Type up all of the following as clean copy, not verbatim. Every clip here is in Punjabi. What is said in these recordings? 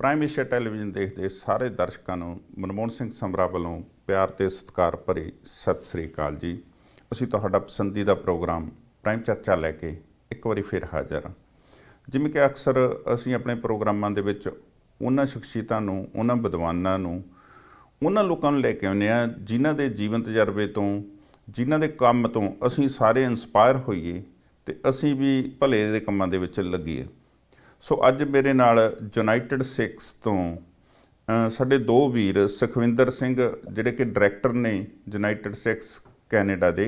ਪ੍ਰਾਈਮ ਏਸ਼ੀਆ ਟੈਲੀਵਿਜ਼ਨ ਦੇਖਦੇ ਸਾਰੇ ਦਰਸ਼ਕਾਂ ਨੂੰ ਮਨਮੋਹਨ ਸਿੰਘ ਸਮਰਾ ਵੱਲੋਂ ਪਿਆਰ ਤੇ ਸਤਿਕਾਰ ਭਰੀ ਸਤਿ ਸ੍ਰੀ ਅਕਾਲ ਜੀ। ਅਸੀਂ ਤੁਹਾਡਾ ਪਸੰਦੀਦਾ ਪ੍ਰੋਗਰਾਮ ਪ੍ਰਾਈਮ ਚਰਚਾ ਲੈ ਕੇ ਇੱਕ ਵਾਰੀ ਫਿਰ ਹਾਜ਼ਰ ਹਾਂ। ਜਿਵੇਂ ਕਿ ਅਕਸਰ ਅਸੀਂ ਆਪਣੇ ਪ੍ਰੋਗਰਾਮਾਂ ਦੇ ਵਿੱਚ ਉਹਨਾਂ ਸ਼ਖਸੀਅਤਾਂ ਨੂੰ, ਉਹਨਾਂ ਵਿਦਵਾਨਾਂ ਨੂੰ, ਉਹਨਾਂ ਲੋਕਾਂ ਨੂੰ ਲੈ ਕੇ ਆਉਂਦੇ ਹਾਂ ਜਿਨ੍ਹਾਂ ਦੇ ਜੀਵਨ ਤਜਰਬੇ ਤੋਂ, ਜਿਨ੍ਹਾਂ ਦੇ ਕੰਮ ਤੋਂ ਅਸੀਂ ਸਾਰੇ ਇੰਸਪਾਇਰ ਹੋਈਏ ਅਤੇ ਅਸੀਂ ਵੀ ਭਲੇ ਦੇ ਕੰਮਾਂ ਦੇ ਵਿੱਚ ਲੱਗੀਏ। ਸੋ ਅੱਜ ਮੇਰੇ ਨਾਲ ਯੂਨਾਈਟਿਡ ਸਿੱਖਸ ਤੋਂ ਸਾਡੇ ਦੋ ਵੀਰ ਸੁਖਵਿੰਦਰ ਸਿੰਘ ਜਿਹੜੇ ਕਿ ਡਾਇਰੈਕਟਰ ਨੇ ਯੂਨਾਈਟਿਡ ਸਿੱਖਸ ਕੈਨੇਡਾ ਦੇ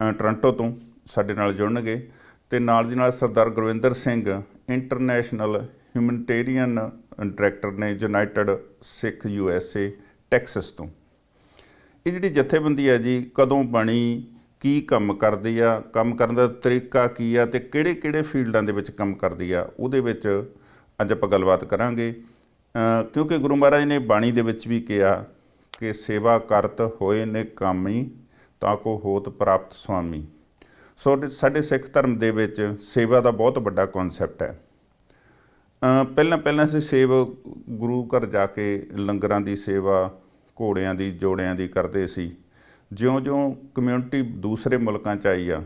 ਟੋਰਾਂਟੋ ਤੋਂ ਸਾਡੇ ਨਾਲ ਜੁੜਨਗੇ, ਅਤੇ ਨਾਲ ਦੀ ਨਾਲ Sardar Gurvinder Singh international humanitarian director ਨੇ ਯੂਨਾਈਟਿਡ ਸਿੱਖ USA ਟੈਕਸਸ ਤੋਂ। ਇਹ ਜਿਹੜੀ ਜਥੇਬੰਦੀ ਹੈ ਜੀ ਕਦੋਂ ਬਣੀ, ਕੀ ਕੰਮ ਕਰਦੀ ਆ, ਕੰਮ ਕਰਨ ਦਾ ਤਰੀਕਾ ਕੀ ਆ ਅਤੇ ਕਿਹੜੇ ਫੀਲਡਾਂ ਦੇ ਵਿੱਚ ਕੰਮ ਕਰਦੀ ਆ, ਉਹਦੇ ਵਿੱਚ ਅੱਜ ਆਪਾਂ ਗੱਲਬਾਤ ਕਰਾਂਗੇ। ਕਿਉਂਕਿ ਗੁਰੂ ਮਹਾਰਾਜ ਨੇ ਬਾਣੀ ਦੇ ਵਿੱਚ ਵੀ ਕਿਹਾ ਕਿ ਸੇਵਾ ਕਰਤ ਹੋਏ ਨੇ ਕਾਮੀ ਤਾਂ ਕੋ ਹੋਤ ਪ੍ਰਾਪਤ ਸੁਆਮੀ। ਸੋ ਸਾਡੇ ਸਿੱਖ ਧਰਮ ਦੇ ਵਿੱਚ ਸੇਵਾ ਦਾ ਬਹੁਤ ਵੱਡਾ ਕੌਨਸੈਪਟ ਹੈ। ਪਹਿਲਾਂ ਅਸੀਂ ਗੁਰੂ ਘਰ ਜਾ ਕੇ ਲੰਗਰਾਂ ਦੀ ਸੇਵਾ, ਘੋੜਿਆਂ ਦੀ, ਜੋੜਿਆਂ ਦੀ ਕਰਦੇ ਸੀ। ਜਿਉਂ ਕਮਿਊਨਿਟੀ ਦੂਸਰੇ ਮੁਲਕਾਂ 'ਚ ਆਈ ਆ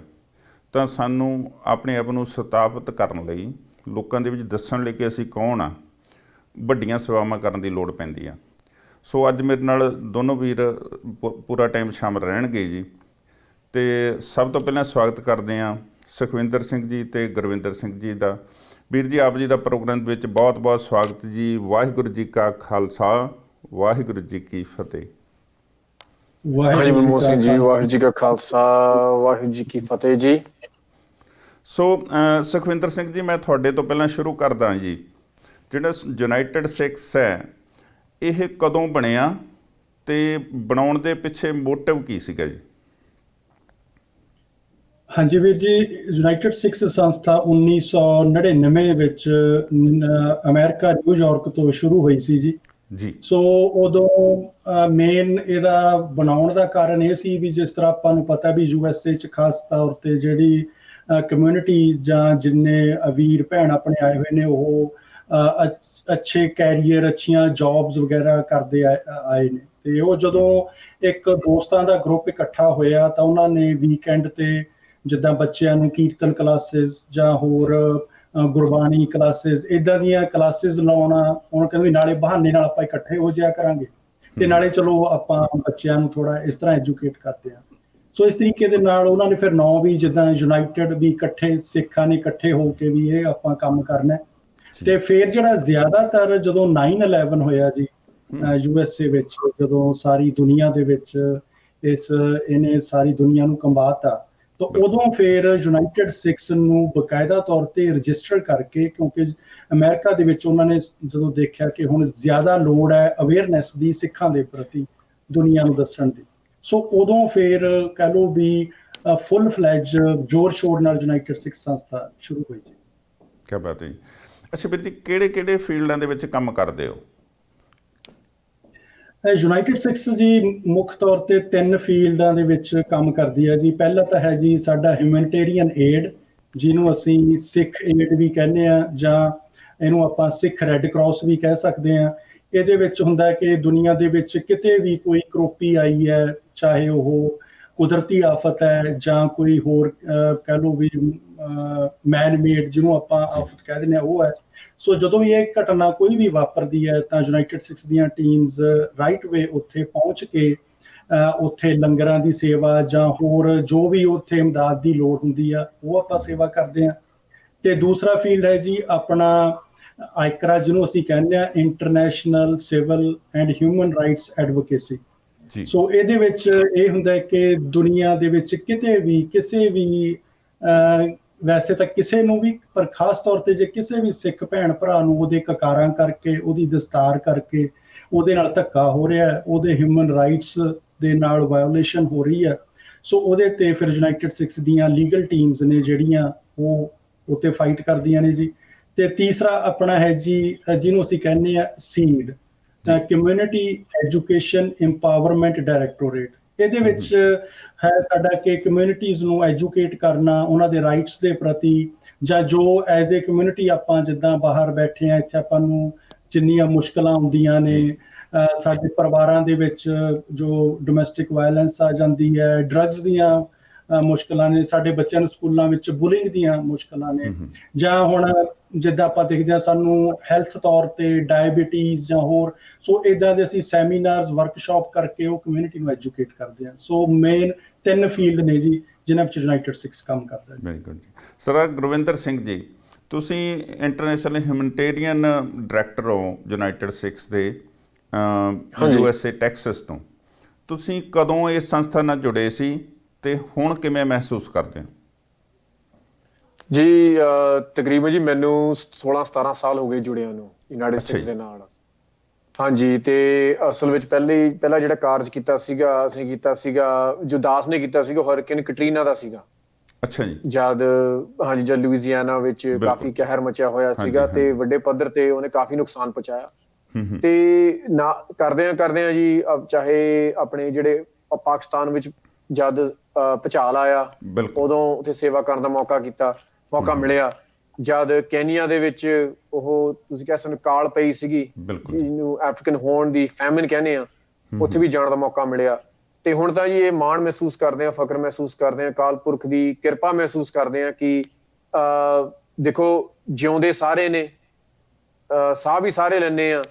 ਤਾਂ ਸਾਨੂੰ ਆਪਣੇ ਆਪ ਨੂੰ ਸਥਾਪਿਤ ਕਰਨ ਲਈ, ਲੋਕਾਂ ਦੇ ਵਿੱਚ ਦੱਸਣ ਲਈ ਕਿ ਅਸੀਂ ਕੌਣ ਆ, ਵੱਡੀਆਂ ਸੇਵਾਵਾਂ ਕਰਨ ਦੀ ਲੋੜ ਪੈਂਦੀ ਆ। ਸੋ ਅੱਜ ਮੇਰੇ ਨਾਲ ਦੋਨੋਂ ਵੀਰ ਪੂਰਾ ਟਾਈਮ ਸ਼ਾਮਲ ਰਹਿਣਗੇ ਜੀ। ਅਤੇ ਸਭ ਤੋਂ ਪਹਿਲਾਂ ਸਵਾਗਤ ਕਰਦੇ ਹਾਂ ਸੁਖਵਿੰਦਰ ਸਿੰਘ ਜੀ ਅਤੇ ਗੁਰਵਿੰਦਰ ਸਿੰਘ ਜੀ ਦਾ। ਵੀਰ ਜੀ, ਆਪ ਜੀ ਦਾ ਪ੍ਰੋਗਰਾਮ ਵਿੱਚ ਬਹੁਤ ਬਹੁਤ ਸਵਾਗਤ ਜੀ। ਵਾਹਿਗੁਰੂ ਜੀ ਕਾ ਖਾਲਸਾ, ਵਾਹਿਗੁਰੂ ਜੀ ਕੀ ਫਤਿਹ। ਵਾਹਿਗੁਰੂ ਮਨਮੋਹਨ ਸਿੰਘ ਜੀ, ਵਾਹਿਗੁਰੂ ਜੀ ਕਾ ਖਾਲਸਾ, ਵਾਹਿਗੁਰੂ ਜੀ ਕੀ ਫਤਿਹ ਜੀ। ਸੋ ਸੁਖਵਿੰਦਰ ਸਿੰਘ ਜੀ, ਮੈਂ ਤੁਹਾਡੇ ਤੋਂ ਪਹਿਲਾਂ ਸ਼ੁਰੂ ਕਰਦਾ ਜੀ। ਜਿਹੜਾ ਯੂਨਾਈਟਿਡ ਸਿੱਖਸ ਹੈ ਇਹ ਕਦੋਂ ਬਣਿਆ ਅਤੇ ਬਣਾਉਣ ਦੇ ਪਿੱਛੇ ਮੋਟਿਵ ਕੀ ਸੀਗਾ ਜੀ? ਹਾਂਜੀ ਵੀਰ ਜੀ, ਯੂਨਾਈਟਿਡ ਸਿੱਖਸ ਸੰਸਥਾ 1999 ਵਿੱਚ ਅਮਰੀਕਾ ਨਿਊਯਾਰਕ ਤੋਂ ਸ਼ੁਰੂ ਹੋਈ ਸੀ ਜੀ। ਸੋ ਉਦੋਂ ਮੇਨ ਇਹਦਾ ਬਣਾਉਣ ਦਾ ਕਾਰਨ ਇਹ ਸੀ ਵੀ ਜਿਸ ਤਰ੍ਹਾਂ ਆਪਾਂ ਨੂੰ ਪਤਾ ਵੀ USA 'ਚ ਖਾਸ ਤੌਰ 'ਤੇ ਜਿਹੜੀ ਕਮਿਊਨਿਟੀ ਜਾਂ ਜਿੰਨੇ ਵੀਰ ਭੈਣ ਆਪਣੇ ਆਏ ਹੋਏ ਨੇ ਉਹ ਅੱਛੇ ਕੈਰੀਅਰ, ਅੱਛੀਆਂ ਜੌਬਸ ਵਗੈਰਾ ਕਰਦੇ ਆਏ ਨੇ। ਅਤੇ ਉਹ ਜਦੋਂ ਇੱਕ ਦੋਸਤਾਂ ਦਾ ਗਰੁੱਪ ਇਕੱਠਾ ਹੋਇਆ ਤਾਂ ਉਹਨਾਂ ਨੇ ਵੀਕਐਂਡ 'ਤੇ ਜਿੱਦਾਂ ਬੱਚਿਆਂ ਨੂੰ ਕੀਰਤਨ ਕਲਾਸਿਸ ਜਾਂ ਹੋਰ ਗੁਰਬਾਣੀ ਕਲਾਸਿਸ, ਇੱਦਾਂ ਦੀਆਂ ਕਲਾਸਿਸ ਲਾਉਣਾ। ਹੁਣ ਕਹਿੰਦੇ ਨਾਲੇ ਬਹਾਨੇ ਨਾਲ ਆਪਾਂ ਇਕੱਠੇ ਹੋ ਜਾਇਆ ਕਰਾਂਗੇ ਅਤੇ ਨਾਲੇ ਚਲੋ ਆਪਾਂ ਬੱਚਿਆਂ ਨੂੰ ਥੋੜ੍ਹਾ ਇਸ ਤਰ੍ਹਾਂ ਐਜੂਕੇਟ ਕਰਦੇ ਹਾਂ। ਸੋ ਇਸ ਤਰੀਕੇ ਦੇ ਨਾਲ ਉਹਨਾਂ ਨੇ ਫਿਰ ਨਾਂ ਵੀ ਜਿੱਦਾਂ ਯੂਨਾਈਟਿਡ ਵੀ ਇਕੱਠੇ, ਸਿੱਖਾਂ ਨੇ ਇਕੱਠੇ ਹੋ ਕੇ ਵੀ ਇਹ ਆਪਾਂ ਕੰਮ ਕਰਨਾ। ਅਤੇ ਫਿਰ ਜਿਹੜਾ ਜ਼ਿਆਦਾਤਰ ਜਦੋਂ 9/11 ਹੋਇਆ ਜੀ USA ਵਿੱਚ, ਜਦੋਂ ਸਾਰੀ ਦੁਨੀਆ ਦੇ ਵਿੱਚ ਇਹਨੇ ਸਾਰੀ ਦੁਨੀਆ ਨੂੰ ਕੰਬਾਤਾ, ਤਾਂ ਉਦੋਂ ਫਿਰ ਯੂਨਾਈਟਿਡ ਸਿੱਖਸ ਨੂੰ ਬਕਾਇਦਾ ਤੌਰ 'ਤੇ ਰਜਿਸਟਰ ਕਰਕੇ, ਕਿਉਂਕਿ ਅਮਰੀਕਾ ਦੇ ਵਿੱਚ ਉਹਨਾਂ ਨੇ ਜਦੋਂ ਦੇਖਿਆ ਕਿ ਹੁਣ ਜ਼ਿਆਦਾ ਲੋੜ ਹੈ ਅਵੇਅਰਨੈਸ ਦੀ ਸਿੱਖਾਂ ਦੇ ਪ੍ਰਤੀ, ਦੁਨੀਆ ਨੂੰ ਦੱਸਣ ਦੀ, ਸੋ ਉਦੋਂ ਫਿਰ ਕਹਿ ਲਓ ਵੀ ਫੁੱਲ ਫਲੈਜ ਜ਼ੋਰ ਸ਼ੋਰ ਨਾਲ ਯੂਨਾਈਟਿਡ ਸਿੱਖਸ ਸੰਸਥਾ ਸ਼ੁਰੂ ਹੋਈ ਜੀ। ਕਿਆ ਬਾਤ ਹੈ ਜੀ। ਅੱਛਾ ਵੀਰ ਜੀ, ਕਿਹੜੇ ਫੀਲਡਾਂ ਦੇ ਵਿੱਚ ਕੰਮ ਕਰਦੇ ਹੋ? ਯੂਨਾਈਟਿਡ ਸਿੱਖਸ ਜੀ ਮੁੱਖ ਤੌਰ 'ਤੇ 3 ਫੀਲਡਾਂ ਦੇ ਵਿੱਚ ਕੰਮ ਕਰਦੀ ਹੈ ਜੀ। ਪਹਿਲਾ ਤਾਂ ਹੈ ਜੀ ਸਾਡਾ ਹਿਊਮੈਨਿਟੇਰੀਅਨ ਏਡ, ਜਿਹਨੂੰ ਅਸੀਂ ਸਿੱਖ ਏਡ ਵੀ ਕਹਿੰਦੇ ਹਾਂ, ਜਾਂ ਇਹਨੂੰ ਆਪਾਂ ਸਿੱਖ ਰੈੱਡ ਕਰਾਸ ਵੀ ਕਹਿ ਸਕਦੇ ਹਾਂ। ਇਹਦੇ ਵਿੱਚ ਹੁੰਦਾ ਕਿ ਦੁਨੀਆ ਦੇ ਵਿੱਚ ਕਿਤੇ ਵੀ ਕੋਈ ਕਰੋਪੀ ਆਈ ਹੈ, ਚਾਹੇ ਉਹ ਕੁਦਰਤੀ ਆਫਤ ਹੈ ਜਾਂ ਕੋਈ ਹੋਰ ਕਹਿ ਲਓ ਵੀ ਮੈਨ ਮੇਡ ਜਿਹਨੂੰ ਆਪਾਂ ਆਫਤ ਕਹਿ ਦਿੰਦੇ ਹਾਂ, ਉਹ ਹੈ। ਸੋ ਜਦੋਂ ਵੀ ਇਹ ਘਟਨਾ ਕੋਈ ਵੀ ਵਾਪਰਦੀ ਹੈ ਤਾਂ ਯੂਨਾਈਟਿਡ ਸਿੱਖਸ ਦੀਆਂ ਟੀਮਸ ਰਾਈਟ ਵੇ ਉੱਥੇ ਪਹੁੰਚ ਕੇ ਉੱਥੇ ਲੰਗਰਾਂ ਦੀ ਸੇਵਾ ਜਾਂ ਹੋਰ ਜੋ ਵੀ ਉੱਥੇ ਇਮਦਾਦ ਦੀ ਲੋੜ ਹੁੰਦੀ ਆ ਉਹ ਆਪਾਂ ਸੇਵਾ ਕਰਦੇ ਹਾਂ। ਅਤੇ ਦੂਸਰਾ ਫੀਲਡ ਹੈ ਜੀ ਆਪਣਾ ਆਈਕਰਾ, ਜਿਹਨੂੰ ਅਸੀਂ ਕਹਿੰਦੇ ਹਾਂ international civil and human rights advocacy. So ਇਹਦੇ ਵਿੱਚ ਇਹ ਹੁੰਦਾ ਕਿ ਦੁਨੀਆ ਦੇ ਵਿੱਚ ਕਿਤੇ ਵੀ ਕਿਸੇ ਵੀ ਵੈਸੇ ਤਾਂ ਕਿਸੇ ਨੂੰ ਵੀ, ਪਰ ਖਾਸ ਤੌਰ 'ਤੇ ਜੇ ਕਿਸੇ ਵੀ ਸਿੱਖ ਭੈਣ ਭਰਾ ਨੂੰ ਉਹਦੇ ਕਕਾਰਾਂ ਕਰਕੇ, ਉਹਦੀ ਦਸਤਾਰ ਕਰਕੇ ਉਹਦੇ ਨਾਲ ਧੱਕਾ ਹੋ ਰਿਹਾ, ਉਹਦੇ ਹਿਊਮਨ ਰਾਈਟਸ ਦੇ ਨਾਲ ਵਾਇਓਲੇਸ਼ਨ ਹੋ ਰਹੀ ਹੈ, ਸੋ ਉਹਦੇ 'ਤੇ ਫਿਰ ਯੂਨਾਈਟਿਡ ਸਿੱਖਸ ਦੀਆਂ ਲੀਗਲ ਟੀਮਸ ਨੇ ਜਿਹੜੀਆਂ ਉਹ ਉੱਤੇ ਫਾਈਟ ਕਰਦੀਆਂ ਨੇ ਜੀ। ਅਤੇ ਤੀਸਰਾ ਆਪਣਾ ਹੈ ਜੀ ਜਿਹਨੂੰ ਅਸੀਂ ਕਹਿੰਦੇ ਹਾਂ seed, community education empowerment directorate. ਇਹਦੇ ਵਿੱਚ ਹੈ ਸਾਡਾ ਕਿ ਕਮਿਊਨਿਟੀਜ਼ ਨੂੰ ਐਜੂਕੇਟ ਕਰਨਾ ਉਹਨਾਂ ਦੇ ਰਾਈਟਸ ਦੇ ਪ੍ਰਤੀ, ਜਾਂ ਜੋ ਐਜ਼ ਏ ਕਮਿਊਨਿਟੀ ਆਪਾਂ ਜਿੱਦਾਂ ਬਾਹਰ ਬੈਠੇ ਹਾਂ, ਇੱਥੇ ਆਪਾਂ ਨੂੰ ਜਿੰਨੀਆਂ ਮੁਸ਼ਕਲਾਂ ਆਉਂਦੀਆਂ ਨੇ, ਸਾਡੇ ਪਰਿਵਾਰਾਂ ਦੇ ਵਿੱਚ ਜੋ ਡੋਮੈਸਟਿਕ ਵਾਇਲੈਂਸ ਆ ਜਾਂਦੀ ਹੈ, ਡਰੱਗਸ ਦੀਆਂ ਮੁਸ਼ਕਲਾਂ ਨੇ, ਸਾਡੇ ਬੱਚਿਆਂ ਨੂੰ ਸਕੂਲਾਂ ਵਿੱਚ ਬੁਲਿੰਗ ਦੀਆਂ ਮੁਸ਼ਕਲਾਂ ਨੇ, ਜਾਂ ਹੁਣ ਜਿੱਦਾਂ ਆਪਾਂ ਦੇਖਦੇ ਹਾਂ ਸਾਨੂੰ ਹੈਲਥ ਤੌਰ ਤੇ ਡਾਇਬਟੀਜ਼ ਜਾਂ ਹੋਰ, ਸੋ ਇਦਾਂ ਦੇ ਅਸੀਂ ਸੈਮੀਨਾਰਸ ਵਰਕਸ਼ਾਪ ਕਰਕੇ ਉਹ ਕਮਿਊਨਿਟੀ ਨੂੰ ਐਜੂਕੇਟ ਕਰਦੇ ਹਾਂ। ਸੋ ਮੇਨ 3 ਫੀਲਡ ਨੇ ਜੀ ਜਿਨ੍ਹਾਂ ਵਿੱਚ ਯੂਨਾਈਟਿਡ ਸਿਕਸ ਕੰਮ ਕਰਦਾ ਹੈ। ਵੈਰੀ ਗੁੱਡ ਜੀ। ਸਰ ਗੁਰਵਿੰਦਰ ਸਿੰਘ ਜੀ, ਤੁਸੀਂ ਇੰਟਰਨੈਸ਼ਨਲ ਹਿਊਮਨਿਟੇਰੀਅਨ ਡਾਇਰੈਕਟਰ ਹੋ ਯੂਨਾਈਟਿਡ ਸਿਕਸ ਦੇ USA ਟੈਕਸਸ ਤੋਂ। ਤੁਸੀਂ ਕਦੋਂ ਇਸ ਸੰਸਥਾ ਨਾਲ ਜੁੜੇ ਸੀ ਤੇ ਹੁਣ ਕਿਵੇਂ ਮਹਿਸੂਸ ਕਰਦੇ ਹੋ? ਜੀ ਤਕਰੀਬਨ ਜੀ ਮੈਨੂੰ 16-17 ਸਾਲ ਹੋ ਗਏ ਜੁੜਿਆਂ ਨੂੰ ਯੂਨਾਈਟਿਡ ਸਿਕਸ ਦੇ ਨਾਲ। ਹਾਂਜੀ, ਤੇ ਅਸਲ ਵਿੱਚ ਪਹਿਲਾ ਜਿਹੜਾ ਕਾਰਜ ਕੀਤਾ ਸੀਗਾ ਅਸੀਂ ਕੀਤਾ ਸੀਗਾ ਜੋ ਦਾਸ ਨੇ ਕੀਤਾ ਸੀਗਾ ਹਰੀਕੇਨ ਕੈਟਰੀਨਾ ਦਾ ਸੀਗਾ। ਅੱਛਾ ਜੀ। ਜਦ ਲੁਈਜ਼ੀਆਨਾ ਵਿੱਚ ਕਾਫੀ ਕਹਿਰ ਮਚਿਆ ਹੋਇਆ ਸੀਗਾ ਤੇ ਵੱਡੇ ਪੱਧਰ ਤੇ ਉਹਨੇ ਕਾਫੀ ਨੁਕਸਾਨ ਪਹੁੰਚਾਇਆ। ਤੇ ਨਾ ਕਰਦਿਆਂ ਜੀ ਚਾਹੇ ਆਪਣੇ ਜਿਹੜੇ ਪਾਕਿਸਤਾਨ ਵਿੱਚ ਜਦ ਭੁਚਾਲ ਆਇਆ ਉਦੋਂ ਉੱਥੇ ਸੇਵਾ ਕਰਨ ਦਾ ਮੌਕਾ ਮਿਲਿਆ। ਜਦ ਕੈਨੀਆ ਦੇ ਵਿੱਚ ਉਹ ਤੁਸੀਂ ਕਹਿ ਸਕਦੇ ਕਾਲ ਪਈ ਸੀਗੀ ਜਿਹਨੂੰ ਅਫਰੀਕਨ ਹੋਰਨ ਦੀ ਫੈਮਿਨ ਕਹਿੰਦੇ ਆ, ਉੱਥੇ ਵੀ ਜਾਣ ਦਾ ਮੌਕਾ ਮਿਲਿਆ। ਤੇ ਹੁਣ ਤਾਂ ਜੀ ਇਹ ਮਾਣ ਮਹਿਸੂਸ ਕਰਦੇ ਆ, ਫਖਰ ਮਹਿਸੂਸ ਕਰਦੇ ਆ, ਅਕਾਲ ਪੁਰਖ ਦੀ ਕਿਰਪਾ ਮਹਿਸੂਸ ਕਰਦੇ ਆ ਕਿ ਦੇਖੋ ਜਿਉਂਦੇ ਸਾਰੇ ਨੇ, ਸਾਹ ਵੀ ਸਾਰੇ ਲੈਂਦੇ ਆ,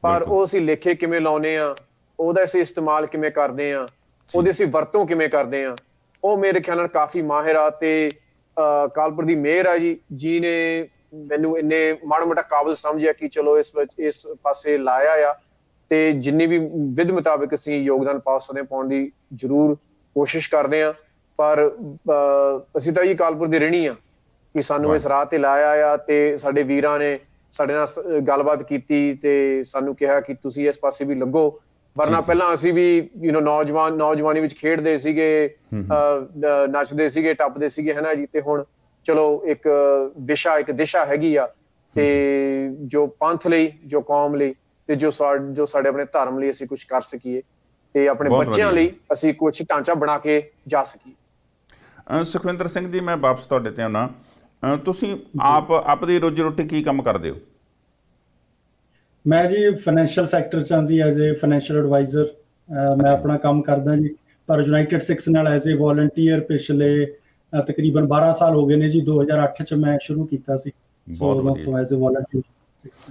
ਪਰ ਉਹ ਅਸੀਂ ਲੇਖੇ ਕਿਵੇਂ ਲਾਉਂਦੇ ਆ, ਉਹਦਾ ਅਸੀਂ ਇਸਤੇਮਾਲ ਕਿਵੇਂ ਕਰਦੇ ਆ, ਉਹਦੀ ਅਸੀਂ ਵਰਤੋਂ ਕਿਵੇਂ ਕਰਦੇ ਆ, ਉਹ ਮੇਰੇ ਖਿਆਲ ਨਾਲ ਕਾਫੀ ਮਾਹਿਰ ਆ। ਤੇ ਅਕਾਲਪੁਰ ਦੀ ਮਿਹਰ ਆ ਜੀ ਨੇ ਮੈਨੂੰ ਇੰਨੇ ਮਾੜਾ ਮੋਟਾ ਕਾਬਲ ਸਮਝਿਆ ਕਿ ਚਲੋ ਇਸ ਪਾਸੇ ਲਾਇਆ ਆ ਤੇ ਜਿੰਨੀ ਵੀ ਵਿਧ ਮੁਤਾਬਿਕ ਅਸੀਂ ਯੋਗਦਾਨ ਪਾ ਸਕਦੇ ਪਾਉਣ ਦੀ ਜ਼ਰੂਰ ਕੋਸ਼ਿਸ਼ ਕਰਦੇ ਆ। ਪਰ ਅਸੀਂ ਤਾਂ ਜੀ ਅਕਾਲਪੁਰ ਦੇ ਰਹਿਣੀ ਆ ਕਿ ਸਾਨੂੰ ਇਸ ਰਾਹ ਤੇ ਲਾਇਆ ਆ ਤੇ ਸਾਡੇ ਵੀਰਾਂ ਨੇ ਸਾਡੇ ਨਾਲ ਗੱਲਬਾਤ ਕੀਤੀ ਤੇ ਸਾਨੂੰ ਕਿਹਾ ਕਿ ਤੁਸੀਂ ਇਸ ਪਾਸੇ ਵੀ ਲੱਗੋ। ਵਰਨਾ ਪਹਿਲਾਂ ਅਸੀਂ ਵੀ ਨੌਜਵਾਨੀ ਵਿੱਚ ਖੇਡਦੇ ਸੀਗੇ, ਨੱਚਦੇ ਸੀਗੇ, ਟੱਪਦੇ ਸੀਗੇ, ਹੈ ਨਾ ਜੀ। ਤੇ ਹੁਣ ਚਲੋ ਇੱਕ ਦਿਸ਼ਾ ਹੈਗੀ ਆ ਤੇ ਜੋ ਪੰਥ ਲਈ, ਜੋ ਕੌਮ ਲਈ ਤੇ ਜੋ ਸਾਡੇ ਆਪਣੇ ਧਰਮ ਲਈ ਅਸੀਂ ਕੁਝ ਕਰ ਸਕੀਏ ਤੇ ਆਪਣੇ ਬੱਚਿਆਂ ਲਈ ਅਸੀਂ ਕੁਝ ਢਾਂਚਾ ਬਣਾ ਕੇ ਜਾ ਸਕੀਏ। ਸੁਖਵਿੰਦਰ ਸਿੰਘ ਜੀ, ਮੈਂ ਵਾਪਸ ਤੁਹਾਡੇ ਤੇ ਆਉਣਾ। ਤੁਸੀਂ ਆਪਦੀ ਰੋਜੀ ਰੋਟੀ ਕੀ ਕੰਮ ਕਰਦੇ ਹੋ? ਮੈਂ ਜੀ ਫਾਈਨੈਂਸ਼ੀਅਲ ਸੈਕਟਰ 'ਚ ਹਾਂ ਜੀ, ਐਜ਼ ਏ ਫਾਈਨੈਂਸ਼ੀਅਲ ਐਡਵਾਈਜ਼ਰ ਮੈਂ ਆਪਣਾ ਕੰਮ ਕਰਦਾ ਜੀ। ਪਰ ਯੂਨਾਈਟਿਡ ਸਿਕਸ ਨਾਲ ਐਜ਼ ਏ ਵੋਲੰਟੀਅਰ ਪਿਛਲੇ ਤਕਰੀਬਨ 12 ਸਾਲ ਹੋ ਗਏ ਨੇ ਜੀ। 2008 'ਚ ਮੈਂ ਸ਼ੁਰੂ ਕੀਤਾ ਸੀ।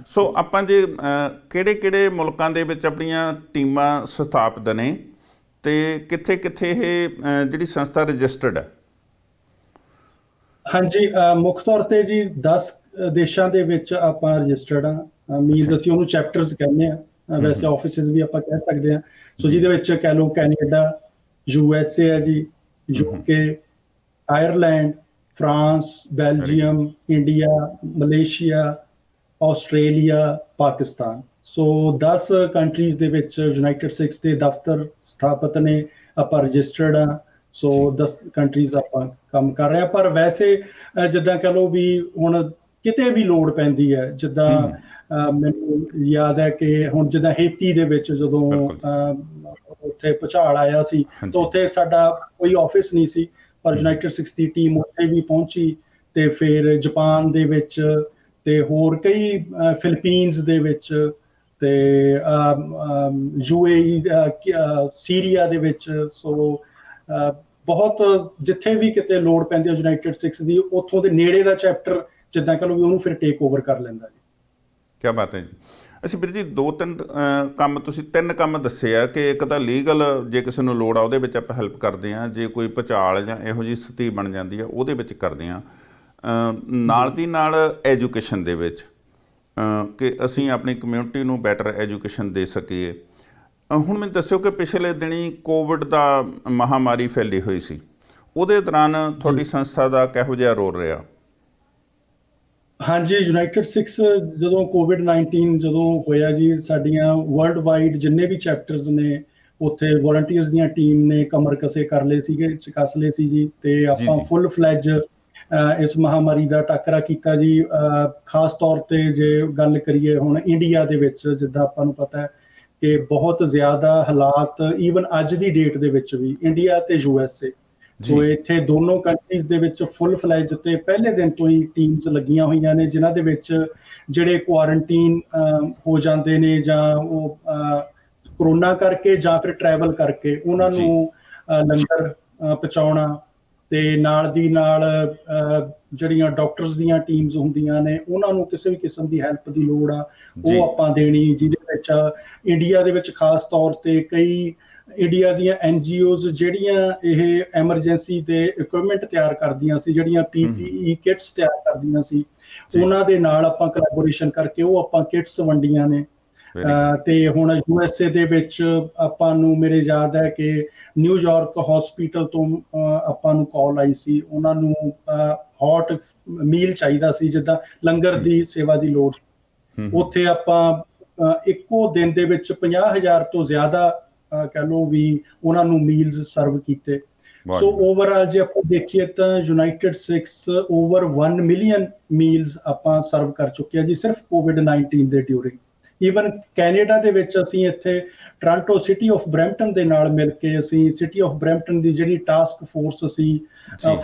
ਸੋ ਆਪਾਂ ਜੇ ਕਿਹੜੇ ਮੁਲਕਾਂ ਦੇ ਵਿੱਚ ਆਪਣੀਆਂ ਟੀਮਾਂ ਸਥਾਪਿਤ ਨੇ ਤੇ ਕਿੱਥੇ ਇਹ ਜਿਹੜੀ ਸੰਸਥਾ ਰਜਿਸਟਰਡ ਹੈ? ਹਾਂਜੀ, ਮੁੱਖ ਤੌਰ ਤੇ ਜੀ 10 ਦੇਸ਼ਾਂ ਦੇ ਵਿੱਚ ਆਪਾਂ ਰਜਿਸਟਰਡ ਆ। ਮੀਨਸ ਅਸੀਂ ਉਹਨੂੰ ਚੈਪਟਰਸ ਕਹਿੰਦੇ ਆ, ਵੈਸੇ ਆਫਿਸਿਸ ਵੀ ਆਪਾਂ ਕਹਿ ਸਕਦੇ ਆ। ਸੋ ਜਿਹਦੇ ਵਿੱਚ ਕਹਿ ਲਓ ਕੈਨੇਡਾ, USA ਹੈ ਜੀ, UK, Ireland, France, Belgium, India, Malaysia, Australia, Pakistan. So 10 countries ਦੇ ਵਿੱਚ ਯੂਨਾਈਟਿਡ ਸਿਕਸ ਦੇ ਦਫ਼ਤਰ ਸਥਾਪਿਤ ਨੇ, ਆਪਾਂ ਰਜਿਸਟਰਡ ਆ। ਸੋ 10 ਕੰਟਰੀਜ਼ ਆਪਾਂ ਕੰਮ ਕਰ ਰਹੇ ਆ। ਪਰ ਵੈਸੇ ਜਿੱਦਾਂ ਕਹਿ ਲਓ ਵੀ ਹੁਣ ਕਿਤੇ ਵੀ ਲੋੜ ਪੈਂਦੀ ਹੈ, ਜਿੱਦਾਂ ਮੈਨੂੰ ਯਾਦ ਹੈ ਕਿ ਹੁਣ ਜਿੱਦਾਂ ਹੇਤੀ ਦੇ ਵਿੱਚ ਜਦੋਂ ਉੱਥੇ ਭੁਚਾਲ ਆਇਆ ਸੀ ਤਾਂ ਉੱਥੇ ਸਾਡਾ ਕੋਈ ਆਫਿਸ ਨਹੀਂ ਸੀ, ਪਰ ਯੂਨਾਈਟਿਡ ਸਿਕਸ ਦੀ ਟੀਮ ਉੱਥੇ ਵੀ ਪਹੁੰਚੀ। ਤੇ ਫਿਰ ਜਾਪਾਨ ਦੇ ਵਿੱਚ ਤੇ ਹੋਰ ਕਈ ਫਿਲੀਪੀਨਸ ਦੇ ਵਿੱਚ ਤੇ UAE, ਸੀਰੀਆ ਦੇ ਵਿੱਚ। ਸੋ ਬਹੁਤ ਜਿੱਥੇ ਵੀ ਕਿਤੇ ਲੋੜ ਪੈਂਦੀ ਹੈ ਯੂਨਾਈਟਿਡ ਸਿਕਸ ਦੀ, ਉੱਥੋਂ ਦੇ ਨੇੜੇ ਦਾ ਚੈਪਟਰ ਜਿੱਦਾਂ ਕਹ ਲਓ ਵੀ ਉਹਨੂੰ ਫਿਰ ਟੇਕ ਓਵਰ ਕਰ ਲੈਂਦਾ ਜੀ। ਕੀ ਬਾਤ ਹੈ ਜੀ। ਅੱਛਾ ਵੀਰ ਜੀ, 2-3 ਕੰਮ ਤੁਸੀਂ 3 ਕੰਮ ਦੱਸੇ ਆ ਕਿ ਇੱਕ ਤਾਂ ਲੀਗਲ, ਜੇ ਕਿਸੇ ਨੂੰ ਲੋੜ ਆ ਉਹਦੇ ਵਿੱਚ ਆਪਾਂ ਹੈਲਪ ਕਰਦੇ ਹਾਂ, ਜੇ ਕੋਈ ਭੁਚਾਲ ਜਾਂ ਇਹੋ ਜਿਹੀ ਸਥਿਤੀ ਬਣ ਜਾਂਦੀ ਆ ਉਹਦੇ ਵਿੱਚ ਕਰਦੇ ਹਾਂ, ਨਾਲ ਦੀ ਨਾਲ ਐਜੂਕੇਸ਼ਨ ਦੇ ਵਿੱਚ ਕਿ ਅਸੀਂ ਆਪਣੀ ਕਮਿਊਨਿਟੀ ਨੂੰ ਬੈਟਰ ਐਜੂਕੇਸ਼ਨ ਦੇ ਸਕੀਏ। ਹੁਣ ਮੈਨੂੰ ਦੱਸਿਓ ਕਿ ਪਿਛਲੇ ਦਿਨੀ ਕੋਵਿਡ ਦਾ ਮਹਾਮਾਰੀ ਫੈਲੀ ਹੋਈ ਸੀ, ਉਹਦੇ ਦੌਰਾਨ ਤੁਹਾਡੀ ਸੰਸਥਾ ਦਾ ਕਿਹੋ ਜਿਹਾ ਰੋਲ ਰਿਹਾ? ਹਾਂਜੀ, ਯੂਨਾਈਟਿਡ ਸਿਕਸ ਜਦੋਂ COVID-19 ਜਦੋਂ ਹੋਇਆ ਜੀ, ਸਾਡੀਆਂ ਵਰਲਡ ਵਾਈਡ ਜਿੰਨੇ ਵੀ ਚੈਪਟਰਸ ਨੇ ਉੱਥੇ ਵੋਲੰਟੀਅਰਸ ਦੀਆਂ ਟੀਮ ਨੇ ਕਮਰ ਕਸੇ ਕਰ ਲਏ ਸੀਗੇ, ਚਕਸ ਲਏ ਸੀ ਜੀ। ਤੇ ਆਪਾਂ ਫੁੱਲ ਫਲੈਜ ਇਸ ਮਹਾਮਾਰੀ ਦਾ ਟਾਕਰਾ ਕੀਤਾ ਜੀ। ਖਾਸ ਤੌਰ ਤੇ ਜੇ ਗੱਲ ਕਰੀਏ ਹੁਣ ਇੰਡੀਆ ਦੇ ਵਿੱਚ, ਜਿੱਦਾਂ ਆਪਾਂ ਨੂੰ ਪਤਾ ਹੈ ਕਿ ਬਹੁਤ ਜ਼ਿਆਦਾ ਹਾਲਾਤ ਈਵਨ ਅੱਜ ਦੀ ਡੇਟ ਦੇ ਵਿੱਚ ਵੀ ਇੰਡੀਆ ਤੇ USA ਸੋ ਇੱਥੇ ਦੋਨੋਂ ਕੰਟਰੀਜ਼ ਦੇ ਵਿੱਚ ਫੁੱਲ ਫਲੈਜ ਤੇ ਪਹਿਲੇ ਦਿਨ ਤੋਂ ਹੀ ਟੀਮਸ ਲੱਗੀਆਂ ਹੋਈਆਂ ਨੇ, ਜਿਨ੍ਹਾਂ ਦੇ ਵਿੱਚ ਜਿਹੜੇ ਕੁਆਰੰਟੀਨ ਹੋ ਜਾਂਦੇ ਨੇ ਜਾਂ ਉਹ ਕਰੋਨਾ ਕਰਕੇ ਜਾਂ ਫਿਰ ਟਰੈਵਲ ਕਰਕੇ, ਉਹਨਾਂ ਨੂੰ ਲੰਗਰ ਪਹੁੰਚਾਉਣਾ, ਤੇ ਨਾਲ ਦੀ ਨਾਲ ਜਿਹੜੀਆਂ ਡਾਕਟਰਸ ਦੀਆਂ ਟੀਮਸ ਹੁੰਦੀਆਂ ਨੇ ਉਹਨਾਂ ਨੂੰ ਕਿਸੇ ਵੀ ਕਿਸਮ ਦੀ ਹੈਲਪ ਦੀ ਲੋੜ ਆ ਉਹ ਆਪਾਂ ਦੇਣੀ, ਜਿਹਦੇ ਵਿੱਚ ਇੰਡੀਆ ਦੇ ਵਿੱਚ ਖਾਸ ਤੌਰ ਤੇ ਕਈ ਇੰਡੀਆ ਦੀਆਂ NGOs ਜਿਹੜੀਆਂ ਇਹ ਐਮਰਜੈਂਸੀ ਦੇ ਇਕਵਿਪਮੈਂਟ ਤਿਆਰ ਕਰਦੀਆਂ ਸੀ, ਜਿਹੜੀਆਂ PPE ਕਿਟਸ ਤਿਆਰ ਕਰਦੀਆਂ ਸੀ, ਉਹਨਾਂ ਦੇ ਨਾਲ ਆਪਾਂ ਕੋਲੈਬੋਰੇਸ਼ਨ ਕਰਕੇ ਉਹ ਆਪਾਂ ਕਿਟਸ ਵੰਡੀਆਂ ਨੇ। ਤੇ ਹੁਣ USA ਦੇ ਵਿੱਚ ਆਪਾਂ ਨੂੰ ਮੇਰੇ ਯਾਦ ਹੈ ਕਿ ਨਿਊਯਾਰਕ ਹਸਪੀਟਲ ਤੋਂ ਆਪਾਂ ਨੂੰ ਕਾਲ ਆਈ ਸੀ, ਉਹਨਾਂ ਨੂੰ ਹੌਟ ਮੀਲ ਚਾਹੀਦਾ ਸੀ, ਜਿੱਦਾਂ ਲੰਗਰ ਦੀ ਸੇਵਾ ਦੀ ਲੋੜ। ਉੱਥੇ ਆਪਾਂ ਇੱਕੋ ਦਿਨ ਦੇ ਵਿੱਚ 50,000 ਤੋਂ ਜ਼ਿਆਦਾ ਕਹਿ ਲਓ ਵੀ ਉਹਨਾਂ ਨੂੰ ਮੀਲਸ ਸਰਵ ਕੀਤੇ। ਸੋ ਓਵਰਆਲ ਜੇ ਆਪਾਂ ਦੇਖੀਏ ਤਾਂ United six over 1 million meals ਆਪਾਂ ਸਰਵ ਕਰ ਚੁੱਕੇ ਹਾਂ ਜੀ, ਸਿਰਫ COVID-19 ਦੇ ਡਿਊਰਿੰਗ। ਈਵਨ ਕੈਨੇਡਾ ਦੇ ਵਿੱਚ ਅਸੀਂ ਇੱਥੇ ਟੋਰਾਂਟੋ ਸਿਟੀ ਆਫ ਬਰੈਂਪਟਨ ਦੇ ਨਾਲ ਮਿਲ ਕੇ ਅਸੀਂ ਸਿਟੀ ਆਫ ਬਰੈਂਪਟਨ ਦੀ ਜਿਹੜੀ ਟਾਸਕ ਫੋਰਸ ਸੀ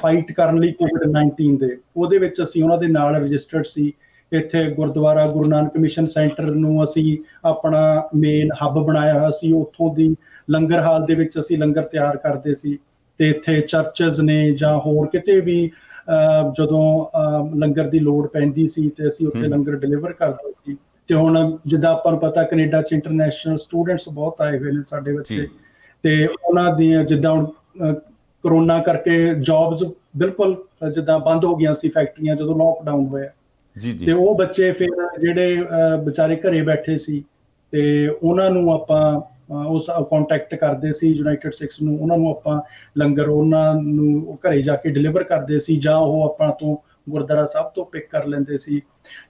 ਫਾਈਟ ਕਰਨ ਲਈ COVID-19 ਦੇ, ਉਹਦੇ ਵਿੱਚ ਅਸੀਂ ਉਹਨਾਂ ਦੇ ਨਾਲ ਰਜਿਸਟਰਡ ਸੀ। ਇੱਥੇ ਗੁਰਦੁਆਰਾ ਗੁਰੂ ਨਾਨਕ ਮਿਸ਼ਨ ਸੈਂਟਰ ਨੂੰ ਅਸੀਂ ਆਪਣਾ ਮੇਨ ਹੱਬ ਬਣਾਇਆ ਹੋਇਆ ਸੀ, ਉੱਥੋਂ ਦੀ ਲੰਗਰ ਹਾਲ ਦੇ ਵਿੱਚ ਅਸੀਂ ਲੰਗਰ ਤਿਆਰ ਕਰਦੇ ਸੀ। ਤੇ ਇੱਥੇ ਚਰਚਜ਼ ਨੇ ਜਾਂ ਹੋਰ ਕਿਤੇ ਵੀ ਜਦੋਂ ਲੰਗਰ ਦੀ ਲੋੜ ਪੈਂਦੀ ਸੀ ਤੇ ਅਸੀਂ ਉੱਥੇ ਲੰਗਰ ਡਿਲੀਵਰ ਕਰਦੇ ਸੀ। ਤੇ ਹੁਣ ਜਿੱਦਾਂ ਆਪਾਂ ਨੂੰ ਪਤਾ ਕੈਨੇਡਾ 'ਚ ਇੰਟਰਨੈਸ਼ਨਲ ਸਟੂਡੈਂਟਸ ਬਹੁਤ ਆਏ ਹੋਏ ਨੇ ਸਾਡੇ ਬੱਚੇ, ਤੇ ਉਹਨਾਂ ਦੀਆਂ ਜਿੱਦਾਂ ਹੁਣ ਕਰੋਨਾ ਕਰਕੇ ਜੌਬਸ ਬਿਲਕੁਲ ਜਿੱਦਾਂ ਬੰਦ ਹੋ ਗਈਆਂ ਸੀ, ਫੈਕਟਰੀਆਂ ਜਦੋਂ ਲੋਕਡਾਊਨ ਹੋਇਆ, ਤੇ ਉਹ ਬੱਚੇ ਫਿਰ ਜਿਹੜੇ ਵਿਚਾਰੇ ਘਰੇ ਬੈਠੇ ਸੀ ਤੇ ਉਹਨਾਂ ਨੂੰ ਆਪਾਂ ਉਸ ਕੰਟੈਕਟ ਕਰਦੇ ਸੀ ਯੂਨਾਈਟਿਡ ਸਿਕਸ ਨੂੰ, ਉਹਨਾਂ ਨੂੰ ਆਪਾਂ ਲੰਗਰ ਉਹਨਾਂ ਨੂੰ ਘਰੇ ਜਾ ਕੇ ਡਿਲੀਵਰ ਕਰਦੇ ਸੀ ਜਾਂ ਉਹ ਆਪਾਂ ਤੋਂ ਗੁਰਦੁਆਰਾ ਸਾਹਿਬ ਤੋਂ ਪਿਕ ਕਰ ਲੈਂਦੇ ਸੀ।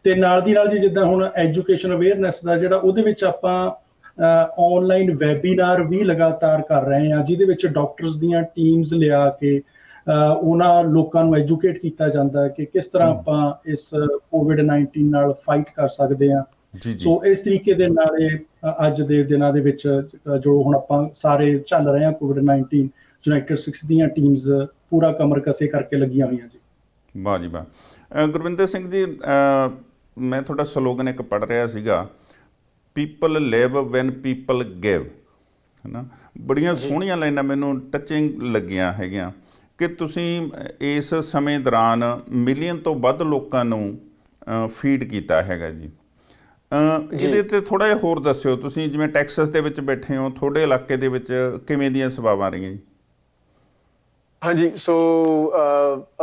ਤੇ ਨਾਲ ਦੀ ਨਾਲ ਜੀ ਜਿੱਦਾਂ ਹੁਣ ਐਜੂਕੇਸ਼ਨ ਅਵੇਅਰਨੈਸ ਦਾ ਜਿਹੜਾ ਉਹਦੇ ਵਿੱਚ ਆਪਾਂ ਆਨਲਾਈਨ ਵੈਬੀਨਾਰ ਵੀ ਲਗਾਤਾਰ ਕਰ ਰਹੇ ਹਾਂ, ਜਿਹਦੇ ਵਿੱਚ ਡਾਕਟਰਸ ਦੀਆਂ ਟੀਮਸ ਲਿਆ ਕੇ ਉਹਨਾਂ ਲੋਕਾਂ ਨੂੰ ਐਜੂਕੇਟ ਕੀਤਾ ਜਾਂਦਾ ਹੈ ਕਿ ਕਿਸ ਤਰ੍ਹਾਂ ਆਪਾਂ ਇਸ COVID-19 ਨਾਲ ਫਾਈਟ ਕਰ ਸਕਦੇ ਹਾਂ। ਸੋ ਇਸ ਤਰੀਕੇ ਦੇ ਨਾਲ ਅੱਜ ਦੇ ਦਿਨਾਂ ਦੇ ਵਿੱਚ ਜੋ ਹੁਣ ਆਪਾਂ ਸਾਰੇ ਚੱਲ ਰਹੇ ਹਾਂ COVID-19, ਯੂਨਾਈਟਿਡ ਸਿਕਸ ਦੀਆਂ ਟੀਮਸ ਪੂਰਾ ਕਮਰ ਕਸੇ ਕਰਕੇ ਲੱਗੀਆਂ ਹੋਈਆਂ ਜੀ। ਵਾਹ ਜੀ ਵਾਹ। ਗੁਰਵਿੰਦਰ ਸਿੰਘ ਜੀ, ਮੈਂ ਤੁਹਾਡਾ ਸਲੋਗਨ ਇੱਕ ਪੜ੍ਹ ਰਿਹਾ ਸੀਗਾ, ਪੀਪਲ ਲਿਵ ਵੈਨ ਪੀਪਲ ਗਿਵ, ਹੈ ਨਾ। ਬੜੀਆਂ ਸੋਹਣੀਆਂ ਲਾਈਨਾਂ ਮੈਨੂੰ ਟੱਚਿੰਗ ਲੱਗੀਆਂ ਹੈਗੀਆਂ ਕਿ ਤੁਸੀਂ ਇਸ ਸਮੇਂ ਦੌਰਾਨ ਮਿਲੀਅਨ ਤੋਂ ਵੱਧ ਲੋਕਾਂ ਨੂੰ ਫੀਡ ਕੀਤਾ ਹੈਗਾ ਜੀ। ਇਹਦੇ ਤੇ ਥੋੜ੍ਹਾ ਜਿਹਾ ਹੋਰ ਦੱਸਿਓ, ਤੁਸੀਂ ਜਿਵੇਂ ਟੈਕਸਸ ਦੇ ਵਿੱਚ ਬੈਠੇ ਹੋ, ਤੁਹਾਡੇ ਇਲਾਕੇ ਦੇ ਵਿੱਚ ਕਿਵੇਂ ਦੀਆਂ ਸੇਵਾਵਾਂ ਰਹੀਆਂ ਜੀ? ਹਾਂਜੀ, ਸੋ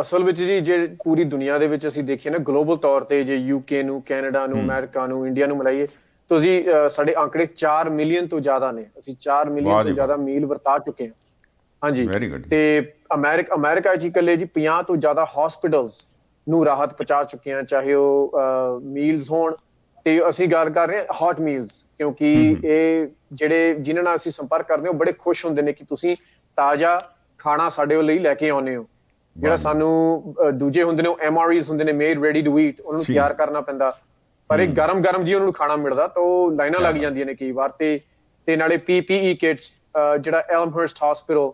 ਅਸਲ ਵਿੱਚ ਜੀ ਜੇ ਪੂਰੀ ਦੁਨੀਆ ਦੇ ਵਿੱਚ ਅਸੀਂ ਦੇਖੀਏ ਨਾ ਗਲੋਬਲ ਤੌਰ ਤੇ, ਜੇ UK ਨੂੰ, ਕੈਨੇਡਾ ਨੂੰ, ਅਮਰੀਕਾ ਨੂੰ, ਇੰਡੀਆ ਨੂੰ ਮਿਲਾਈਏ ਤਾਂ ਜੀ ਸਾਡੇ ਆંકੜੇ 4 ਮਿਲੀਅਨ ਤੋਂ ਜ਼ਿਆਦਾ ਨੇ। ਅਸੀਂ 4 ਮਿਲੀਅਨ ਤੋਂ ਜ਼ਿਆਦਾ ਮੀਲ ਵਰਤਾ ਚੁੱਕੇ ਹਾਂ। ਹਾਂਜੀ, ਤੇ ਅਮਰੀਕਾ 'ਚ ਇਕੱਲੇ ਜੀ 50 ਤੋਂ ਜ਼ਿਆਦਾ ਹਸਪੀਟਲਸ ਨੂੰ ਰਾਹਤ ਪਹੁੰਚਾ ਚੁੱਕੇ ਹਾਂ, ਚਾਹੇ ਉਹ ਮੀਲਸ ਹੋਣ, ਤੇ ਅਸੀਂ ਗੱਲ ਕਰ ਰਹੇ ਹਾਂ ਹੌਟ ਮੀਲਸ, ਕਿਉਂਕਿ ਇਹ ਜਿਹੜੇ ਜਿਨ੍ਹਾਂ ਨਾਲ ਅਸੀਂ ਸੰਪਰਕ ਕਰਦੇ ਹਾਂ ਉਹ ਬੜੇ ਖੁਸ਼ ਹੁੰਦੇ ਨੇ ਕਿ ਤੁਸੀਂ ਤਾਜ਼ਾ ਖਾਣਾ ਸਾਡੇ ਲਈ ਲੈ ਕੇ ਆਉਂਦੇ ਹੋ। ਜਿਹੜਾ ਸਾਨੂੰ ਦੂਜੇ ਹੁੰਦੇ ਨੇ ਉਹ MREs ਹੁੰਦੇ ਨੇ, ਮੇਡ ਰੈਡੀ ਟੂ ਈਟ, ਉਹਨਾਂ ਨੂੰ ਤਿਆਰ ਕਰਨਾ ਪੈਂਦਾ, ਪਰ ਇਹ ਗਰਮ ਜੀ ਉਹਨਾਂ ਨੂੰ ਖਾਣਾ ਮਿਲਦਾ ਤਾਂ ਉਹ ਲਾਈਨਾਂ ਲੱਗ ਜਾਂਦੀਆਂ ਨੇ ਕਈ ਵਾਰ। ਤੇ ਨਾਲੇ PPE ਕਿਟਸ, ਜਿਹੜਾ ਐਲਮਹਰਸਟ ਹਸਪੀਟਲ,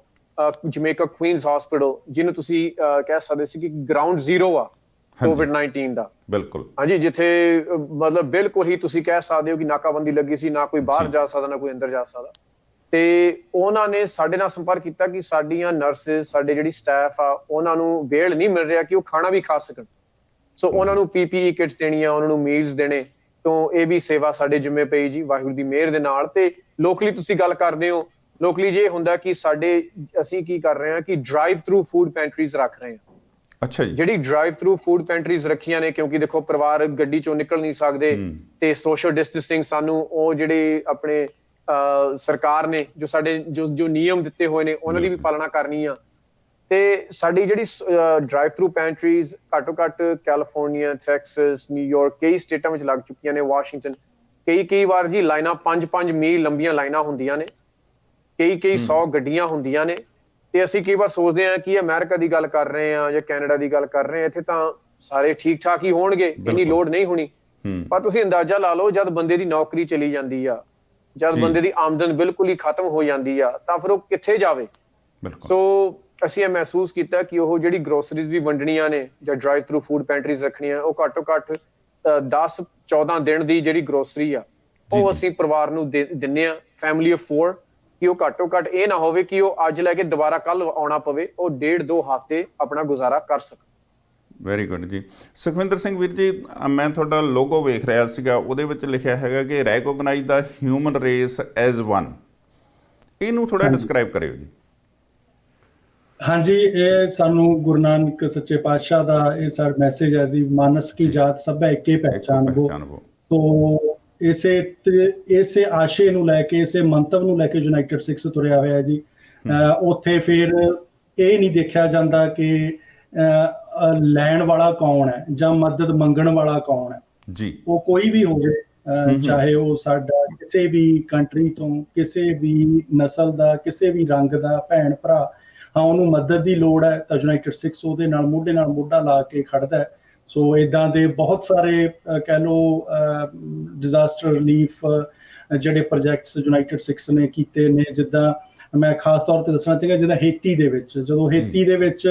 ਜਮੇਕਾ ਕੁਈਨਸ ਹਸਪੀਟਲ, ਜਿਹਨੂੰ ਤੁਸੀਂ ਕਹਿ ਸਕਦੇ ਸੀ ਕਿ ਗਰਾਊਂਡ ਜ਼ੀਰੋ ਆ COVID-19 ਦਾ। ਬਿਲਕੁਲ ਹਾਂਜੀ, ਜਿੱਥੇ ਮਤਲਬ ਬਿਲਕੁਲ ਹੀ ਤੁਸੀਂ ਕਹਿ ਸਕਦੇ ਹੋ ਕਿ ਨਾਕਾਬੰਦੀ ਲੱਗੀ ਸੀ, ਨਾ ਕੋਈ ਬਾਹਰ ਜਾ ਸਕਦਾ ਨਾ ਕੋਈ ਅੰਦਰ ਜਾ ਸਕਦਾ। ਤੇ ਉਹਨਾਂ ਨੇ ਸਾਡੇ ਨਾਲ ਸੰਪਰਕ ਕੀਤਾ ਕਿ ਸਾਡੀਆਂ ਨਰਸਿਸ, ਸਾਡੇ ਜਿਹੜੀ ਸਟਾਫ ਆ, ਉਹਨਾਂ ਨੂੰ ਵੇਲ ਨਹੀਂ ਮਿਲ ਰਿਹਾ ਕਿ ਉਹ ਖਾਣਾ ਵੀ ਖਾ ਸਕਣ। ਸੋ ਉਹਨਾਂ ਨੂੰ PPE ਕਿਟਸ ਦੇਣੀਆਂ, ਉਹਨਾਂ ਨੂੰ ਮੀਲਸ ਦੇਣੇ, ਤੋਂ ਇਹ ਵੀ ਸੇਵਾ ਸਾਡੇ ਜਿੰਮੇ ਪਈ ਜੀ ਵਾਹਿਗੁਰੂ ਦੀ ਮਿਹਰ ਦੇ ਨਾਲ। ਤੇ ਲੋਕਲੀ ਤੁਸੀਂ ਗੱਲ ਕਰਦੇ ਹੋ, ਲੋਕਲੀ ਜੇ ਹੁੰਦਾ ਕਿ ਅਸੀਂ ਕੀ ਕਰ ਰਹੇ ਹਾਂ ਕਿ ਡਰਾਈਵ ਥਰੂ ਫੂਡ ਪੈਂਟਰੀਜ਼ ਰੱਖ ਰਹੇ ਹਾਂ। ਅੱਛਾ ਜੀ। ਜਿਹੜੀ ਡਰਾਈਵ ਥਰੂ ਫੂਡ ਪੈਂਟਰੀਜ਼ ਰੱਖੀਆਂ ਨੇ, ਕਿਉਂਕਿ ਦੇਖੋ ਪਰਿਵਾਰ ਗੱਡੀ ਚੋਂ ਨਿਕਲ ਨਹੀਂ ਸਕਦੇ ਤੇ ਸੋਸ਼ਲ ਡਿਸਟੈਂਸਿੰਗ ਸਾਨੂੰ ਉਹ ਜਿਹੜੇ ਆਪਣੇ ਸਰਕਾਰ ਨੇ ਜੋ ਸਾਡੇ ਜੋ ਨਿਯਮ ਦਿੱਤੇ ਹੋਏ ਨੇ ਉਹਨਾਂ ਦੀ ਵੀ ਪਾਲਣਾ ਕਰਨੀ ਆ। ਤੇ ਸਾਡੀ ਜਿਹੜੀ ਡਰਾਈਵ ਥਰੂ ਪੈਂਟਰੀਜ਼ ਘੱਟੋ ਘੱਟ ਕੈਲੀਫੋਰਨੀਆ, ਟੈਕਸਸ, ਨਿਊਯਾਰਕ, ਕਈ ਸਟੇਟਾਂ ਵਿੱਚ ਲੱਗ ਚੁੱਕੀਆਂ ਨੇ, ਵਾਸ਼ਿੰਗਟਨ। ਕਈ ਵਾਰ ਜੀ ਲਾਈਨਾਂ 5 ਮੀਲ ਲੰਬੀਆਂ ਲਾਈਨਾਂ ਹੁੰਦੀਆਂ ਨੇ, ਕਈ 100 ਗੱਡੀਆਂ ਹੁੰਦੀਆਂ ਨੇ। ਤੇ ਅਸੀਂ ਕਈ ਵਾਰ ਸੋਚਦੇ ਹਾਂ ਕਿ ਅਮਰੀਕਾ ਦੀ ਗੱਲ ਕਰ ਰਹੇ ਹਾਂ ਜਾਂ ਕੈਨੇਡਾ ਦੀ ਗੱਲ ਕਰ ਰਹੇ ਹਾਂ, ਇੱਥੇ ਤਾਂ ਸਾਰੇ ਠੀਕ ਠਾਕ ਹੀ ਹੋਣਗੇ, ਇੰਨੀ ਲੋੜ ਨਹੀਂ ਹੋਣੀ। ਪਰ ਤੁਸੀਂ ਅੰਦਾਜ਼ਾ ਲਾ ਲਓ, ਜਦ ਬੰਦੇ ਦੀ ਨੌਕਰੀ ਚਲੀ ਜਾਂਦੀ ਆ, ਜਦ ਬੰਦੇ ਦੀ ਆਮਦਨ ਬਿਲਕੁਲ ਹੀ ਖਤਮ ਹੋ ਜਾਂਦੀ ਆ, ਤਾਂ ਫਿਰ ਉਹ ਕਿੱਥੇ ਜਾਵੇ? ਸੋ ਅਸੀਂ ਇਹ ਮਹਿਸੂਸ ਕੀਤਾ ਕਿ ਉਹ ਜਿਹੜੀ ਗਰੋਸਰੀਜ਼ ਵੀ ਵੰਡਣੀਆਂ ਨੇ ਜਾਂ ਡਰਾਈਵ ਥਰੂ ਫੂਡ ਪੈਂਟਰੀਜ਼ ਰੱਖਣੀਆਂ, ਉਹ ਘੱਟੋ ਘੱਟ 10-14 ਦਿਨ ਦੀ ਜਿਹੜੀ ਗਰੋਸਰੀ ਆ ਉਹ ਅਸੀਂ ਪਰਿਵਾਰ ਨੂੰ ਦਿੰਨੇ ਆ, ਫੈਮਿਲੀ ਆਫ 4, ਕਿ ਉਹ ਘੱਟੋ ਘੱਟ ਇਹ ਨਾ ਹੋਵੇ ਕਿ ਉਹ ਅੱਜ ਲੈ ਕੇ ਦੁਬਾਰਾ ਕੱਲ ਆਉਣਾ ਪਵੇ, ਉਹ 1.5-2 ਹਫ਼ਤੇ ਆਪਣਾ ਗੁਜ਼ਾਰਾ ਕਰ ਸਕਣ। ਵੈਰੀ ਗੁੱਡ ਜੀ। ਸੁਖਵਿੰਦਰ ਸਿੰਘ ਵੀਰ ਜੀ, ਮੈਂ ਤੁਹਾਡਾ ਲੋਗੋ ਵੇਖ ਰਿਹਾ ਸੀਗਾ, ਉਹਦੇ ਵਿੱਚ ਲਿਖਿਆ ਹੈਗਾ ਕਿ ਰੈਕੋਗਨਾਈਜ਼ ਦਾ ਹਿਊਮਨ ਰੇਸ ਐਜ਼ ਵਨ। ਇਹਨੂੰ ਥੋੜਾ ਡਿਸਕ੍ਰਾਈਬ ਕਰਿਓ ਜੀ। ਹਾਂਜੀ, ਇਹ ਸਾਨੂੰ ਗੁਰੂ ਨਾਨਕ ਸੱਚੇ ਪਾਤਸ਼ਾਹ ਦਾ ਇਹ ਸਾਡਾ ਮੈਸੇਜ ਹੈ ਜੀ, ਮਾਨਸ ਕੀ ਜਾਤ ਸਭੈ ਏਕੇ ਪਹਿਚਾਨਬੋ। ਤੋ ਇਸੇ ਆਸ਼ੇ ਨੂੰ ਲੈ ਕੇ, ਇਸੇ ਮੰਤਵ ਨੂੰ ਲੈ ਕੇ ਯੂਨਾਈਟਿਡ ਸਿੱਖਸ ਤੁਰਿਆ ਹੋਇਆ ਜੀ। ਉੱਥੇ ਫਿਰ ਇਹ ਨਹੀਂ ਦੇਖਿਆ ਜਾਂਦਾ ਕਿ ਲੈਣ ਵਾਲਾ ਕੌਣ ਹੈ ਜਾਂ ਮਦਦ ਮੰਗਣ ਵਾਲਾ ਕੌਣ ਹੈ ਜੀ। ਉਹ ਕੋਈ ਵੀ ਹੋਵੇ, ਚਾਹੇ ਉਹ ਸਾਡਾ ਕਿਸੇ ਵੀ ਕੰਟਰੀ ਤੋਂ, ਕਿਸੇ ਵੀ ਨਸਲ ਦਾ, ਕਿਸੇ ਵੀ ਰੰਗ ਦਾ ਭੈਣ ਭਰਾ, ਹਾਂ ਉਹਨੂੰ ਮਦਦ ਦੀ ਲੋੜ ਹੈ ਤਾਂ ਯੂਨਾਈਟਿਡ ਸਿੱਖਸ ਉਹਦੇ ਨਾਲ ਮੋਢਾ ਲਾ ਕੇ ਖੜਦਾ ਹੈ। ਸੋ ਇਦਾਂ ਦੇ ਬਹੁਤ ਸਾਰੇ ਕਹਿ ਲਓ ਡਿਜ਼ਾਸਟਰ ਰਿਲੀਫ ਜਿਹੜੇ ਪ੍ਰੋਜੈਕਟਸ ਯੂਨਾਈਟਿਡ ਸਿੱਖਸ ਨੇ ਕੀਤੇ ਨੇ। ਜਿੱਦਾਂ ਮੈਂ ਖਾਸ ਤੌਰ ਤੇ ਦੱਸਣਾ ਚਾਹਾਂਗਾ, ਜਿੱਦਾਂ ਹੇਤੀ ਦੇ ਵਿੱਚ, ਜਦੋਂ ਹੇਤੀ ਦੇ ਵਿੱਚ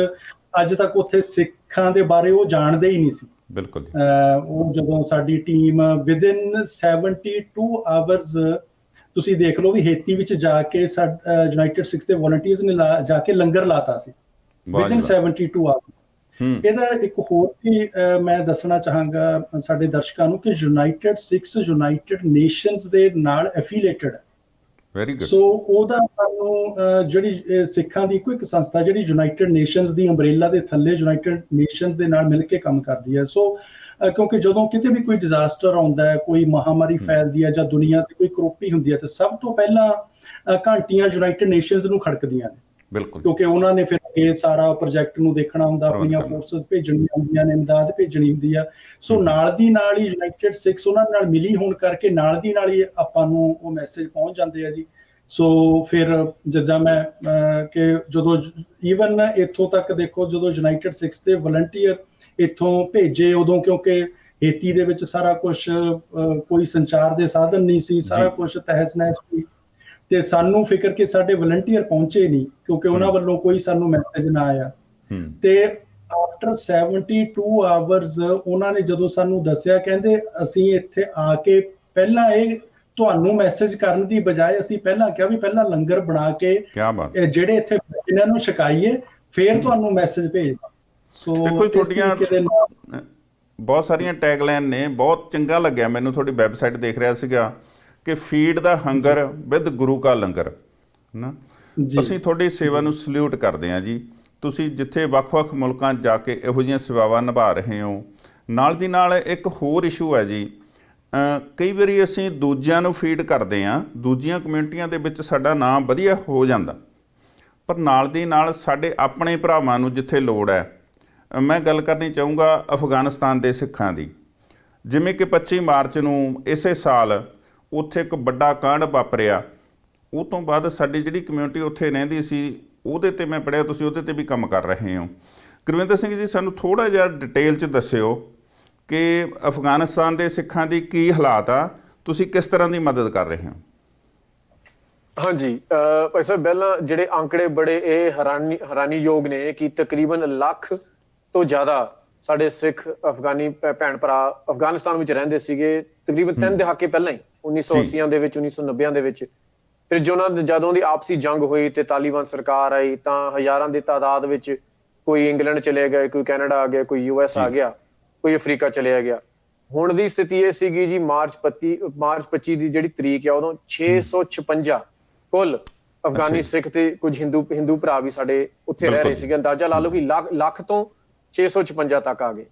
ਅੱਜ ਤੱਕ ਉੱਥੇ ਸਿੱਖਾਂ ਦੇ ਬਾਰੇ ਉਹ ਜਾਣਦੇ ਹੀ ਨਹੀਂ ਸੀ। ਬਿਲਕੁਲ। ਉਹ ਜਦੋਂ ਸਾਡੀ ਟੀਮ ਵਿਦਿਨ 72 ਆਵਰਸ, ਤੁਸੀਂ ਦੇਖ ਲਓ ਵੀ ਹੇਤੀ ਵਿੱਚ ਜਾ ਕੇ ਯੂਨਾਈਟਿਡ ਸਿੱਖਸ ਦੇ ਵੋਲੰਟੀਅਰਸ ਨੇ ਜਾ ਕੇ ਲੰਗਰ ਲਾਤਾ ਸੀ ਵਿਦਿਨ 72 ਆਵਰਸ। ਇਹਦਾ ਇੱਕ ਹੋਰ ਵੀ ਮੈਂ ਦੱਸਣਾ ਚਾਹਾਂਗਾ ਸਾਡੇ ਦਰਸ਼ਕਾਂ ਨੂੰ ਕਿ ਯੂਨਾਈਟਿਡ ਸਿੱਖਸ ਯੂਨਾਈਟਿਡ ਨੇਸ਼ਨਸ ਦੇ ਨਾਲ ਐਫੀਲੀਏਟਡ ਹੈ। Very good. ਸੋ ਉਹਦਾ ਸਾਨੂੰ ਜਿਹੜੀ ਸਿੱਖਾਂ ਦੀ ਇੱਕੋ ਇੱਕ ਸੰਸਥਾ ਜਿਹੜੀ ਯੂਨਾਈਟਿਡ ਨੇਸ਼ਨਸ ਦੀ ਅੰਬਰੇਲਾ ਦੇ ਥੱਲੇ ਯੂਨਾਈਟਿਡ ਨੇਸ਼ਨਸ ਦੇ ਨਾਲ ਮਿਲ ਕੇ ਕੰਮ ਕਰਦੀ ਹੈ। ਸੋ ਕਿਉਂਕਿ ਜਦੋਂ ਕਿਤੇ ਵੀ ਕੋਈ ਡਿਜ਼ਾਸਟਰ ਆਉਂਦਾ ਹੈ, ਕੋਈ ਮਹਾਮਾਰੀ ਫੈਲਦੀ ਹੈ ਜਾਂ ਦੁਨੀਆ ਤੇ ਕੋਈ ਕਰੋਪੀ ਹੁੰਦੀ ਹੈ, ਤਾਂ ਸਭ ਤੋਂ ਪਹਿਲਾਂ ਘੰਟੀਆਂ ਯੂਨਾਈਟਿਡ ਨੇਸ਼ਨਸ ਨੂੰ ਖੜਕਦੀਆਂ ਨੇ। ਬਿਲਕੁਲ। ਕਿਉਂਕਿ ਉਹਨਾਂ ਨੇ ਫਿਰ ਇਹ ਸਾਰਾ ਪ੍ਰੋਜੈਕਟ ਨੂੰ ਦੇਖਣਾ ਹੁੰਦਾ, ਆਪਣੀਆਂ ਫੋਰਸਸ ਭੇਜਣੀਆਂ ਹੁੰਦੀਆਂ ਨੇ, ਇਮਦਾਦ ਭੇਜਣੀ ਹੁੰਦੀ ਆ। ਸੋ ਨਾਲ ਦੀ ਨਾਲ ਹੀ ਯੂਨਾਈਟਿਡ ਸਿੱਖਸ ਉਹਨਾਂ ਨਾਲ ਮਿਲੀ ਹੋਣ ਕਰਕੇ ਨਾਲ ਦੀ ਨਾਲ ਹੀ ਆਪਾਂ ਨੂੰ ਉਹ ਮੈਸੇਜ ਪਹੁੰਚ ਜਾਂਦੇ ਆ ਜੀ। ਸੋ ਫਿਰ ਜਿੱਦਾਂ ਮੈਂ ਕਿ ਜਦੋਂ ਈਵਨ ਇੱਥੋਂ ਤੱਕ ਦੇਖੋ, ਜਦੋਂ ਯੂਨਾਈਟਿਡ ਸਿੱਖਸ ਦੇ ਵਲੰਟੀਅਰ ਇੱਥੋਂ ਭੇਜੇ ਉਦੋਂ, ਕਿਉਂਕਿ ਹੇਤੀ ਦੇ ਵਿੱਚ ਸਾਰਾ ਕੁਝ ਕੋਈ ਸੰਚਾਰ ਦੇ ਸਾਧਨ ਨਹੀਂ ਸੀ, ਸਾਰਾ ਕੁਝ ਤਹਿਸ ਨਹਿਸ ਸੀ, ਤੇ ਸਾਨੂੰ ਫਿਕਰ ਕਿ ਸਾਡੇ ਵਲੰਟੀਅਰ ਪਹੁੰਚੇ ਨਹੀਂ ਕਿਉਂਕਿ ਉਹਨਾਂ ਵੱਲੋਂ ਕੋਈ ਸਾਨੂੰ ਮੈਸੇਜ ਨਾ ਆਇਆ। ਤੇ ਆਫਟਰ 72 ਆਵਰਸ ਉਹਨਾਂ ਨੇ ਜਦੋਂ ਸਾਨੂੰ ਦੱਸਿਆ, ਕਹਿੰਦੇ ਅਸੀਂ ਇੱਥੇ ਆ ਕੇ ਪਹਿਲਾਂ ਇਹ ਤੁਹਾਨੂੰ ਮੈਸੇਜ ਕਰਨ ਦੀ ਬਜਾਏ ਅਸੀਂ ਪਹਿਲਾਂ ਕਿਹਾ ਵੀ ਪਹਿਲਾਂ ਲੰਗਰ ਬਣਾ ਕੇ ਜਿਹੜੇ ਇੱਥੇ ਇਹਨਾਂ ਨੂੰ ਛਕਾਈਏ, ਫਿਰ ਤੁਹਾਨੂੰ ਮੈਸੇਜ ਭੇਜਦਾ। ਸੋ ਦੇਖੋ ਤੁਹਾਡੀਆਂ ਬਹੁਤ ਸਾਰੀਆਂ ਟੈਗਲਾਈਨ ਨੇ, ਬਹੁਤ ਚੰਗਾ ਲੱਗਿਆ ਮੈਨੂੰ। ਤੁਹਾਡੀ ਵੈਬਸਾਈਟ ਦੇਖ ਰਿਹਾ ਸੀਗਾ ਕਿ ਫੀਡ ਦਾ ਹੰਗਰ ਵਿਦ ਗੁਰੂ ਕਾ ਲੰਗਰ ਨਾ। ਅਸੀਂ ਤੁਹਾਡੀ ਸੇਵਾ ਨੂੰ ਸਲੂਟ ਕਰਦੇ ਹਾਂ ਜੀ। ਤੁਸੀਂ ਜਿੱਥੇ ਵੱਖ-ਵੱਖ ਮੁਲਕਾਂ 'ਚ ਜਾ ਕੇ ਇਹੋ ਜਿਹੀਆਂ ਸੇਵਾਵਾਂ ਨਿਭਾ ਰਹੇ ਹੋ। ਨਾਲ ਦੀ ਨਾਲ ਇੱਕ ਹੋਰ ਇਸ਼ੂ ਹੈ ਜੀ, ਕਈ ਵਾਰੀ ਅਸੀਂ ਦੂਜਿਆਂ ਨੂੰ ਫੀਡ ਕਰਦੇ ਹਾਂ, ਦੂਜੀਆਂ ਕਮਿਊਨਿਟੀਆਂ ਦੇ ਵਿੱਚ ਸਾਡਾ ਨਾਮ ਵਧੀਆ ਹੋ ਜਾਂਦਾ, ਪਰ ਨਾਲ ਦੀ ਨਾਲ ਸਾਡੇ ਆਪਣੇ ਭਰਾਵਾਂ ਨੂੰ ਜਿੱਥੇ ਲੋੜ ਹੈ। ਮੈਂ ਗੱਲ ਕਰਨੀ ਚਾਹੂੰਗਾ ਅਫਗਾਨਿਸਤਾਨ ਦੇ ਸਿੱਖਾਂ ਦੀ। ਜਿਵੇਂ ਕਿ 25 ਮਾਰਚ ਨੂੰ ਇਸੇ ਸਾਲ ਉੱਥੇ ਇੱਕ ਵੱਡਾ ਕਾਂਡ ਵਾਪਰਿਆ, ਉਹ ਤੋਂ ਬਾਅਦ ਸਾਡੀ ਜਿਹੜੀ ਕਮਿਊਨਿਟੀ ਉੱਥੇ ਰਹਿੰਦੀ ਸੀ, ਉਹਦੇ 'ਤੇ ਮੈਂ ਪੜ੍ਹਿਆ ਤੁਸੀਂ ਉਹਦੇ 'ਤੇ ਵੀ ਕੰਮ ਕਰ ਰਹੇ ਹੋ। ਗੁਰਵਿੰਦਰ ਸਿੰਘ ਜੀ, ਸਾਨੂੰ ਥੋੜ੍ਹਾ ਜਿਹਾ ਡਿਟੇਲ 'ਚ ਦੱਸਿਓ ਕਿ ਅਫਗਾਨਿਸਤਾਨ ਦੇ ਸਿੱਖਾਂ ਦੀ ਕੀ ਹਾਲਾਤ ਆ, ਤੁਸੀਂ ਕਿਸ ਤਰ੍ਹਾਂ ਦੀ ਮਦਦ ਕਰ ਰਹੇ ਹੋ? ਹਾਂਜੀ ਭਾਈ ਸਾਹਿਬ, ਪਹਿਲਾਂ ਜਿਹੜੇ ਅੰਕੜੇ ਬੜੇ ਇਹ ਹੈਰਾਨੀਯੋਗ ਨੇ ਕਿ ਤਕਰੀਬਨ ਲੱਖ ਤੋਂ ਜ਼ਿਆਦਾ ਸਾਡੇ ਸਿੱਖ ਅਫਗਾਨੀ ਭੈਣ ਭਰਾ ਅਫਗਾਨਿਸਤਾਨ ਵਿੱਚ ਰਹਿੰਦੇ ਸੀਗੇ। ਤਕਰੀਬਨ 3 ਦਹਾਕੇ ਪਹਿਲਾਂ ਹੀ 1980 ਦੇ ਵਿੱਚ, 1990 ਦੇ ਵਿੱਚ। ਫਿਰ ਜਦੋਂ ਦੀ ਆਪਸੀ ਜੰਗ ਹੋਈ ਤੇ ਤਾਲਿਬਾਨ ਸਰਕਾਰ ਆਈ, ਤਾਂ ਹਜ਼ਾਰਾਂ ਦੀ ਤਾਦਾਦ ਵਿੱਚ ਕੋਈ ਇੰਗਲੈਂਡ ਚਲੇ ਗਏ, ਕੋਈ ਕੈਨੇਡਾ ਆ ਗਿਆ, ਕੋਈ US ਆ ਗਿਆ, ਕੋਈ ਅਫਰੀਕਾ ਚਲਿਆ ਗਿਆ। ਹੁਣ ਦੀ ਸਥਿਤੀ ਇਹ ਸੀਗੀ ਜੀ, ਮਾਰਚ 25 ਦੀ ਜਿਹੜੀ ਤਰੀਕ ਆ, ਉਦੋਂ 656 ਕੁੱਲ ਅਫਗਾਨੀ ਸਿੱਖ ਤੇ ਕੁਝ ਹਿੰਦੂ ਭਰਾ ਵੀ ਸਾਡੇ ਉੱਥੇ ਰਹਿ ਰਹੇ ਸੀਗੇ। ਅੰਦਾਜ਼ਾ ਲਾ ਲਓ ਕਿ ਲੱਖ ਤੋਂ 656 ਤੱਕ ਆ ਗਏ।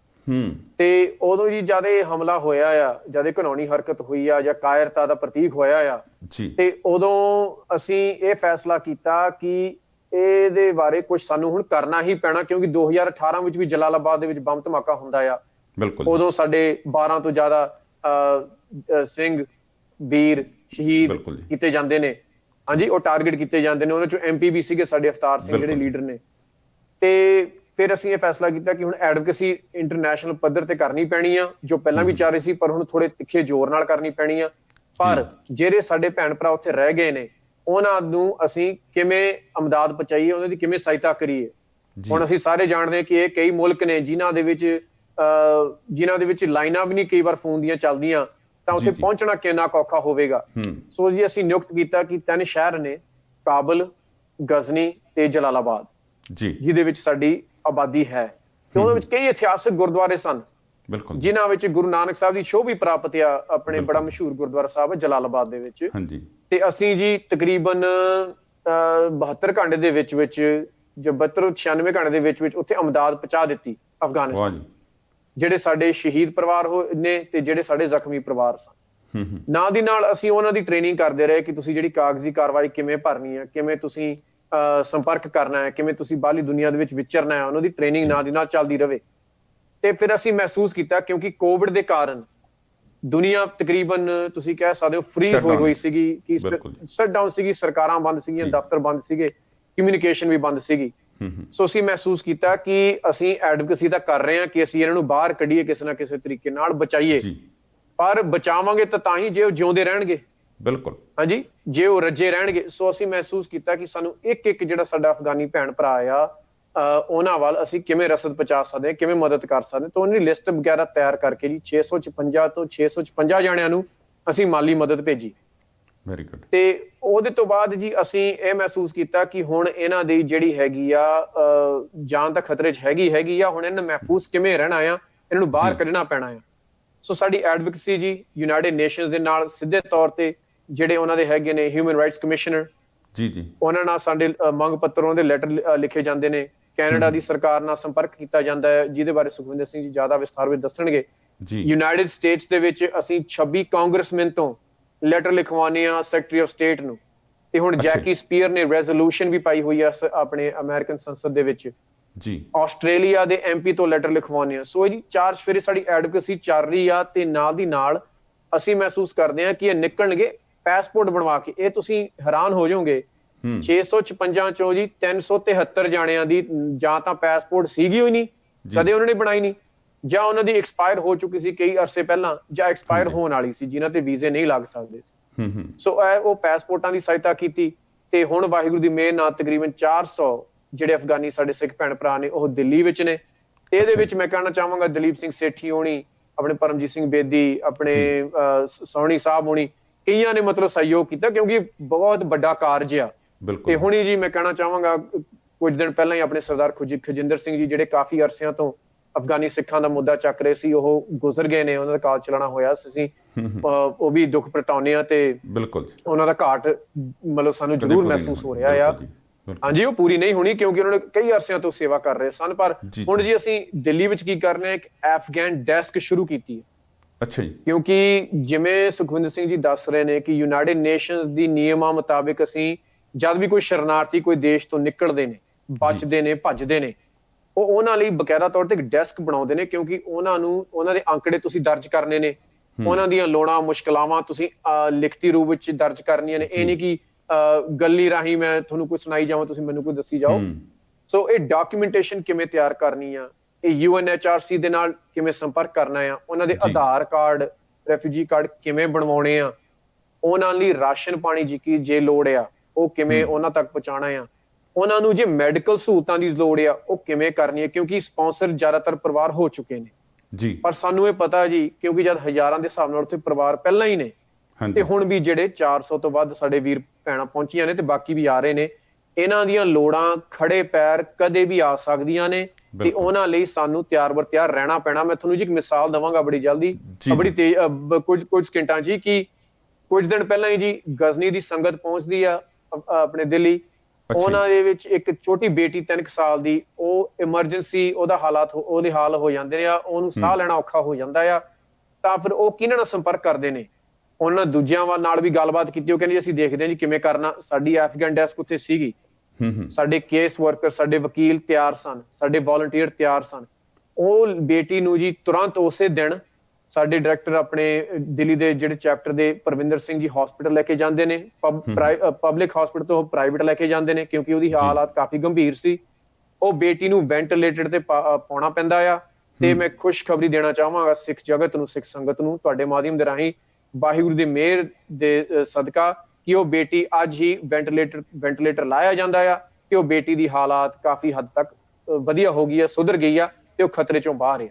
ਤੇ ਉਦੋਂ ਜੀ ਜਦ ਇਹ ਹਮਲਾ ਹੋਇਆ ਆ, ਜਦ ਇਹ ਘਿਨੌਣੀ ਹਰਕਤ ਹੋਈ ਆ ਜਾਂ ਕਾਇਰਤਾ ਦਾ ਪ੍ਰਤੀਕ ਹੋਇਆ ਆ, ਤੇ ਉਦੋਂ ਅਸੀਂ ਇਹ ਫੈਸਲਾ ਕੀਤਾ ਕਿ ਇਹਦੇ ਬਾਰੇ ਕੁਝ ਸਾਨੂੰ ਹੁਣ ਕਰਨਾ ਹੀ ਪੈਣਾ, ਕਿਉਂਕਿ 2018 ਵਿੱਚ ਵੀ ਜਲਾਲਾਬਾਦ ਦੇ ਵਿੱਚ ਬੰਬ ਧਮਾਕਾ ਹੁੰਦਾ ਆ। ਉਦੋਂ ਸਾਡੇ 12 ਤੋਂ ਜ਼ਿਆਦਾ ਸਿੰਘ ਵੀਰ ਸ਼ਹੀਦ ਕੀਤੇ ਜਾਂਦੇ ਨੇ। ਹਾਂਜੀ, ਉਹ ਟਾਰਗੇਟ ਕੀਤੇ ਜਾਂਦੇ ਨੇ। ਉਹਨਾਂ ਚੋਂ MP ਵੀ ਸੀਗੇ ਸਾਡੇ, ਅਵਤਾਰ ਸਿੰਘ ਜਿਹੜੇ ਲੀਡਰ ਨੇ। ਤੇ ਫਿਰ ਅਸੀਂ ਇਹ ਫੈਸਲਾ ਕੀਤਾ ਕਿ ਹੁਣ ਐਡਵੋਕੇਸੀ ਇੰਟਰਨੈਸ਼ਨਲ ਪੱਧਰ ਤੇ ਕਰਨੀ ਪੈਣੀ ਆ, ਜੋ ਪਹਿਲਾਂ ਵੀ ਚੱਲ ਰਹੀ ਸੀ, ਪਰ ਹੁਣ ਥੋੜੇ ਤਿੱਖੇ ਜ਼ੋਰ ਨਾਲ ਕਰਨੀ ਪੈਣੀ ਆ। ਪਰ ਜਿਹੜੇ ਸਾਡੇ ਭੈਣ ਭਰਾ ਉੱਥੇ ਰਹਿ ਗਏ ਨੇ, ਉਹਨਾਂ ਨੂੰ ਅਸੀਂ ਕਿਵੇਂ ਅਮਦਾਦ ਪਹੁੰਚਾਈਏ, ਉਹਨਾਂ ਦੀ ਕਿਵੇਂ ਸਹਾਇਤਾ ਕਰੀਏ। ਹੁਣ ਅਸੀਂ ਸਾਰੇ ਜਾਣਦੇ ਹਾਂ ਕਿ ਇਹ ਕਈ ਮੁਲਕ ਨੇ ਜਿਨ੍ਹਾਂ ਦੇ ਵਿੱਚ ਲਾਈਨਾਂ ਵੀ ਨਹੀਂ ਕਈ ਵਾਰ ਫੋਨ ਦੀਆਂ ਚੱਲਦੀਆਂ, ਤਾਂ ਉੱਥੇ ਪਹੁੰਚਣਾ ਕਿੰਨਾ ਔਖਾ ਹੋਵੇਗਾ। ਸੋ ਜੀ ਅਸੀਂ ਨਿਯੁਕਤ ਕੀਤਾ ਕਿ 3 ਸ਼ਹਿਰ ਨੇ, ਕਾਬਲ, ਗਜ਼ਨੀ ਤੇ ਜਲਾਲਾਬਾਦ, ਜਿਹਦੇ ਵਿੱਚ ਸਾਡੀ ਆਬਾਦੀ ਹੈ, ਤੇ ਉਹਨਾਂ ਵਿੱਚ ਕਈ ਇਤਿਹਾਸਕ ਗੁਰਦੁਆਰੇ ਸਨ, ਜਿਨ੍ਹਾਂ ਵਿੱਚ ਗੁਰੂ ਨਾਨਕ ਸਾਹਿਬ ਦੀ ਸ਼ੋਭੀ ਪ੍ਰਾਪਤ ਆ। ਆਪਣੇ ਬੜਾ ਮਸ਼ਹੂਰ ਗੁਰਦੁਆਰਾ ਸਾਹਿਬ ਹੈ ਜਲਾਲਾਬਾਦ ਦੇ ਵਿੱਚ, ਤੇ ਅਸੀਂ ਜੀ ਤਕਰੀਬਨ 72 ਘੰਟੇ ਦੇ ਵਿੱਚ 96 ਘੰਟੇ ਦੇ ਵਿੱਚ ਉੱਥੇ ਅਮਦਾਦ ਪਹੁੰਚਾ ਦਿੱਤੀ ਅਫਗਾਨਿਸਤਾਨ, ਜਿਹੜੇ ਸਾਡੇ ਸ਼ਹੀਦ ਪਰਿਵਾਰ ਨੇ ਤੇ ਜਿਹੜੇ ਸਾਡੇ ਜ਼ਖਮੀ ਪਰਿਵਾਰ ਸਨ। ਨਾਲ ਦੀ ਨਾਲ ਅਸੀਂ ਉਹਨਾਂ ਦੀ ਟ੍ਰੇਨਿੰਗ ਕਰਦੇ ਰਹੇ ਕਿ ਤੁਸੀਂ ਜਿਹੜੀ ਕਾਗਜ਼ੀ ਕਾਰਵਾਈ ਕਿਵੇਂ ਭਰਨੀ ਹੈ, ਕਿਵੇਂ ਤੁਸੀਂ ਸੰਪਰਕ ਕਰਨਾ ਹੈ, ਕਿਵੇਂ ਤੁਸੀਂ ਬਾਹਰਲੀ ਦੁਨੀਆ ਦੇ ਵਿੱਚ ਵਿਚਰਨਾ ਹੈ, ਉਹਨਾਂ ਦੀ ਟ੍ਰੇਨਿੰਗ ਨਾਲ ਦੀ ਨਾਲ ਚੱਲਦੀ ਰਹੇ। ਤੇ ਫਿਰ ਅਸੀਂ ਮਹਿਸੂਸ ਕੀਤਾ, ਕਿਉਂਕਿ ਕੋਵਿਡ ਦੇ ਕਾਰਨ ਦੁਨੀਆ ਤਕਰੀਬਨ ਤੁਸੀਂ ਕਹਿ ਸਕਦੇ ਹੋ ਫ੍ਰੀਜ਼ ਹੋਈ ਸੀਗੀ, ਕਿ ਸ਼ਟ ਡਾਊਨ ਸੀਗੀ, ਸਰਕਾਰਾਂ ਬੰਦ ਸੀਗੀਆਂ, ਦਫ਼ਤਰ ਬੰਦ ਸੀਗੇ, ਕਮਿਊਨੀਕੇਸ਼ਨ ਵੀ ਬੰਦ ਸੀਗੀ। ਸੋ ਅਸੀਂ ਮਹਿਸੂਸ ਕੀਤਾ ਕਿ ਅਸੀਂ ਐਡਵੋਕੇਸੀ ਤਾਂ ਕਰ ਰਹੇ ਹਾਂ ਕਿ ਅਸੀਂ ਇਹਨਾਂ ਨੂੰ ਬਾਹਰ ਕੱਢੀਏ, ਕਿਸੇ ਨਾ ਕਿਸੇ ਤਰੀਕੇ ਨਾਲ ਬਚਾਈਏ, ਪਰ ਬਚਾਵਾਂਗੇ ਤਾਂ ਹੀ ਜੇ ਉਹ ਜਿਉਂਦੇ ਰਹਿਣਗੇ। ਬਿਲਕੁਲ ਹਾਂਜੀ, ਜੇ ਉਹ ਰੱਜੇ ਰਹਿਣਗੇ। ਸੋ ਅਸੀਂ ਮਹਿਸੂਸ ਕੀਤਾ ਕਿ ਸਾਨੂੰ ਇੱਕ ਜਿਹੜਾ ਸਾਡਾ ਅਫਗਾਨੀ ਭੈਣ ਭਰਾ ਆ, ਉਹਨਾਂ ਵੱਲ ਅਸੀਂ ਕਿਵੇਂ ਰਸਦ ਪਹੁੰਚਾ ਸਕਦੇ ਹਾਂ, ਕਿਵੇਂ ਮਦਦ ਕਰ ਸਕਦੇ ਹਾਂ। ਤਾਂ ਉਹਨਾਂ ਦੀ ਲਿਸਟ ਵਗੈਰਾ ਤਿਆਰ ਕਰਕੇ ਜੀ 656 ਤੋਂ 656 ਜਾਣਿਆਂ ਨੂੰ ਅਸੀਂ ਮਾਲੀ ਮਦਦ ਭੇਜੀ। Very good. ਤੇ ਉਹਦੇ ਤੋਂ ਬਾਅਦ ਜੀ ਅਸੀਂ ਇਹ ਮਹਿਸੂਸ ਕੀਤਾ ਕਿ ਹੁਣ ਇਹਨਾਂ ਦੀ ਜਿਹੜੀ ਹੈਗੀ ਆ ਜਾਨ ਤਾਂ ਖਤਰੇ 'ਚ ਹੈਗੀ ਆ, ਹੁਣ ਇਹਨਾਂ ਮਹਿਫੂਜ਼ ਕਿਵੇਂ ਰਹਿਣਾ ਆ, ਇਹਨਾਂ ਨੂੰ ਬਾਹਰ ਕੱਢਣਾ ਪੈਣਾ ਆ। ਸੋ ਸਾਡੀ ਐਡਵੋਕੇਸੀ ਜੀ ਯੂਨਾਈਟਿਡ ਨੇਸ਼ਨਸ ਦੇ ਨਾਲ ਸਿੱਧੇ ਤੌਰ ਤੇ ਜਿਹੜੇ ਉਹਨਾਂ ਦੇ ਹੈਗੇ ਨੇ ਹਿਊਮਨ ਰਾਈਟਸ ਕਮਿਸ਼ਨਰ, ਉਹਨਾਂ ਨਾਲ ਸਾਡੇ ਮੰਗ ਪੱਤਰ, ਉਹਨਾਂ ਦੇ ਲੈਟਰ ਲਿਖੇ ਜਾਂਦੇ ਨੇ। ਕੈਨੇਡਾ ਦੀ ਸਰਕਾਰ ਨਾਲ ਸੰਪਰਕ ਕੀਤਾ ਜਾਂਦਾ ਹੈ, ਜਿਹਦੇ ਬਾਰੇ ਸੁਖਵਿੰਦਰ ਸਿੰਘ ਜੀ ਜ਼ਿਆਦਾ ਵਿਸਥਾਰ ਵਿੱਚ ਦੱਸਣਗੇ। ਯੂਨਾਈਟਿਡ ਸਟੇਟਸ ਦੇ ਵਿੱਚ ਅਸੀਂ 26 ਕਾਂਗਰਸਮੈਨ ਤੋਂ ਲੈਟਰ ਲਿਖਵਾਉਂਦੇ ਆ ਸੈਕਟਰੀ ਆਫ ਸਟੇਟ ਨੂੰ, ਤੇ ਹੁਣ ਜੈਕੀ ਸਪੀਅਰ ਨੇ ਰੈਜ਼ੋਲੂਸ਼ਨ ਵੀ ਪਾਈ ਹੋਈ ਆ ਆਪਣੇ ਅਮਰੀਕਨ ਸੰਸਦ ਦੇ ਵਿੱਚ। ਆਸਟ੍ਰੇਲੀਆ ਦੇ MP ਤੋਂ ਲੈਟਰ ਲਿਖਵਾਉਂਦੇ ਆ। ਸੋ ਇਹ 4 ਸਫੇਰੇ ਸਾਡੀ ਐਡਵੋਕੇਸੀ ਚੱਲ ਰਹੀ ਆ, ਤੇ ਨਾਲ ਦੀ ਨਾਲ ਅਸੀਂ ਮਹਿਸੂਸ ਕਰਦੇ ਹਾਂ ਕਿ ਇਹ ਨਿਕਲਣਗੇ ਪਾਸਪੋਰਟ ਬਣਵਾ ਕੇ। ਇਹ ਤੁਸੀਂ ਹੈਰਾਨ ਹੋ ਜਾਓਗੇ, 656 ਚੋਂ ਜੀ 373 ਜਾਣਿਆਂ ਦੀ ਜਾਂ ਤਾਂ ਪਾਸਪੋਰਟ ਸੀਗੀ ਹੋਈ ਨਹੀਂ, ਕਦੇ ਉਹਨਾਂ ਨੇ ਬਣਾਈ ਨਹੀਂ, ਜਾਂ ਉਹਨਾਂ ਦੀ ਐਕਸਪਾਇਰ ਹੋ ਚੁੱਕੀ ਸੀ ਕਈ ਅਰਸੇ ਪਹਿਲਾਂ, ਜਾਂ ਐਕਸਪਾਇਰ ਹੋਣ ਵਾਲੀ ਸੀ, ਜਿਨ੍ਹਾਂ ਤੇ ਵੀਜ਼ੇ ਨਹੀਂ ਲੱਗ ਸਕਦੇ ਸੀ। ਸੋ ਉਹ ਪਾਸਪੋਰਟਾਂ ਦੀ ਸਹਾਇਤਾ ਕੀਤੀ, ਤੇ ਹੁਣ ਵਾਹਿਗੁਰੂ ਦੀ ਮਿਹਰ ਨਾਲ ਤਕਰੀਬਨ 400 ਜਿਹੜੇ ਅਫਗਾਨੀ ਸਾਡੇ ਸਿੱਖ ਭੈਣ ਭਰਾ ਨੇ ਉਹ ਦਿੱਲੀ ਵਿੱਚ ਨੇ। ਇਹਦੇ ਵਿੱਚ ਮੈਂ ਕਹਿਣਾ ਚਾਹਾਂਗਾ ਦਲੀਪ ਸਿੰਘ ਸੇਠੀ ਹੋਣੀ, ਆਪਣੇ ਪਰਮਜੀਤ ਸਿੰਘ ਬੇਦੀ, ਆਪਣੇ ਸੋਹਣੀ ਸਾਹਿਬ ਹੋਣੀ, ਕਈਆਂ ਨੇ ਮਤਲਬ ਸਹਿਯੋਗ ਕੀਤਾ, ਕਿਉਂਕਿ ਬਹੁਤ ਵੱਡਾ ਕਾਰਜ ਆ। ਤੇ ਹੁਣੀ ਜੀ ਮੈਂ ਕਹਿਣਾ ਚਾਹਾਂਗਾ ਕੁਝ ਦਿਨ ਪਹਿਲਾਂ ਹੀ ਆਪਣੇ ਸਰਦਾਰ ਖਜਿੰਦਰ ਸਿੰਘ ਜੀ, ਜਿਹੜੇ ਕਾਫੀ ਅਰਸਿਆਂ ਤੋਂ ਅਫਗਾਨੀ ਸਿੱਖਾਂ ਦਾ ਮੁੱਦਾ ਚੱਕ ਰਹੇ ਸੀ, ਉਹ ਗੁਜ਼ਰ ਗਏ ਨੇ, ਉਹਨਾਂ ਦਾ ਕਾਲ ਚਲਾਣਾ ਹੋਇਆ ਸੀ। ਉਹ ਵੀ ਦੁੱਖ ਪ੍ਰਗਟਾਉਂਦੇ ਆ, ਤੇ ਬਿਲਕੁਲ ਉਹਨਾਂ ਦਾ ਘਾਟ ਮਤਲਬ ਸਾਨੂੰ ਜ਼ਰੂਰ ਮਹਿਸੂਸ ਹੋ ਰਿਹਾ ਆ। ਹਾਂਜੀ, ਉਹ ਪੂਰੀ ਨਹੀਂ ਹੋਣੀ, ਕਿਉਂਕਿ ਉਹਨਾਂ ਨੇ ਕਈ ਅਰਸਿਆਂ ਤੋਂ ਸੇਵਾ ਕਰ ਰਹੇ ਸਨ। ਪਰ ਹੁਣ ਜੀ ਅਸੀਂ ਦਿੱਲੀ ਵਿੱਚ ਕੀ ਕਰ ਰਹੇ ਹਾਂ, ਇੱਕ ਐਫਗਨ ਡੈਸਕ ਸ਼ੁਰੂ ਕੀਤੀ ਹੈ। ਅੱਛਾ ਜੀ। ਕਿਉਂਕਿ ਜਿਵੇਂ ਸੁਖਵਿੰਦਰ ਸਿੰਘ ਜੀ ਦੱਸ ਰਹੇ ਨੇ ਕਿ ਯੂਨਾਈਟਿਡ ਨੇਸ਼ਨਸ ਦੀ ਨਿਯਮਾਂ ਮੁਤਾਬਿਕ ਅਸੀਂ ਜਦ ਵੀ ਕੋਈ ਸ਼ਰਨਾਰਥੀ ਕੋਈ ਦੇਸ਼ ਤੋਂ ਨਿਕਲਦੇ ਨੇ, ਬਚਦੇ ਨੇ, ਭੱਜਦੇ ਨੇ, ਉਹ ਉਹਨਾਂ ਲਈ ਬਕਾਇਦਾ ਤੌਰ ਤੇ ਇੱਕ ਡੈਸਕ ਬਣਾਉਂਦੇ ਨੇ, ਕਿਉਂਕਿ ਉਹਨਾਂ ਨੂੰ ਉਹਨਾਂ ਦੇ ਅੰਕੜੇ ਤੁਸੀਂ ਦਰਜ ਕਰਨੇ ਨੇ, ਉਹਨਾਂ ਦੀਆਂ ਲੋੜਾਂ ਮੁਸ਼ਕਲਾਵਾਂ ਤੁਸੀਂ ਲਿਖਤੀ ਰੂਪ ਵਿੱਚ ਦਰਜ ਕਰਨੀਆਂ ਨੇ। ਇਹ ਨਹੀਂ ਕਿ ਗੱਲੀ ਰਾਹੀਂ ਮੈਂ ਤੁਹਾਨੂੰ ਕੋਈ ਸੁਣਾਈ ਜਾਵਾਂ, ਤੁਸੀਂ ਮੈਨੂੰ ਕੋਈ ਦੱਸੀ ਜਾਓ। ਸੋ ਇਹ ਡਾਕੂਮੈਂਟੇਸ਼ਨ ਕਿਵੇਂ ਤਿਆਰ ਕਰਨੀ ਆ, ਇਹ UNHRC ਦੇ ਨਾਲ ਕਿਵੇਂ ਸੰਪਰਕ ਕਰਨਾ ਆ, ਉਹਨਾਂ ਦੇ ਆਧਾਰ ਕਾਰਡ, ਰੈਫਿਊਜੀ ਕਾਰਡ ਕਿਵੇਂ ਬਣਵਾਉਣੇ ਆ, ਉਹਨਾਂ ਲਈ ਰਾਸ਼ਨ ਪਾਣੀ ਜੇ ਲੋੜ ਆ ਉਹ ਕਿਵੇਂ ਉਹਨਾਂ ਤੱਕ ਪਹੁੰਚਾਉਣਾ ਆ, ਉਹਨਾਂ ਨੂੰ ਜੇ ਮੈਡੀਕਲ ਸਹੂਲਤਾਂ ਦੀ ਲੋੜ ਆ ਉਹ ਕਿਵੇਂ ਕਰਨੀ ਹੈ, ਕਿਉਂਕਿ ਸਪਾਂਸਰ ਜ਼ਿਆਦਾਤਰ ਪਰਿਵਾਰ ਹੋ ਚੁੱਕੇ ਨੇ ਜੀ। ਪਰ ਸਾਨੂੰ ਇਹ ਪਤਾ ਜੀ, ਕਿਉਂਕਿ ਜਦ ਹਜ਼ਾਰਾਂ ਦੇ ਹਿਸਾਬ ਨਾਲ ਉੱਥੇ ਪਰਿਵਾਰ ਪਹਿਲਾਂ ਹੀ ਨੇ, ਤੇ ਹੁਣ ਵੀ ਜਿਹੜੇ 400 ਤੋਂ ਵੱਧ ਸਾਡੇ ਵੀਰ ਭੈਣਾਂ ਪਹੁੰਚੀਆਂ ਨੇ, ਤੇ ਬਾਕੀ ਵੀ ਆ ਰਹੇ ਨੇ। ਇਹਨਾਂ ਦੀਆਂ ਲੋੜਾਂ ਖੜੇ ਪੈਰ ਕਦੇ ਵੀ ਆ ਸਕਦੀਆਂ ਨੇ, ਤੇ ਉਹਨਾਂ ਲਈ ਸਾਨੂੰ ਤਿਆਰ ਬਰ ਤਿਆਰ ਰਹਿਣਾ ਪੈਣਾ। ਮੈਂ ਤੁਹਾਨੂੰ ਜੀ ਇੱਕ ਮਿਸਾਲ ਦੇਵਾਂਗਾ ਬੜੀ ਜਲਦੀ, ਬੜੀ ਤੇਜ਼, ਕੁਝ ਸਕਿੰਟਾਂ ਜੀ, ਕਿ ਕੁਝ ਦਿਨ ਪਹਿਲਾਂ ਹੀ ਜੀ ਗਜ਼ਨੀ ਦੀ ਸੰਗਤ ਪਹੁੰਚਦੀ ਆ ਆਪਣੇ ਦਿੱਲੀ। ਉਹਨਾਂ ਦੇ ਵਿੱਚ ਇੱਕ ਛੋਟੀ ਬੇਟੀ 3 ਸਾਲ ਦੀ, ਉਹ ਐਮਰਜੈਂਸੀ ਉਹਦੇ ਹਾਲ ਹੋ ਜਾਂਦੇ ਨੇ, ਉਹਨੂੰ ਸਾਹ ਲੈਣਾ ਔਖਾ ਹੋ ਜਾਂਦਾ ਆ। ਤਾਂ ਫਿਰ ਉਹ ਕਿਹਨਾਂ ਨਾਲ ਸੰਪਰਕ ਕਰਦੇ ਨੇ, ਉਹਨਾਂ ਦੂਜਿਆਂ ਨਾਲ ਵੀ ਗੱਲਬਾਤ ਕੀਤੀ। ਉਹ ਕਹਿੰਦੇ ਅਸੀਂ ਦੇਖਦੇ ਹਾਂ ਜੀ ਕਿਵੇਂ ਕਰਨਾ। ਸਾਡੀ ਐਫਗਨ ਡੈਸਕ ਉੱਥੇ ਸੀਗੀ, ਸਾਡੇ ਕੇਸ ਵਰਕਰ, ਸਾਡੇ ਵਕੀਲ ਤਿਆਰ ਸਨ, ਸਾਡੇ ਵਾਲੰਟੀਅਰ ਤਿਆਰ ਸਨ। ਉਹ ਬੇਟੀ ਨੂੰ ਜੀ ਤੁਰੰਤ ਉਸੇ ਦਿਨ ਸਾਡੇ ਡਾਇਰੈਕਟਰ ਆਪਣੇ ਦਿੱਲੀ ਦੇ ਜਿਹੜੇ ਚੈਪਟਰ ਦੇ ਪਰਵਿੰਦਰ ਸਿੰਘ ਜੀ ਹਸਪੀਟਲ ਲੈ ਕੇ ਜਾਂਦੇ ਨੇ, ਪਬਲਿਕ ਹਸਪੀਟਲ ਤੋਂ ਪ੍ਰਾਈਵੇਟ ਲੈ ਕੇ ਜਾਂਦੇ ਨੇ, ਕਿਉਂਕਿ ਉਹਦੀ ਹਾਲਾਤ ਕਾਫੀ ਗੰਭੀਰ ਸੀ। ਉਹ ਬੇਟੀ ਨੂੰ ਵੈਂਟੀਲੇਟਰ ਤੇ ਪਾਉਣਾ ਪੈਂਦਾ ਆ। ਤੇ ਮੈਂ ਖੁਸ਼ਖਬਰੀ ਦੇਣਾ ਚਾਹਾਂਗਾ ਸਿੱਖ ਜਗਤ ਨੂੰ, ਸਿੱਖ ਸੰਗਤ ਨੂੰ, ਤੁਹਾਡੇ ਮਾਧਿਅਮ ਦੇ ਰਾਹੀਂ, ਵਾਹਿਗੁਰੂ ਦੀ ਮਿਹਰ ਦੇ ਸਦਕਾ ਕਿ ਉਹ ਬੇਟੀ ਅੱਜ ਹੀ ਵੈਂਟੀਲੇਟਰ ਲਾਇਆ ਜਾਂਦਾ ਆ ਤੇ ਉਹ ਬੇਟੀ ਦੀ ਹਾਲਾਤ ਕਾਫੀ ਹੱਦ ਤੱਕ ਵਧੀਆ ਹੋ ਗਈ ਆ, ਸੁਧਰ ਗਈ ਆ ਤੇ ਉਹ ਖਤਰੇ ਚੋਂ ਬਾਹਰ ਆ।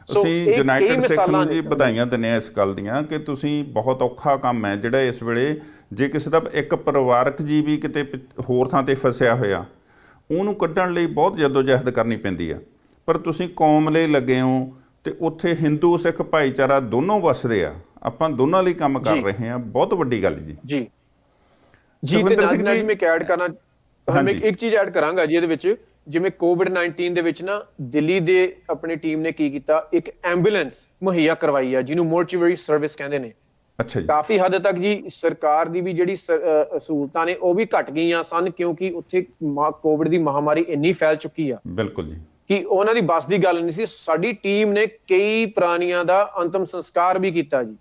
ਅਸੀਂ ਯੂਨਾਈਟਿਡ ਸਿੱਖ ਨੂੰ ਜੀ ਵਧਾਈਆਂ ਦਿੰਦੇ ਹਾਂ ਇਸ ਗੱਲ ਦੀਆਂ ਕਿ ਤੁਸੀਂ ਬਹੁਤ ਔਖਾ ਕੰਮ ਹੈ ਜਿਹੜਾ ਇਸ ਵੇਲੇ, ਜੇ ਕਿਸੇ ਦਾ ਇੱਕ ਪਰਿਵਾਰਕ ਜੀਵ ਵੀ ਕਿਤੇ ਹੋਰ ਥਾਂ ਤੇ ਫਸਿਆ ਹੋਇਆ, ਉਹਨੂੰ ਕੱਢਣ ਲਈ ਬਹੁਤ ਜਦੋਜਹਿਦ ਕਰਨੀ ਪੈਂਦੀ ਆ, ਪਰ ਤੁਸੀਂ ਕੌਮ ਲਈ ਲੱਗੇ ਹੋ ਤੇ ਉੱਥੇ ਹਿੰਦੂ ਸਿੱਖ ਭਾਈਚਾਰਾ ਦੋਨੋਂ ਵਸਦੇ ਆ, ਆਪਾਂ ਦੋਨਾਂ ਲਈ ਕੰਮ ਕਰ ਰਹੇ ਹਾਂ, ਬਹੁਤ ਵੱਡੀ ਗੱਲ ਜੀ। ਜੀ ਜੀ ਤੇ ਨਾਲ ਜੀ ਮੈਂ ਐਡ ਕਰਨਾ, ਮੈਂ ਇੱਕ ਚੀਜ਼ ਐਡ ਕਰਾਂਗਾ ਜੀ ਇਹਦੇ ਵਿੱਚ, ਜਿਵੇਂ ਕੋਵਿਡ-19 ਦੇ ਵਿੱਚ ਨਾ ਦਿੱਲੀ ਦੇ ਆਪਣੀ ਟੀਮ ਨੇ ਕੀ ਕੀਤਾ, ਇੱਕ ਐਂਬੂਲੈਂਸ ਮੁਹੱਈਆ ਕਰਵਾਈ ਆ ਜਿਹਨੂੰ ਮੋਰਚੂਰੀ ਸਰਵਿਸ ਕਹਿੰਦੇ ਨੇ। ਅੱਛਾ ਜੀ। ਕਾਫੀ ਹੱਦ ਤੱਕ ਜੀ ਸਰਕਾਰ ਦੀ ਵੀ ਜਿਹੜੀ ਸਹੂਲਤਾਂ ਨੇ ਉਹ ਵੀ ਘਟ ਗਈਆਂ ਸਨ, ਕਿਉਂਕਿ ਉੱਥੇ ਕੋਵਿਡ ਦੀ ਮਹਾਮਾਰੀ ਇੰਨੀ ਫੈਲ ਚੁੱਕੀ ਆ। ਬਿਲਕੁਲ ਜੀ, ਕਿ ਉਹਨਾਂ ਦੀ ਬੱਸ ਦੀ ਗੱਲ ਨਹੀਂ ਸੀ। ਸਾਡੀ ਟੀਮ ਨੇ ਕਈ ਪ੍ਰਾਣੀਆਂ ਦਾ ਅੰਤਮ ਸੰਸਕਾਰ ਵੀ ਕੀਤਾ ਜੀ।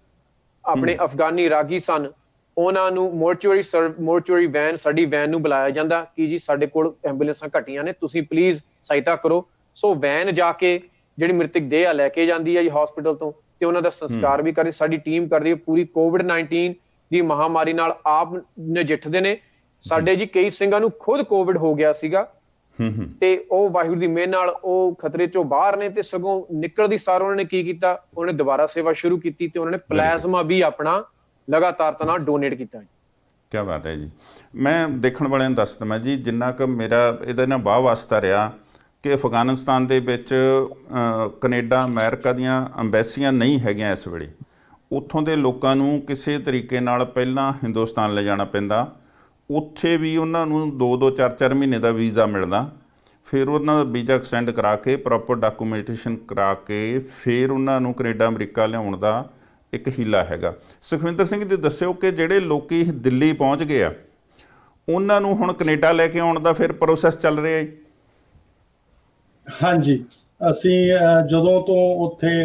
ਆਪਣੇ ਅਫਗਾਨੀ ਰਾਗੀ ਸਨ, ਉਹਨਾਂ ਨੂੰ ਮੋਰਚੂਰੀ ਵੈਨ, ਸਾਡੀ ਵੈਨ ਨੂੰ ਬੁਲਾਇਆ ਜਾਂਦਾ ਕਿ ਜੀ ਸਾਡੇ ਕੋਲ ਐਂਬੂਲੈਂਸਾਂ ਘਟੀਆਂ ਨੇ, ਤੁਸੀਂ ਪਲੀਜ਼ ਸਹਾਇਤਾ ਕਰੋ। ਸੋ ਵੈਨ ਜਾ ਕੇ ਜਿਹੜੀ ਮ੍ਰਿਤਕ ਦੇਹ ਆ ਲੈ ਕੇ ਜਾਂਦੀ ਹੈ ਜੀ ਹਸਪੀਟਲ ਤੋਂ, ਤੇ ਉਹਨਾਂ ਦਾ ਸੰਸਕਾਰ ਵੀ ਕਰੀ। ਸਾਡੀ ਟੀਮ ਕਰਦੀ ਹੈ ਪੂਰੀ ਕੋਵਿਡ-19 ਦੀ ਮਹਾਮਾਰੀ ਨਾਲ ਆਪ ਨਜਿੱਠਦੇ ਨੇ। ਸਾਡੇ ਜੀ ਕਈ ਸਿੰਘਾਂ ਨੂੰ ਖੁਦ ਕੋਵਿਡ ਹੋ ਗਿਆ ਸੀਗਾ ਤੇ ਉਹ ਵਾਹਿਗੁਰੂ ਦੀ ਮਿਹਰ ਨਾਲ ਉਹ ਖਤਰੇ ਚੋਂ ਬਾਹਰ ਨੇ, ਤੇ ਸਗੋਂ ਨਿਕਲਦੀ ਸਾਰ ਉਹਨਾਂ ਨੇ ਕੀ ਕੀਤਾ, ਉਹਨੇ ਦੁਬਾਰਾ ਸੇਵਾ ਸ਼ੁਰੂ ਕੀਤੀ ਤੇ ਉਹਨਾਂ ਨੇ ਪਲਾਜ਼ਮਾ ਵੀ ਆਪਣਾ ਲਗਾਤਾਰ ਨਾਲ ਡੋਨੇਟ ਕੀਤਾ। ਕੀ ਬਾਤ ਹੈ ਜੀ। ਮੈਂ ਦੇਖਣ ਵਾਲਿਆਂ ਨੂੰ ਦੱਸ ਦਵਾਂ ਜੀ, ਜਿੰਨਾ ਕੁ ਮੇਰਾ ਇਹਦੇ ਨਾਲ ਵਾਹ ਵਾਸਤਾ ਰਿਹਾ ਕਿ ਅਫਗਾਨਿਸਤਾਨ ਦੇ ਵਿੱਚ ਕੈਨੇਡਾ ਅਮਰੀਕਾ ਦੀਆਂ ਅੰਬੈਸੀਆਂ ਨਹੀਂ ਹੈਗੀਆਂ ਇਸ ਵੇਲੇ, ਉੱਥੋਂ ਦੇ ਲੋਕਾਂ ਨੂੰ ਕਿਸੇ ਤਰੀਕੇ ਨਾਲ ਪਹਿਲਾਂ ਹਿੰਦੁਸਤਾਨ ਲੈ ਜਾਣਾ ਪੈਂਦਾ, ਉੱਥੇ ਵੀ ਉਹਨਾਂ ਨੂੰ 2-2 4-4 ਮਹੀਨੇ ਦਾ ਵੀਜ਼ਾ ਮਿਲਦਾ, ਫਿਰ ਉਹਨਾਂ ਦਾ ਵੀਜ਼ਾ ਐਕਸਟੈਂਡ ਕਰਾ ਕੇ ਪ੍ਰੋਪਰ ਡਾਕੂਮੈਂਟੇਸ਼ਨ ਕਰਾ ਕੇ ਫਿਰ ਉਹਨਾਂ ਨੂੰ ਕੈਨੇਡਾ ਅਮਰੀਕਾ ਲਿਆਉਣ ਦਾ ਇੱਕ ਹੀਲਾ ਹੈਗਾ। ਸੁਖਵਿੰਦਰ ਸਿੰਘ ਜੀ ਦੱਸਿਓ ਕਿ ਜਿਹੜੇ ਲੋਕੀ ਦਿੱਲੀ ਪਹੁੰਚ ਗਏ ਆ, ਉਹਨਾਂ ਨੂੰ ਹੁਣ ਕੈਨੇਡਾ ਲੈ ਕੇ ਆਉਣ ਦਾ ਫਿਰ ਪ੍ਰੋਸੈਸ ਚੱਲ ਰਿਹਾ ਜੀ? ਹਾਂਜੀ, ਅਸੀਂ ਜਦੋਂ ਤੋਂ ਉੱਥੇ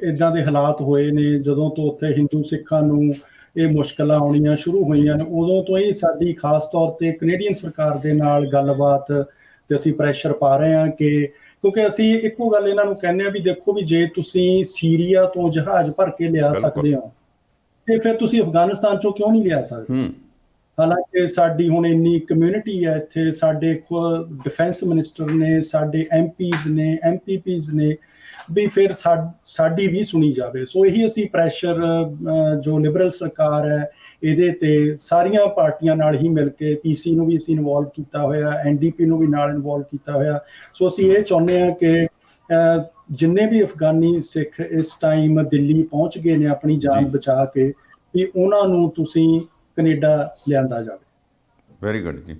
ਇੱਦਾਂ ਦੇ ਹਾਲਾਤ ਹੋਏ ਨੇ, ਜਦੋਂ ਤੋਂ ਉੱਥੇ ਹਿੰਦੂ ਸਿੱਖਾਂ ਨੂੰ ਇਹ ਮੁਸ਼ਕਲਾਂ ਆਉਣੀਆਂ ਸ਼ੁਰੂ ਹੋਈਆਂ ਨੇ, ਉਦੋਂ ਤੋਂ ਹੀ ਸਾਡੀ ਖਾਸ ਤੌਰ ਤੇ ਕੈਨੇਡੀਅਨ ਸਰਕਾਰ ਦੇ ਨਾਲ ਗੱਲਬਾਤ ਤੇ ਅਸੀਂ ਪ੍ਰੈਸ਼ਰ ਪਾ ਰਹੇ ਹਾਂ ਕਿ, ਕਿਉਂਕਿ ਅਸੀਂ ਇੱਕੋ ਗੱਲ ਇਹਨਾਂ ਨੂੰ ਕਹਿੰਦੇ ਹਾਂ ਵੀ ਦੇਖੋ ਵੀ ਜੇ ਤੁਸੀਂ ਸੀਰੀਆ ਤੋਂ ਜਹਾਜ਼ ਭਰ ਕੇ ਲਿਆ ਸਕਦੇ ਹੋ ਤੇ ਫਿਰ ਤੁਸੀਂ ਅਫਗਾਨਿਸਤਾਨ ਚੋਂ ਕਿਉਂ ਨਹੀਂ ਲਿਆ ਸਕਦੇ? ਹਾਲਾਂਕਿ ਸਾਡੀ ਹੁਣ ਇੰਨੀ ਕਮਿਊਨਿਟੀ ਹੈ ਇੱਥੇ, ਸਾਡੇ ਡਿਫੈਂਸ ਮਿਨਿਸਟਰ ਨੇ, ਸਾਡੇ MPs ਨੇ, MPPs ਨੇ, ਵੀ ਫਿਰ ਸਾਡੀ ਵੀ ਸੁਣੀ ਜਾਵੇ। ਸੋ ਇਹੀ ਅਸੀਂ ਪ੍ਰੈਸ਼ਰ ਜੋ ਲਿਬਰਲ ਸਰਕਾਰ ਹੈ ਇਹਦੇ ਤੇ ਸਾਰੀਆਂ ਪਾਰਟੀਆਂ ਨਾਲ ਹੀ ਮਿਲ ਕੇ, PC ਨੂੰ ਵੀ ਅਸੀਂ ਇਨਵੋਲਵ ਕੀਤਾ ਹੋਇਆ, NDP ਨੂੰ ਵੀ ਨਾਲ ਇਨਵੋਲਵ ਕੀਤਾ ਹੋਇਆ। ਸੋ ਅਸੀਂ ਇਹ ਚਾਹੁੰਦੇ ਹਾਂ ਕਿ ਜਿੰਨੇ ਵੀ ਅਫਗਾਨੀ ਸਿੱਖ ਇਸ ਟਾਈਮ ਦਿੱਲੀ ਪਹੁੰਚ ਗਏ ਨੇ ਆਪਣੀ ਜਾਨ ਬਚਾ ਕੇ, ਵੀ ਉਹਨਾਂ ਨੂੰ ਤੁਸੀਂ ਕੈਨੇਡਾ ਲਿਆਂਦਾ ਜਾਵੇ। ਵੈਰੀ ਗੁੱਡ ਜੀ।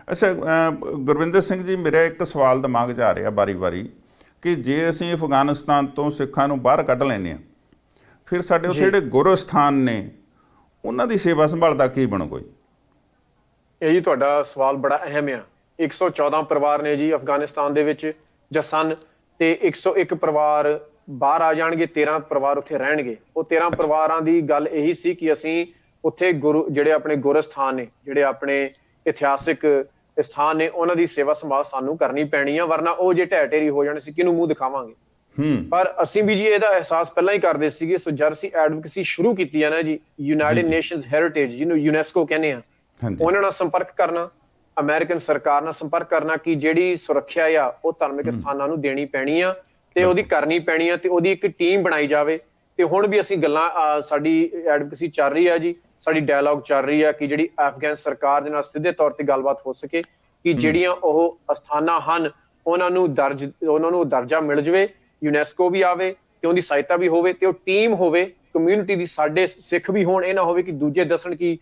ਅੱਛਾ ਗੁਰਵਿੰਦਰ ਸਿੰਘ ਜੀ, ਮੇਰਾ ਇੱਕ ਸਵਾਲ ਦਿਮਾਗ 'ਚ ਆ ਰਿਹਾ ਵਾਰੀ-ਵਾਰੀ ਕਿ ਜੇ ਅਸੀਂ ਅਫਗਾਨਿਸਤਾਨ ਤੋਂ ਸਿੱਖਾਂ ਨੂੰ ਬਾਹਰ ਕੱਢ ਲੈਂਦੇ ਹਾਂ, ਫਿਰ ਸਾਡੇ ਉੱਥੇ ਜਿਹੜੇ ਗੁਰਸਥਾਨ ਨੇ ਉਹਨਾਂ ਦੀ ਸੇਵਾ ਸੰਭਾਲ ਦਾ ਕੀ ਬਣੂਗਾ? ਇਹ ਜੀ ਤੁਹਾਡਾ ਸਵਾਲ ਬੜਾ ਅਹਿਮ ਆ। 114 ਪਰਿਵਾਰ ਨੇ ਜੀ ਅਫਗਾਨਿਸਤਾਨ ਦੇ ਵਿੱਚ ਜਾਂ ਸਨ, ਤੇ 101 ਪਰਿਵਾਰ ਬਾਹਰ ਆ ਜਾਣਗੇ, 13 ਪਰਿਵਾਰ ਉੱਥੇ ਰਹਿਣਗੇ। ਉਹ 13 ਪਰਿਵਾਰਾਂ ਦੀ ਗੱਲ ਇਹੀ ਸੀ ਕਿ ਅਸੀਂ ਉੱਥੇ ਜਿਹੜੇ ਆਪਣੇ ਗੁਰਸਥਾਨ ਨੇ, ਜਿਹੜੇ ਆਪਣੇ ਇਤਿਹਾਸਿਕ ਸਥਾਨ ਨੇ, ਉਹਨਾਂ ਦੀ ਸੇਵਾ ਸੰਭਾਲ ਸਾਨੂੰ ਕਰਨੀ ਪੈਣੀ ਆ, ਵਰਨਾ ਉਹ ਜੇ ਢਹਿ ਢੇਰੀ ਹੋ ਜਾਣੇ ਸੀ ਕਿਹਨੂੰ ਮੂੰਹ ਦਿਖਾਵਾਂਗੇ। ਪਰ ਅਸੀਂ ਵੀ ਜੀ ਇਹਦਾ ਅਹਿਸਾਸ ਪਹਿਲਾਂ ਹੀ ਕਰਦੇ ਸੀਗੇ। ਸੋ ਜਦ ਅਸੀਂ ਐਡਵੋਕੇਸੀ ਸ਼ੁਰੂ ਕੀਤੀ ਹੈ ਨਾ ਜੀ, ਯੂਨਾਈਟਿਡ ਨੇਸ਼ਨਸ ਹੈਰੀਟੇਜ ਜਿਹਨੂੰ UNESCO ਕਹਿੰਦੇ ਆ, ਉਹਨਾਂ ਨਾਲ ਸੰਪਰਕ ਕਰਨਾ, ਅਮਰੀਕਨ ਸਰਕਾਰ ਨਾਲ ਸੰਪਰਕ ਕਰਨਾ ਕਿ ਜਿਹੜੀ ਸੁਰੱਖਿਆ ਆ ਉਹ ਧਾਰਮਿਕ ਸਥਾਨਾਂ ਨੂੰ ਦੇਣੀ ਪੈਣੀ ਆ ਤੇ ਉਹਦੀ ਕਰਨੀ ਪੈਣੀ ਆ, ਤੇ ਉਹਦੀ ਇੱਕ ਟੀਮ ਬਣਾਈ ਜਾਵੇ। ਤੇ ਹੁਣ ਵੀ ਅਸੀਂ ਗੱਲਾਂ, ਸਾਡੀ ਐਡਵੋਕੇਸੀ ਚੱਲ ਰਹੀ ਆ ਜੀ, ਸਾਡੀ ਡਾਇਲੌਗ ਚੱਲ ਰਹੀ ਆ ਕਿ ਜਿਹੜੀ ਅਫਗਾਨ ਸਰਕਾਰ ਦੇ ਨਾਲ ਸਿੱਧੇ ਤੌਰ ਤੇ ਗੱਲਬਾਤ ਹੋ ਸਕੇ ਕਿ ਜਿਹੜੀਆਂ ਉਹ ਅਸਥਾਨਾਂ ਹਨ ਉਹਨਾਂ ਨੂੰ ਦਰਜਾ ਮਿਲ ਜਾਵੇ, UNESCO ਵੀ ਆਵੇ ਤੇ ਉਹਦੀ ਸਹਾਇਤਾ ਵੀ ਹੋਵੇ, ਤੇ ਉਹ ਟੀਮ ਹੋਵੇ ਕਮਿਊਨਿਟੀ ਦੀ, ਸਾਡੇ ਸਿੱਖ ਵੀ ਹੋਣ। ਇਹ ਨਾ ਹੋਵੇ ਕਿ ਦੂਜੇ ਦੱਸਣ ਕਿ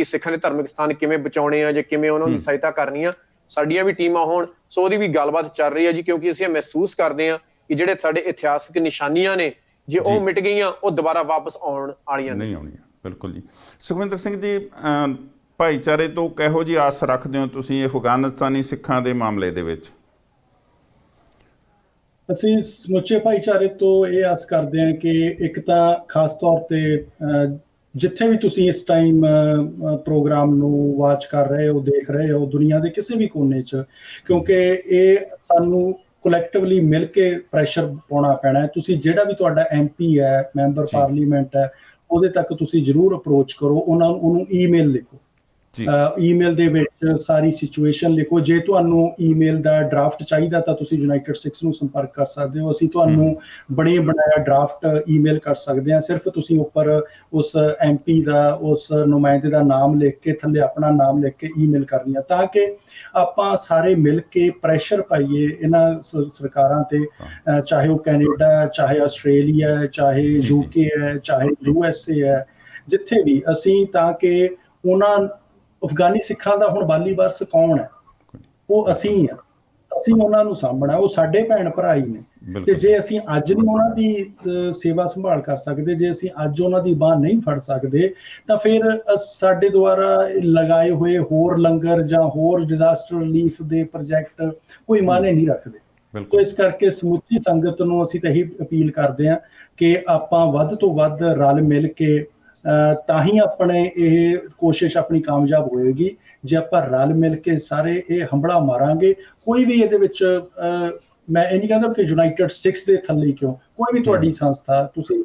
ਸਿੱਖਾਂ ਦੇ ਧਾਰਮਿਕ ਸਥਾਨ ਕਿਵੇਂ ਬਚਾਉਣੇ ਆ ਜਾਂ ਕਿਵੇਂ ਉਹਨਾਂ ਦੀ ਸਹਾਇਤਾ ਕਰਨੀ ਆ, ਸਾਡੀਆਂ ਵੀ ਟੀਮਾਂ ਹੋਣ। ਸੋ ਉਹਦੀ ਵੀ ਗੱਲਬਾਤ ਚੱਲ ਰਹੀ ਹੈ ਜੀ, ਕਿਉਂਕਿ ਅਸੀਂ ਮਹਿਸੂਸ ਕਰਦੇ ਹਾਂ ਕਿ ਜਿਹੜੇ ਸਾਡੇ ਇਤਿਹਾਸਕ ਨਿਸ਼ਾਨੀਆਂ ਨੇ, ਜੇ ਉਹ ਮਿਟ ਗਈਆਂ ਉਹ ਦੁਬਾਰਾ ਵਾਪਸ ਆਉਣ ਵਾਲੀਆਂ ਨਹੀਂ ਆਉਣੀਆਂ। ਬਿਲਕੁਲ ਜੀ। ਸੁਖਵਿੰਦਰ ਸਿੰਘ ਜੀ, ਭਾਈਚਾਰੇ ਤੋਂ ਕਿਹੋ ਜਿਹੀ ਆਸ ਰੱਖਦੇ ਹੋ ਤੁਸੀਂ ਅਫਗਾਨਿਸਤਾਨੀ ਸਿੱਖਾਂ ਦੇ ਮਾਮਲੇ ਦੇ ਵਿੱਚ? ਅਸੀਂ ਸਮੁੱਚੇ ਭਾਈਚਾਰੇ ਤੋਂ ਇਹ ਆਸ ਕਰਦੇ ਹਾਂ ਕਿ ਇੱਕ ਤਾਂ ਖਾਸ ਤੌਰ ਤੇ ਜਿੱਥੇ ਵੀ ਤੁਸੀਂ ਇਸ ਟਾਈਮ ਪ੍ਰੋਗਰਾਮ ਨੂੰ ਵਾਚ ਕਰ ਰਹੇ ਹੋ, ਦੇਖ ਰਹੇ ਹੋ, ਦੁਨੀਆ ਦੇ ਕਿਸੇ ਵੀ ਕੋਨੇ 'ਚ, ਕਿਉਂਕਿ ਇਹ ਸਾਨੂੰ ਕੋਲੈਕਟਿਵਲੀ ਮਿਲ ਕੇ ਪ੍ਰੈਸ਼ਰ ਪਾਉਣਾ ਪੈਣਾ ਹੈ। ਤੁਸੀਂ ਜਿਹੜਾ ਵੀ ਤੁਹਾਡਾ MP ਹੈ, ਮੈਂਬਰ ਪਾਰਲੀਮੈਂਟ ਹੈ, ਉਹਦੇ ਤੱਕ ਤੁਸੀਂ ਜ਼ਰੂਰ ਅਪਰੋਚ ਕਰੋ, ਉਹਨੂੰ ਈਮੇਲ ਲਿਖੋ। ਜੀ ਈਮੇਲ ਦੇ ਵਿੱਚ ਸਾਰੀ ਸਿਚੁਏਸ਼ਨ ਲਿਖੋ। ਜੇ ਤੁਹਾਨੂੰ ਈਮੇਲ ਦਾ ਡਰਾਫਟ ਚਾਹੀਦਾ ਤਾਂ ਤੁਸੀਂ ਯੂਨਾਈਟਿਡ ਸਿਕਸ ਨੂੰ ਸੰਪਰਕ ਕਰ ਸਕਦੇ ਹੋ। ਅਸੀਂ ਤੁਹਾਨੂੰ ਬਣਿਆ ਬਣਾਇਆ ਡਰਾਫਟ ਈਮੇਲ ਕਰ ਸਕਦੇ ਹਾਂ। ਸਿਰਫ ਤੁਸੀਂ ਉੱਪਰ ਉਸ MP ਦਾ, ਉਸ ਨੁਮਾਇੰਦੇ ਦਾ ਨਾਮ ਲਿਖ ਕੇ, ਥੱਲੇ ਆਪਣਾ ਨਾਮ ਲਿਖ ਕੇ ਈਮੇਲ ਕਰਨੀ ਆ, ਤਾਂ ਕਿ ਆਪਾਂ ਸਾਰੇ ਮਿਲ ਕੇ ਪ੍ਰੈਸ਼ਰ ਪਾਈਏ ਇਹਨਾਂ ਸਰਕਾਰਾਂ ਤੇ, ਚਾਹੇ ਉਹ ਕੈਨੇਡਾ, ਚਾਹੇ ਆਸਟ੍ਰੇਲੀਆ, ਚਾਹੇ UK ਹੈ, ਚਾਹੇ USA ਹੈ, ਜਿੱਥੇ ਵੀ ਅਸੀਂ, ਤਾਂ ਕਿ ਉਹਨਾਂ ਅਫਗਾਨੀ ਸਿੱਖਾਂ ਦਾ ਹੁਣ ਬਾਲੀ ਵਾਰਸ ਕੌਣ ਹੈ? ਉਹ ਅਸੀਂ ਆ। ਅਸੀਂ ਉਹਨਾਂ ਨੂੰ ਸਾਂਭਣਾ, ਉਹ ਸਾਡੇ ਭੈਣ ਭਰਾ ਹੀ ਨੇ। ਤੇ ਜੇ ਅਸੀਂ ਅੱਜ ਨਹੀਂ ਉਹਨਾਂ ਦੀ ਸੇਵਾ ਸੰਭਾਲ ਕਰ ਸਕਦੇ, ਜੇ ਅਸੀਂ ਅੱਜ ਉਹਨਾਂ ਦੀ ਬਾਂਹ ਨਹੀਂ ਫੜ ਸਕਦੇ, ਤਾਂ ਫਿਰ ਸਾਡੇ ਦੁਆਰਾ ਲਗਾਏ ਹੋਏ ਹੋਰ ਲੰਗਰ ਜਾਂ ਹੋਰ ਡਿਜ਼ਾਸਟਰ ਰਿਲੀਫ ਦੇ ਪ੍ਰੋਜੈਕਟ ਕੋਈ ਮਾਇਨੇ ਨਹੀਂ ਰੱਖਦੇ। ਤੇ ਇਸ ਕਰਕੇ ਸਮੁੱਚੀ ਸੰਗਤ ਨੂੰ ਅਸੀਂ ਤਾਂ ਇਹੀ ਅਪੀਲ ਕਰਦੇ ਹਾਂ ਕਿ ਆਪਾਂ ਵੱਧ ਤੋਂ ਵੱਧ ਰਲ ਮਿਲ ਕੇ, ਤਾਂ ਹੀ ਆਪਣੇ ਇਹ ਕੋਸ਼ਿਸ਼ ਆਪਣੀ ਕਾਮਯਾਬ ਹੋਏਗੀ। ਜੇ ਆਪਾਂ ਰਲ ਮਿਲ ਕੇ ਸਾਰੇ ਇਹ ਹੰਬੜਾ ਮਾਰਾਂਗੇ, ਕੋਈ ਵੀ ਇਹਦੇ ਵਿੱਚ, ਮੈਂ ਇਹ ਨਹੀਂ ਕਹਿੰਦਾ ਕਿ ਯੂਨਾਈਟਿਡ ਸਿਕਸ ਦੇ ਥੱਲੇ ਕਿਉਂ, ਕੋਈ ਵੀ ਤੁਹਾਡੀ ਸੰਸਥਾ, ਤੁਸੀਂ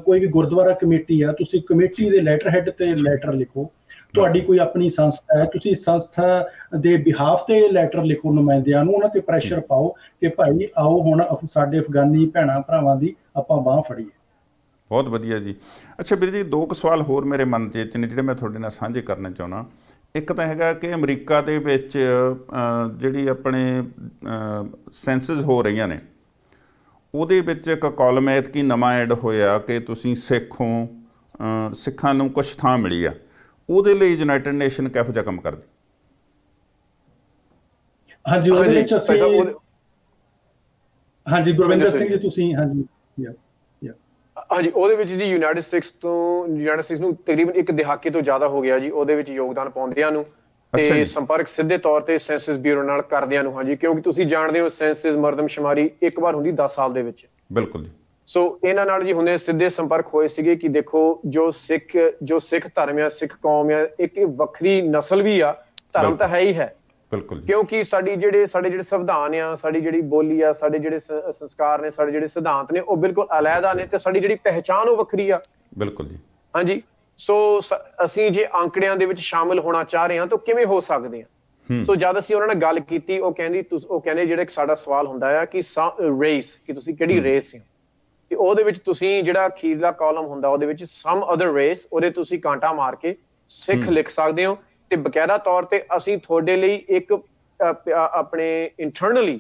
ਕੋਈ ਵੀ ਗੁਰਦੁਆਰਾ ਕਮੇਟੀ ਆ, ਤੁਸੀਂ ਕਮੇਟੀ ਦੇ ਲੈਟਰ ਹੈਡ ਤੇ ਲੈਟਰ ਲਿਖੋ। ਤੁਹਾਡੀ ਕੋਈ ਆਪਣੀ ਸੰਸਥਾ ਹੈ, ਤੁਸੀਂ ਸੰਸਥਾ ਦੇ ਬਿਹਾਫ ਤੇ ਲੈਟਰ ਲਿਖੋ ਨੁਮਾਇੰਦਿਆਂ ਨੂੰ, ਉਹਨਾਂ ਤੇ ਪ੍ਰੈਸ਼ਰ ਪਾਓ ਕਿ ਭਾਈ ਆਓ ਹੁਣ ਸਾਡੇ ਅਫਗਾਨੀ ਭੈਣਾਂ ਭਰਾਵਾਂ ਦੀ ਆਪਾਂ ਬਾਂਹ ਫੜੀਏ। ਬਹੁਤ ਵਧੀਆ ਜੀ। ਅੱਛਾ ਵੀਰ ਜੀ, 2 ਸਵਾਲ ਹੋਰ ਮੇਰੇ ਮਨ 'ਚ ਨੇ ਜਿਹੜੇ ਮੈਂ ਤੁਹਾਡੇ ਨਾਲ ਸਾਂਝੇ ਕਰਨਾ ਚਾਹੁੰਦਾ। ਇੱਕ ਤਾਂ ਹੈਗਾ ਕਿ ਅਮਰੀਕਾ ਦੇ ਵਿੱਚ ਜਿਹੜੀ ਆਪਣੇ ਸੈਂਸਸ ਹੋ ਰਹੀਆਂ ਨੇ, ਉਹਦੇ ਵਿੱਚ ਇੱਕ ਕਾਲਮ ਐਤਕੀ ਨਵਾਂ ਐਡ ਹੋਇਆ ਕਿ ਤੁਸੀਂ ਸਿੱਖ ਹੋ, ਸਿੱਖਾਂ ਨੂੰ ਕੁਛ ਥਾਂ ਮਿਲੀ ਆ। ਉਹਦੇ ਲਈ ਯੂਨਾਈਟਿਡ ਨੇਸ਼ਨ ਕਿਹੋ ਜਿਹਾ ਕੰਮ ਕਰਦੀ? ਹਾਂਜੀ, ਉਹਦੇ ਵਿੱਚ ਅਸੀਂ, ਹਾਂਜੀ ਗੁਰਵਿੰਦਰ ਸਿੰਘ ਜੀ ਤੁਸੀਂ, ਹਾਂਜੀ ਹਾਂਜੀ, ਉਹਦੇ ਵਿੱਚ ਜੀ ਯੂਨਾਈਟਿਡ ਸਿਕਸ ਨੂੰ ਤਕਰੀਬਨ 1 ਦਹਾਕੇ ਤੋਂ ਜ਼ਿਆਦਾ ਹੋ ਗਿਆ ਜੀ ਉਹਦੇ ਵਿੱਚ ਯੋਗਦਾਨ ਪਾਉਂਦਿਆਂ ਨੂੰ, ਤੇ ਸੰਪਰਕ ਸਿੱਧੇ ਤੌਰ ਤੇ ਸੈਂਸਸ ਬਿਊਰੋ ਨਾਲ ਕਰਦਿਆਂ ਨੂੰ। ਹਾਂਜੀ, ਕਿਉਂਕਿ ਤੁਸੀਂ ਜਾਣਦੇ ਹੋ ਸੈਂਸਸ ਮਰਦਮਸ਼ੁਮਾਰੀ ਇੱਕ ਵਾਰ ਹੁੰਦੀ 10 ਸਾਲ ਦੇ ਵਿੱਚ। ਬਿਲਕੁਲ ਜੀ। ਸੋ ਇਹਨਾਂ ਨਾਲ ਜੀ ਹੁੰਦੇ ਸਿੱਧੇ ਸੰਪਰਕ ਹੋਏ ਸੀਗੇ ਕਿ ਦੇਖੋ ਜੋ ਸਿੱਖ ਧਰਮ ਆ, ਸਿੱਖ ਕੌਮ ਆ, ਇੱਕ ਵੱਖਰੀ ਨਸਲ ਵੀ ਆ, ਧਰਮ ਤਾਂ ਹੈ ਹੀ ਹੈ। ਬਿਲਕੁਲ। ਕਿਉਂਕਿ ਸਾਡੇ ਜਿਹੜੇ ਸੰਵਿਧਾਨ ਆ, ਸਾਡੀ ਜਿਹੜੀ ਬੋਲੀ ਆ, ਸਾਡੇ ਜਿਹੜੇ ਸੰਸਕਾਰ ਨੇ, ਸਾਡੇ ਜਿਹੜੇ ਸਿਧਾਂਤ ਨੇ, ਉਹ ਬਿਲਕੁਲ ਅਲੱਗਾ ਨੇ, ਤੇ ਸਾਡੀ ਜਿਹੜੀ ਪਹਿਚਾਣ ਉਹ ਵੱਖਰੀ ਆ। ਬਿਲਕੁਲ ਜੀ। ਹਾਂਜੀ, ਸੋ ਅਸੀਂ ਜੇ ਅੰਕੜਿਆਂ ਦੇ ਵਿੱਚ ਸ਼ਾਮਿਲ ਹੋਣਾ ਚਾਹ ਰਹੇ ਹਾਂ ਤਾਂ ਕਿਵੇਂ ਹੋ ਸਕਦੇ ਹਾਂ? ਸੋ ਜਦ ਅਸੀਂ ਉਹਨਾਂ ਨਾਲ ਗੱਲ ਕੀਤੀ, ਉਹ ਕਹਿੰਦੇ ਜਿਹੜਾ ਸਾਡਾ ਸਵਾਲ ਹੁੰਦਾ ਆ ਕਿ ਰੇਸ, ਕਿ ਤੁਸੀਂ ਕਿਹੜੀ ਰੇਸ ਹੋ, ਤੇ ਉਹਦੇ ਵਿੱਚ ਤੁਸੀਂ ਜਿਹੜਾ ਅਖੀਰਲਾ ਕਾਲਮ ਹੁੰਦਾ ਉਹਦੇ ਵਿੱਚ ਸਮ ਅਦਰ ਰੇਸ, ਉਹਦੇ ਤੁਸੀਂ ਕਾਂਟਾ ਮਾਰ ਕੇ ਸਿੱਖ ਲਿਖ ਸਕਦੇ ਹੋ। ਤੇ ਬਕਾਇਦਾ ਤੌਰ ਤੇ ਅਸੀਂ ਤੁਹਾਡੇ ਲਈ ਇੱਕ ਆਪਣੇ ਇੰਟਰਨਲੀ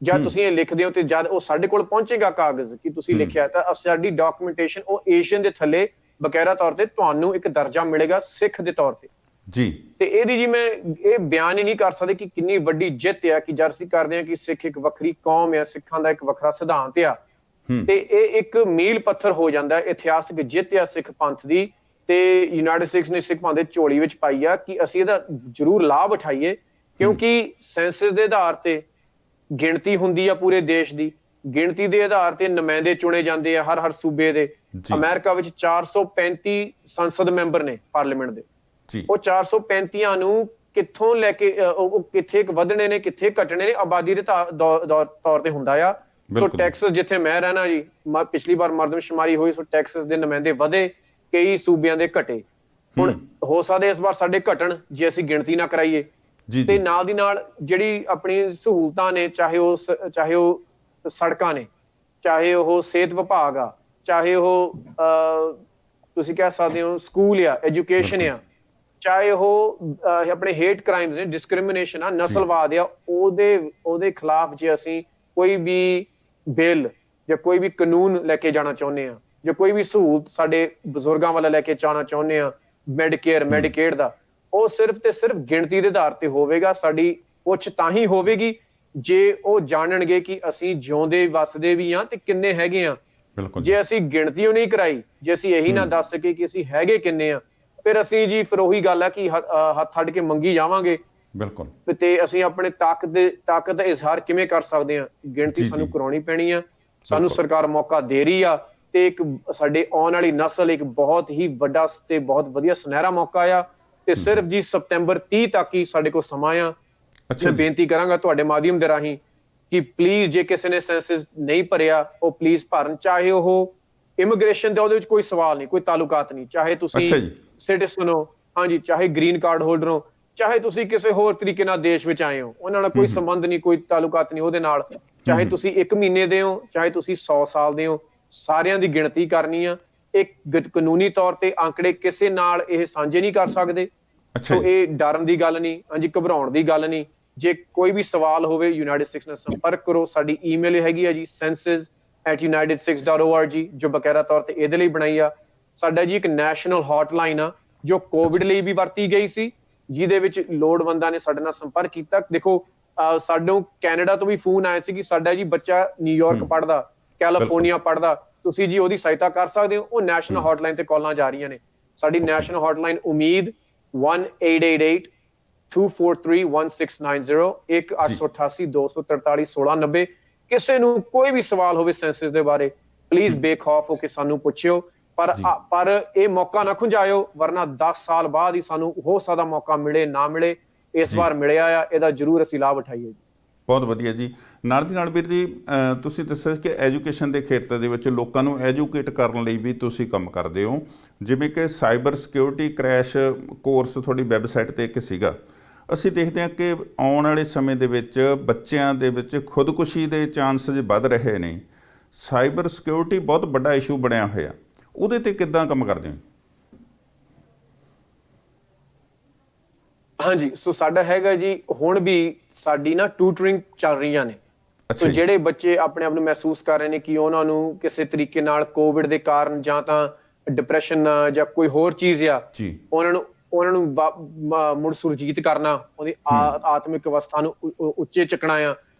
ਜਦ ਤੁਸੀਂ ਇਹ ਲਿਖਦੇ ਹੋ ਤੇ ਜਦ ਉਹ ਸਾਡੇ ਕੋਲ ਪਹੁੰਚੇਗਾ ਕਾਗਜ਼ ਕਿ ਤੁਸੀਂ ਲਿਖਿਆ, ਤਾਂ ਸਾਡੀ ਡਾਕੂਮੈਂਟੇਸ਼ਨ ਉਹ ਏਸ਼ੀਅਨ ਦੇ ਥੱਲੇ ਬਕਾਇਦਾ ਤੌਰ ਤੇ ਤੁਹਾਨੂੰ ਇੱਕ ਦਰਜਾ ਮਿਲੇਗਾ ਸਿੱਖ ਦੇ ਤੌਰ ਤੇ ਜੀ। ਤੇ ਇਹਦੀ ਜੀ ਮੈਂ ਇਹ ਬਿਆਨ ਹੀ ਨਹੀਂ ਕਰ ਸਕਦਾ ਕਿ ਕਿੰਨੀ ਵੱਡੀ ਜਿੱਤ ਆ ਕਿ ਜਦ ਅਸੀਂ ਕਰਦੇ ਹਾਂ ਕਿ ਸਿੱਖ ਇੱਕ ਵੱਖਰੀ ਕੌਮ ਆ, ਸਿੱਖਾਂ ਦਾ ਇੱਕ ਵੱਖਰਾ ਸਿਧਾਂਤ ਆ, ਤੇ ਇਹ ਇੱਕ ਮੀਲ ਪੱਥਰ ਹੋ ਜਾਂਦਾ, ਇਤਿਹਾਸਕ ਜਿੱਤ ਆ ਸਿੱਖ ਪੰਥ ਦੀ। ਤੇ ਯੂਨਾਈਟਿਡ ਸਿਕਸ ਨੇ ਸਿੱਖ ਪੰਥ ਦੇ ਝੋਲੀ ਵਿੱਚ ਪਾਈ ਆ ਕਿ ਅਸੀਂ ਇਹਦਾ ਜ਼ਰੂਰ ਲਾਭ ਉਠਾਈਏ, ਕਿਉਂਕਿ ਸੈਂਸਸ ਦੇ ਆਧਾਰ ਤੇ ਗਿਣਤੀ ਹੁੰਦੀ ਆ ਪੂਰੇ ਦੇਸ਼ ਦੀ, ਗਿਣਤੀ ਦੇ ਆਧਾਰ ਤੇ ਨੁਮਾਇੰਦੇ ਚੁਣੇ ਜਾਂਦੇ ਆ ਹਰ ਸੂਬੇ ਦੇ। ਅਮਰੀਕਾ ਵਿੱਚ 435 ਸੰਸਦ ਮੈਂਬਰ ਨੇ ਪਾਰਲੀਮੈਂਟ ਦੇ, ਉਹ 435 ਨੂੰ ਕਿੱਥੋਂ ਲੈ ਕੇ ਉਹ ਕਿੱਥੇ ਵਧਣੇ ਨੇ, ਕਿੱਥੇ ਘਟਣੇ ਨੇ, ਆਬਾਦੀ ਦੇ ਤੌਰ ਤੇ ਹੁੰਦਾ ਆ। ਸੋ ਟੈਕਸਸ, ਜਿੱਥੇ ਮੈਂ ਰਹਿਣਾ ਜੀ, ਪਿਛਲੀ ਵਾਰ ਮਰਦਮਸ਼ੁਮਾਰੀ ਹੋਈ, ਸੋ ਟੈਕਸਸ ਦੇ ਨੁਮਾਇੰਦੇ ਵਧੇ, ਕਈ ਸੂਬਿਆਂ ਦੇ ਘਟੇ। ਹੁਣ ਹੋ ਸਕਦਾ ਇਸ ਵਾਰ ਸਾਡੇ ਘਟਣ ਜੇ ਅਸੀਂ ਗਿਣਤੀ ਨਾ ਕਰਾਈਏ। ਤੇ ਨਾਲ ਦੀ ਨਾਲ ਜਿਹੜੀ ਆਪਣੀ ਸਹੂਲਤਾਂ ਨੇ, ਚਾਹੇ ਉਹ ਸੜਕਾਂ ਨੇ, ਚਾਹੇ ਉਹ ਸਿਹਤ ਵਿਭਾਗ ਆ, ਚਾਹੇ ਉਹ ਤੁਸੀਂ ਕਹਿ ਸਕਦੇ ਹੋ ਸਕੂਲ ਆ, ਐਜੂਕੇਸ਼ਨ ਆ, ਚਾਹੇ ਉਹ ਆਪਣੇ ਹੇਟ ਕ੍ਰਾਈਮਸ ਨੇ, ਡਿਸਕ੍ਰਿਮੀਨੇਸ਼ਨ ਆ, ਨਸਲਵਾਦ ਆ, ਉਹਦੇ ਖਿਲਾਫ ਜੇ ਅਸੀਂ ਕੋਈ ਵੀ ਬਿੱਲ ਜਾਂ ਕੋਈ ਵੀ ਕਾਨੂੰਨ ਲੈ ਕੇ ਜਾਣਾ ਚਾਹੁੰਦੇ ਆ, ਜਾਂ ਕੋਈ ਵੀ ਸਹੂਲਤ ਸਾਡੇ ਬਜ਼ੁਰਗਾਂ ਵੱਲ ਲੈ ਕੇ ਜਾਣਾ ਚਾਹੁੰਦੇ ਆ, ਮੈਡੀਕੇਅਰ, ਮੈਡੀਕੇਡ ਦਾ, ਉਹ ਸਿਰਫ ਤੇ ਸਿਰਫ ਗਿਣਤੀ ਦੇ ਆਧਾਰ ਤੇ ਹੋਵੇਗਾ। ਸਾਡੀ ਪੁੱਛ ਤਾਂ ਹੀ ਹੋਵੇਗੀ ਜੇ ਉਹ ਜਾਣਨਗੇ ਕਿ ਅਸੀਂ ਜਿਉਂਦੇ ਵਸਦੇ ਵੀ ਆ ਤੇ ਕਿੰਨੇ ਹੈਗੇ ਆ। ਜੇ ਅਸੀਂ ਗਿਣਤੀ ਉਹ ਨਹੀਂ ਕਰਾਈ, ਜੇ ਅਸੀਂ ਇਹੀ ਨਾ ਦੱਸ ਸਕੇ ਕਿ ਅਸੀਂ ਹੈਗੇ ਕਿੰਨੇ ਆ, ਫਿਰ ਅਸੀਂ ਜੀ ਫਿਰ ਉਹੀ ਗੱਲ ਆ ਕਿ ਹੱਥ ਅੱਡ ਕੇ ਮੰਗੀ ਜਾਵਾਂਗੇ। ਬਿਲਕੁਲ। ਤੇ ਅਸੀਂ ਆਪਣੇ ਤਾਕਤ ਦਾ ਇਜ਼ਹਾਰ ਕਿਵੇਂ ਕਰ ਸਕਦੇ ਆ? ਗਿਣਤੀ ਸਾਨੂੰ ਕਰਾਉਣੀ ਪੈਣੀ ਆ। ਸਾਨੂੰ ਸਰਕਾਰ ਮੌਕਾ ਦੇ ਰਹੀ ਆ, ਤੇ ਇੱਕ ਸਾਡੇ ਆਉਣ ਵਾਲੀ ਨਸਲ ਇੱਕ ਬਹੁਤ ਹੀ ਵੱਡਾ ਤੇ ਬਹੁਤ ਵਧੀਆ ਸੁਨਹਿਰਾ ਮੌਕਾ ਆ। ਤੇ ਸਿਰਫ ਜੀ ਸਤੰਬਰ 30 ਤੱਕ ਹੀ ਸਾਡੇ ਕੋਲ ਸਮਾਂ ਆ। ਮੈਂ ਬੇਨਤੀ ਕਰਾਂਗਾ ਤੁਹਾਡੇ ਮਾਧਿਅਮ ਦੇ ਰਾਹੀਂ ਕਿ ਪਲੀਜ਼ ਜੇ ਕਿਸੇ ਨੇ ਸੈਂਸਸ ਨਹੀਂ ਭਰਿਆ, ਉਹ ਪਲੀਜ਼ ਭਰਨ, ਚਾਹੇ ਉਹ ਇਮੀਗ੍ਰੇਸ਼ਨ ਦਾ ਉਹਦੇ ਵਿੱਚ ਕੋਈ ਸਵਾਲ ਨਹੀਂ, ਕੋਈ ਤਾਲੁਕਾਤ ਨਹੀਂ, ਚਾਹੇ ਤੁਸੀਂ ਸਿਟੀਜ਼ਨ ਹੋ, ਹਾਂਜੀ, ਚਾਹੇ ਗ੍ਰੀਨ ਕਾਰਡ ਹੋਲਡਰ ਹੋ, ਚਾਹੇ ਤੁਸੀਂ ਕਿਸੇ ਹੋਰ ਤਰੀਕੇ ਨਾਲ ਦੇਸ਼ ਵਿੱਚ ਆਏ ਹੋ, ਉਹਨਾਂ ਨਾਲ ਕੋਈ ਸੰਬੰਧ ਨਹੀਂ, ਕੋਈ ਤਾਲੁਕਾਤ ਨਹੀਂ ਉਹਦੇ ਨਾਲ। ਚਾਹੇ ਤੁਸੀਂ 1 ਮਹੀਨੇ ਦੇ ਹੋ, ਚਾਹੇ ਤੁਸੀਂ 100 ਸਾਲ ਦੇ ਹੋ, ਸਾਰਿਆਂ ਦੀ ਗਿਣਤੀ ਕਰਨੀ ਆ। ਇੱਕ ਕਾਨੂੰਨੀ ਤੌਰ ਤੇ ਆંકੜੇ ਕਿਸੇ ਨਾਲ ਇਹ ਸਾਂਝੇ ਨਹੀਂ ਕਰ ਸਕਦੇ। ਸੋ ਇਹ ਡਰਨ ਦੀ ਗੱਲ ਨਹੀਂ, ਹਾਂਜੀ, ਘਬਰਾਉਣ ਦੀ ਗੱਲ ਨਹੀਂ। ਜੇ ਕੋਈ ਵੀ ਸਵਾਲ ਹੋਵੇ ਯੂਨਾਈਟਿਡ ਸਟੇਟਸ ਨਾਲ ਸੰਪਰਕ ਕਰੋ। ਸਾਡੀ ਈਮੇਲ ਹੈਗੀ ਆ ਜੀ census@united6.org, ਜੋ ਬਕਾਇਦਾ ਤੌਰ ਤੇ ਇਹਦੇ ਲਈ ਬਣਾਈ ਆ। ਸਾਡਾ ਜੀ ਇੱਕ ਨੈਸ਼ਨਲ ਹੌਟਲਾਈਨ ਆ ਜੋ ਕੋਵਿਡ ਲਈ ਵੀ ਵਰਤੀ ਗਈ ਸੀ, ਜਿਹਦੇ ਵਿੱਚ ਲੋੜਵੰਦਾਂ ਨੇ ਸਾਡੇ ਨਾਲ ਸੰਪਰਕ ਕੀਤਾ। ਦੇਖੋ, ਸਾਨੂੰ ਕੈਨੇਡਾ ਤੋਂ ਵੀ ਫੋਨ ਆਇਆ ਸੀ ਕਿ ਸਾਡਾ ਜੀ ਬੱਚਾ ਨਿਊਯਾਰਕ ਪੜ੍ਹਦਾ, ਕੈਲੀਫੋਰਨੀਆ ਪੜ੍ਹਦਾ, ਤੁਸੀਂ ਜੀ ਉਹਦੀ ਸਹਾਇਤਾ ਕਰ ਸਕਦੇ ਹੋ। ਉਹ ਨੈਸ਼ਨਲ ਹੌਟਲਾਈਨ ਤੇ ਕਾਲਾਂ ਜਾ ਰਹੀਆਂ ਨੇ। ਸਾਡੀ ਨੈਸ਼ਨਲ ਹੌਟਲਾਈਨ ਉਮੀਦ 1888-243-1690, 1-888-243-1690। ਕਿਸੇ ਨੂੰ ਕੋਈ ਵੀ ਸਵਾਲ ਹੋਵੇ ਸੈਂਸਸ ਦੇ ਬਾਰੇ, ਪਲੀਜ਼ ਬੇਖੌਫ ਹੋ ਕੇ ਸਾਨੂੰ ਪੁੱਛਿਓ। ਪਰ ਇਹ ਮੌਕਾ ਨਾ ਖੁੰਝਾਇਓ, ਵਰਨਾ 10 ਸਾਲ ਬਾਅਦ ਹੀ ਸਾਨੂੰ ਹੋ ਸਕਦਾ ਮੌਕਾ ਮਿਲੇ ਨਾ ਮਿਲੇ। ਇਸ ਵਾਰ ਮਿਲਿਆ ਆ, ਇਹਦਾ ਜ਼ਰੂਰ ਅਸੀਂ ਲਾਭ ਉਠਾਈਏ ਜੀ। ਬਹੁਤ ਵਧੀਆ ਜੀ। ਨਾਲ ਦੀ ਨਾਲ ਵੀਰ ਜੀ, ਤੁਸੀਂ ਦੱਸਿਆ ਕਿ ਐਜੂਕੇਸ਼ਨ ਦੇ ਖੇਤਰ ਦੇ ਵਿੱਚ ਲੋਕਾਂ ਨੂੰ ਐਜੂਕੇਟ ਕਰਨ ਲਈ ਵੀ ਤੁਸੀਂ ਕੰਮ ਕਰਦੇ ਹੋ, ਜਿਵੇਂ ਕਿ ਸਾਈਬਰ ਸਿਕਿਉਰਿਟੀ ਕ੍ਰੈਸ਼ ਕੋਰਸ ਤੁਹਾਡੀ ਵੈਬਸਾਈਟ 'ਤੇ ਇੱਕ ਸੀਗਾ। ਅਸੀਂ ਦੇਖਦੇ ਹਾਂ ਕਿ ਆਉਣ ਵਾਲੇ ਸਮੇਂ ਦੇ ਵਿੱਚ ਬੱਚਿਆਂ ਦੇ ਵਿੱਚ ਖੁਦਕੁਸ਼ੀ ਦੇ ਚਾਂਸਸ ਵੱਧ ਰਹੇ ਨੇ। ਸਾਈਬਰ ਸਿਕਿਉਰਿਟੀ ਬਹੁਤ ਵੱਡਾ ਇਸ਼ੂ ਬਣਿਆ ਹੋਇਆ, ਉਹਦੇ 'ਤੇ ਕਿੱਦਾਂ ਕੰਮ ਕਰਦੇ ਹੋ? ਹਾਂਜੀ, ਸੋ ਸਾਡਾ ਹੈਗਾ ਜੀ, ਹੁਣ ਵੀ ਸਾਡੀ ਨਾ ਟਿਊਟਰਿੰਗ ਚੱਲ ਰਹੀਆਂ ਨੇ। ਸੋ ਜਿਹੜੇ ਬੱਚੇ ਆਪਣੇ ਆਪ ਨੂੰ ਮਹਿਸੂਸ ਕਰ ਰਹੇ ਨੇ ਕਿ ਉਹਨਾਂ ਨੂੰ ਕਿਸੇ ਤਰੀਕੇ ਨਾਲ ਕੋਵਿਡ ਦੇ ਕਾਰਨ ਜਾਂ ਤਾਂ ਡਿਪਰੈਸ਼ਨ ਜਾਂ ਕੋਈ ਹੋਰ ਚੀਜ਼ ਆ, ਉਹਨਾਂ ਨੂੰ ਮੁੜ ਸੁਰਜੀਤ ਕਰਨਾ, ਉਹਦੀ ਆਤਮਿਕ ਅਵਸਥਾ ਨੂੰ ਉੱਚੇ ਚੱਕਣਾ ਆ,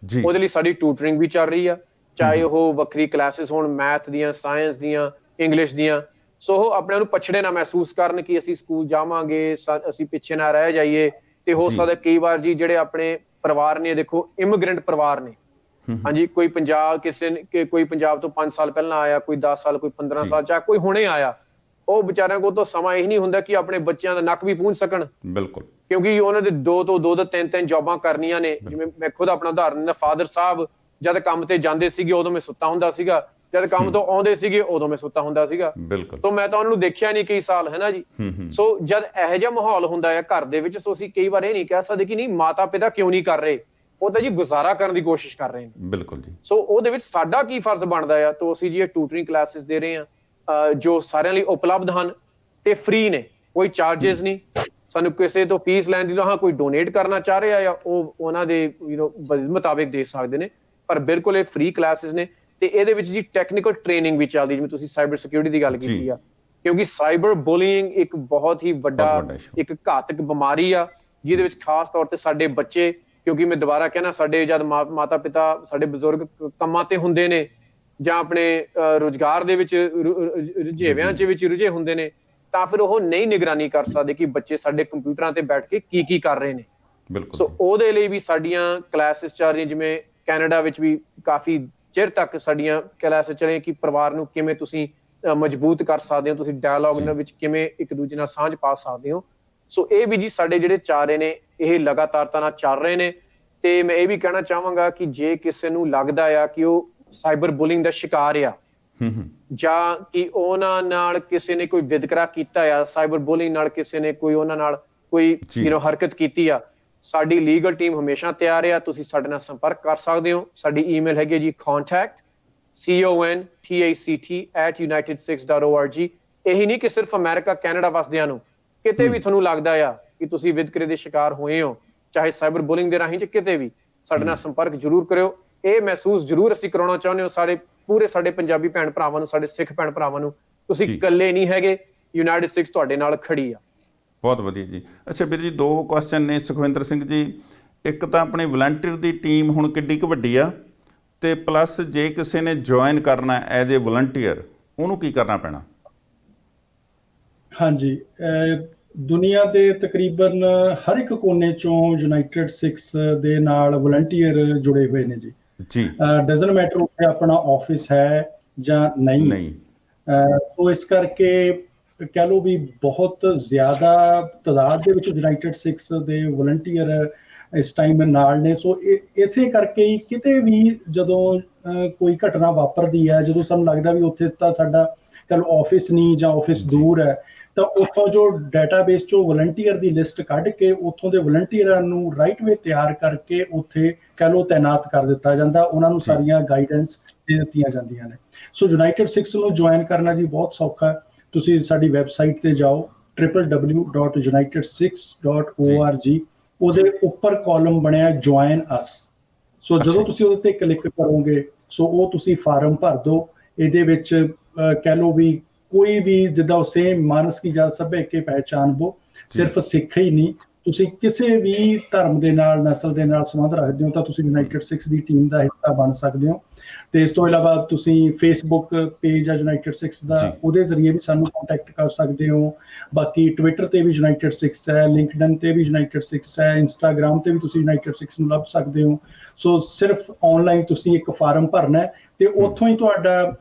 ਉਹਦੇ ਲਈ ਸਾਡੀ ਟਿਊਟਰਿੰਗ ਵੀ ਚੱਲ ਰਹੀ ਆ। ਚਾਹੇ ਉਹ ਵੱਖਰੀ ਕਲਾਸਿਸ ਹੋਣ, ਮੈਥ ਦੀਆਂ, ਸਾਇੰਸ ਦੀਆਂ, ਇੰਗਲਿਸ਼ ਦੀਆਂ। ਸੋ ਉਹ ਆਪਣੇ ਨੂੰ ਪਛੜੇ ਨਾ ਮਹਿਸੂਸ ਕਰਨ ਕਿ ਅਸੀਂ ਸਕੂਲ ਜਾਵਾਂਗੇ, ਅਸੀਂ ਪਿੱਛੇ ਨਾ ਰਹਿ ਜਾਈਏ। ਤੇ ਹੋ ਸਕਦਾ ਕਈ ਵਾਰ ਜੀ ਜਿਹੜੇ ਆਪਣੇ ਪਰਿਵਾਰ ਨੇ, ਦੇਖੋ ਇਮੀਗ੍ਰੈਂਟ ਪਰਿਵਾਰ ਨੇ, ਹਾਂਜੀ, ਕੋਈ ਪੰਜਾਬ ਕੋਈ ਪੰਜਾਬ ਤੋਂ 5 ਸਾਲ ਪਹਿਲਾਂ ਆਇਆ, ਕੋਈ 10 ਸਾਲ, ਕੋਈ 15 ਸਾਲ, ਚਾਹੇ ਕੋਈ ਹੁਣੇ ਆਇਆ। ਉਹ ਵਿਚਾਰਿਆਂ ਕੋਲ ਤਾਂ ਸਮਾਂ ਇਹ ਨਹੀਂ ਹੁੰਦਾ ਕਿ ਆਪਣੇ ਬੱਚਿਆਂ ਦਾ ਨੱਕ ਵੀ ਪੂੰਝ ਸਕਣ। ਬਿਲਕੁਲ, ਕਿਉਂਕਿ ਉਹਨਾਂ ਦੇ 2 ਤੋਂ 3 ਜੌਬਾਂ ਕਰਨੀਆਂ ਨੇ। ਜਿਵੇਂ ਮੈਂ ਖੁਦ ਆਪਣਾ ਉਦਾਹਰਨ ਦਿੰਦਾ, ਫਾਦਰ ਸਾਹਿਬ ਜਦ ਕੰਮ ਤੇ ਜਾਂਦੇ ਸੀਗੇ ਉਦੋਂ ਮੈਂ ਸੁੱਤਾ ਹੁੰਦਾ ਸੀਗਾ, ਜਦ ਕੰਮ ਤੋਂ ਆਉਂਦੇ ਸੀਗੇ ਉਦੋਂ ਮੈਂ ਸੁੱਤਾ ਹੁੰਦਾ ਸੀਗਾ। ਤੋਂ ਮੈਂ ਤਾਂ ਉਹਨਾਂ ਨੂੰ ਦੇਖਿਆ ਨਹੀਂ ਕਈ ਸਾਲ, ਹੈ ਨਾ ਜੀ। ਸੋ ਜਦ ਇਹੋ ਜਿਹਾ ਮਾਹੌਲ ਹੁੰਦਾ ਹੈ ਘਰ ਦੇ ਵਿੱਚ, ਸੋ ਅਸੀਂ ਕਈ ਵਾਰ ਇਹ ਨਹੀਂ ਕਹਿ ਸਕਦੇ ਕਿ ਨਹੀਂ ਮਾਤਾ ਪਿਤਾ ਕਿਉਂ ਨਹੀਂ ਕਰ ਰਹੇ, ਉਹ ਤਾਂ ਜੀ ਗੁਜ਼ਾਰਾ ਕਰਨ ਦੀ ਕੋਸ਼ਿਸ਼ ਕਰ ਰਹੇ ਨੇ। ਬਿਲਕੁਲ ਜੀ। ਸੋ ਉਹਦੇ ਵਿੱਚ ਸਾਡਾ ਕੀ ਫਰਜ਼ ਬਣਦਾ ਆ? ਤਾਂ ਅਸੀਂ ਜੀ ਇਹ ਟਿਊਟਰਿੰਗ ਕਲਾਸਿਸ ਦੇ ਰਹੇ ਹਾਂ ਜੋ ਸਾਰਿਆਂ ਲਈ ਉਪਲਬਧ ਹਨ ਤੇ ਫ੍ਰੀ ਨੇ, ਕੋਈ ਚਾਰजेस ਨਹੀਂ। ਸਾਨੂੰ ਕਿਸੇ ਤੋਂ ਫੀਸ ਲੈਣ ਦੀ ਲੋੜ, ਹਾਂ ਕੋਈ ਡੋਨੇਟ ਕਰਨਾ ਚਾਹ ਰਿਹਾ ਆ ਉਹ ਉਹਨਾਂ ਦੇ ਮੁਤਾਬਿਕ ਦੇ ਸਕਦੇ ਨੇ, ਪਰ ਬਿਲਕੁਲ ਇਹ ਫ੍ਰੀ ਕਲਾਸਿਸ ਨੇ। ਤੇ ਇਹਦੇ ਵਿੱਚ ਜੀ ਟੈਕਨੀਕਲ ਟ੍ਰੇਨਿੰਗ ਵੀ ਚੱਲਦੀ, ਜਿਵੇਂ ਤੁਸੀਂ ਸਾਈਬਰ ਸਿਕਿਉਰਿਟੀ ਦੀ ਗੱਲ ਕੀਤੀ ਆ, ਕਿਉਂਕਿ ਸਾਈਬਰ ਬੁਲੀਇੰਗ ਇੱਕ ਬਹੁਤ ਹੀ ਵੱਡਾ ਇੱਕ ਘਾਤਕ ਬਿਮਾਰੀ ਆ, ਜਿਹਦੇ ਵਿੱਚ ਖਾਸ ਤੌਰ ਤੇ ਸਾਡੇ ਬੱਚੇ, ਕਿਉਂਕਿ ਮੈਂ ਦੁਬਾਰਾ ਕਹਿਣਾ, ਸਾਡੇ ਜਦ ਮਾਤਾ ਪਿਤਾ, ਸਾਡੇ ਬਜ਼ੁਰਗ ਕੰਮਾਂ ਤੇ ਹੁੰਦੇ ਨੇ ਜਾਂ ਆਪਣੇ ਰੁਜ਼ਗਾਰ ਦੇ ਵਿੱਚ ਰੁਝੇਵਿਆਂ ਵਿੱਚ ਰੁਝੇ ਹੁੰਦੇ ਨੇ, ਤਾਂ ਫਿਰ ਉਹ ਨਹੀਂ ਨਿਗਰਾਨੀ ਕਰ ਸਕਦੇ ਕਿ ਬੱਚੇ ਸਾਡੇ ਕੰਪਿਊਟਰਾਂ ਤੇ ਬੈਠ ਕੇ ਕੀ ਕਰ ਰਹੇ ਨੇ। ਸੋ ਉਹਦੇ ਲਈ ਵੀ ਸਾਡੀਆਂ ਕਲਾਸਿਸ ਚੱਲ ਰਹੀਆਂ। ਜਿਵੇਂ ਕੈਨੇਡਾ ਵਿੱਚ ਵੀ ਕਾਫੀ ਚਿਰ ਤੱਕ ਸਾਡੀਆਂ ਕਲਾਸਿਸ ਚੱਲੀਆਂ ਕਿ ਪਰਿਵਾਰ ਨੂੰ ਕਿਵੇਂ ਤੁਸੀਂ ਮਜ਼ਬੂਤ ਕਰ ਸਕਦੇ ਹੋ, ਤੁਸੀਂ ਡਾਇਲੌਗ ਦੇ ਵਿੱਚ ਕਿਵੇਂ ਇੱਕ ਦੂਜੇ ਨਾਲ ਸਾਂਝ ਪਾ ਸਕਦੇ ਹੋ। ਸੋ ਇਹ ਵੀ ਜੀ ਸਾਡੇ ਜਿਹੜੇ ਚਾਰੇ ਨੇ ਇਹ ਲਗਾਤਾਰਤਾ ਨਾਲ ਚੱਲ ਰਹੇ ਨੇ। ਤੇ ਮੈਂ ਇਹ ਵੀ ਕਹਿਣਾ ਚਾਹਾਂਗਾ ਕਿ ਜੇ ਕਿਸੇ ਨੂੰ ਲੱਗਦਾ ਆ ਕਿ ਉਹ ਸਾਈਬਰ ਬੁਲਿੰਗ ਦਾ ਸ਼ਿਕਾਰ ਆ, ਜਾਂ ਕਿ ਉਹਨਾਂ ਨਾਲ ਕਿਸੇ ਨੇ ਕੋਈ ਵਿਤਕਰਾ ਕੀਤਾ ਆ, ਸਾਈਬਰ ਬੁਲਿੰਗ ਨਾਲ ਕਿਸੇ ਨੇ ਕੋਈ ਉਹਨਾਂ ਨਾਲ ਕੋਈ ਹਰਕਤ ਕੀਤੀ ਆ, ਸਾਡੀ ਲੀਗਲ ਟੀਮ ਹਮੇਸ਼ਾ ਤਿਆਰ ਆ। ਤੁਸੀਂ ਸਾਡੇ ਨਾਲ ਸੰਪਰਕ ਕਰ ਸਕਦੇ ਹੋ। ਸਾਡੀ ਈਮੇਲ ਹੈਗੀ ਜੀ contact@united6.org। ਇਹੀ ਨਹੀਂ ਕਿ ਸਿਰਫ ਅਮਰੀਕਾ ਕੈਨੇਡਾ ਵਸਦਿਆਂ ਨੂੰ, ਕਿਤੇ ਵੀ ਤੁਹਾਨੂੰ ਲੱਗਦਾ ਆ ਕਿ ਤੁਸੀਂ ਵਿਤਕਰੇ ਦੇ ਸ਼ਿਕਾਰ ਹੋਏ ਹੋ, ਚਾਹੇ ਸਾਈਬਰ ਬੁਲਿੰਗ ਦੇ ਰਾਹੀਂ, ਚ ਕਿਤੇ ਵੀ ਸਾਡੇ ਨਾਲ ਸੰਪਰਕ ਜ਼ਰੂਰ ਕਰਿਓ। ਇਹ ਮਹਿਸੂਸ ਜ਼ਰੂਰ ਅਸੀਂ ਕਰਾਉਣਾ ਚਾਹੁੰਦੇ ਹਾਂ ਸਾਡੇ ਪੰਜਾਬੀ ਭੈਣ ਭਰਾਵਾਂ ਨੂੰ, ਸਾਡੇ ਸਿੱਖ ਭੈਣ ਭਰਾਵਾਂ ਨੂੰ, ਤੁਸੀਂ ਇਕੱਲੇ ਨਹੀਂ ਹੈਗੇ, ਯੂਨਾਈਟਿਡ 6 ਤੁਹਾਡੇ ਨਾਲ ਖੜੀ ਆ। ਬਹੁਤ ਵਧੀਆ ਜੀ। ਅੱਛਾ ਵੀਰ ਜੀ, 2 ਕੁਐਸਚਨ ਨੇ ਸੁਖਵਿੰਦਰ ਸਿੰਘ ਜੀ। ਇੱਕ ਤਾਂ ਆਪਣੇ ਵਲੰਟੀਅਰ ਦੀ ਟੀਮ ਹੁਣ ਕਿੱਡੀ ਕੁ ਵੱਡੀ ਆ, ਤੇ ਪਲੱਸ ਜੇ ਕਿਸੇ ਨੇ ਜੁਆਇਨ ਕਰਨਾ ਐਜ਼ ਏ ਵਲੰਟੀਅਰ, ਉਹਨੂੰ ਕੀ ਕਰਨਾ ਪੈਣਾ? ਹਾਂਜੀ, ਦੁਨੀਆ ਦੇ ਤਕਰੀਬਨ ਹਰ ਇੱਕ ਕੋਨੇ ਚੋਂ ਯੂਨਾਈਟਿਡ 6 ਦੇ ਨਾਲ ਵਲੰਟੀਅਰ ਜੁੜੇ ਹੋਏ ਨੇ ਜੀ। ਡਜ਼ਨਟ ਮੈਟਰ ਉੱਥੇ ਆਪਣਾ ਆਫਿਸ ਹੈ ਜਾਂ ਨਹੀਂ। ਸੋ ਇਸ ਕਰਕੇ ਕਹਿ ਲਓ ਵੀ ਬਹੁਤ ਜ਼ਿਆਦਾ ਤਾਦਾਦ ਦੇ ਵਿੱਚ ਯੂਨਾਈਟਿਡ 6 ਦੇ ਵਲੰਟੀਅਰ ਇਸ ਟਾਈਮ ਨਾਲ ਨੇ। ਸੋ ਇਸੇ ਕਰਕੇ ਹੀ ਕਿਤੇ ਵੀ ਜਦੋਂ ਕੋਈ ਘਟਨਾ ਵਾਪਰਦੀ ਹੈ, ਜਦੋਂ ਸਾਨੂੰ ਲੱਗਦਾ ਵੀ ਉੱਥੇ ਤਾਂ ਸਾਡਾ ਕੱਲ ਆਫਿਸ ਨਹੀਂ ਜਾਂ ਆਫਿਸ ਦੂਰ ਹੈ, ਤਾਂ ਉੱਥੋਂ ਜੋ ਡਾਟਾਬੇਸ ਚੋਂ ਵਲੰਟੀਅਰ ਦੀ ਲਿਸਟ ਕੱਢ ਕੇ ਉੱਥੋਂ ਦੇ ਵਲੰਟੀਅਰਾਂ ਨੂੰ ਰਾਈਟ ਵੇ ਤਿਆਰ ਕਰਕੇ ਉੱਥੇ ਕਹਿ ਲਓ ਤਾਇਨਾਤ ਕਰ ਦਿੱਤਾ ਜਾਂਦਾ, ਉਹਨਾਂ ਨੂੰ ਸਾਰੀਆਂ ਗਾਈਡੈਂਸ ਦੇ ਦਿੱਤੀਆਂ ਜਾਂਦੀਆਂ ਨੇ। ਸੋ ਯੂਨਾਈਟਿਡ ਸਿਕਸ ਨੂੰ ਜੁਆਇਨ ਕਰਨਾ ਜੀ ਬਹੁਤ ਸੌਖਾ। ਤੁਸੀਂ ਸਾਡੀ ਵੈਬਸਾਈਟ ਤੇ ਜਾਓ www.united6.org, ਉਹਦੇ ਉੱਪਰ ਕਾਲਮ ਬਣਿਆ ਜੁਆਇਨ ਅਸ। ਸੋ ਜਦੋਂ ਤੁਸੀਂ ਉਹਦੇ ਤੇ ਕਲਿੱਕ ਕਰੋਗੇ, ਸੋ ਉਹ ਤੁਸੀਂ ਫਾਰਮ ਭਰ ਦਿਓ। ਇਹਦੇ ਵਿੱਚ ਕਹਿ ਲਓ ਵੀ ਕੋਈ ਵੀ ਜਿੱਦਾਂ ਸੇਮ ਮਾਨਸ ਕੀ ਜਾਤ ਸਭੇ ਕੇ ਪਹਿਚਾਨ ਵੋ, ਸਿਰਫ ਸਿੱਖ ਹੀ ਨਹੀਂ, ਤੁਸੀਂ ਕਿਸੇ ਵੀ ਧਰਮ ਦੇ ਨਾਲ, ਨਸਲ ਦੇ ਨਾਲ ਸੰਬੰਧ ਰੱਖਦੇ ਹੋ ਤਾਂ ਤੁਸੀਂ ਯੂਨਾਈਟਿਡ ਸਿਕਸ ਦੀ ਟੀਮ ਦਾ ਹਿੱਸਾ ਬਣ ਸਕਦੇ ਹੋ। ਤੇ ਇਸ ਤੋਂ ਇਲਾਵਾ ਤੁਸੀਂ ਫੇਸਬੁੱਕ ਪੇਜ ਆ ਯੂਨਾਈਟਿਡ ਸਿਕਸ ਦਾ, ਉਹਦੇ ਜ਼ਰੀਏ ਵੀ ਸਾਨੂੰ ਕੰਟੈਕਟ ਕਰ ਸਕਦੇ ਹੋ। ਬਾਕੀ ਟਵਿੱਟਰ ਤੇ ਵੀ ਯੂਨਾਈਟਿਡ ਸਿਕਸ ਹੈ, ਲਿੰਕਡਨ ਤੇ ਵੀ ਯੂਨਾਈਟਿਡ ਸਿਕਸ ਹੈ, ਇੰਸਟਾਗ੍ਰਾਮ ਤੇ ਵੀ ਤੁਸੀਂ ਯੂਨਾਈਟਿਡ ਸਿਕਸ ਨੂੰ ਲੱਭ ਸਕਦੇ ਹੋ। ਸੋ ਸਿਰਫ ਆਨਲਾਈਨ ਤੁਸੀਂ ਇੱਕ ਫਾਰਮ ਭਰਨਾ ਹੈ ਤੇ ਉੱਥੋਂ ਹੀ ਤੁਹਾਡਾ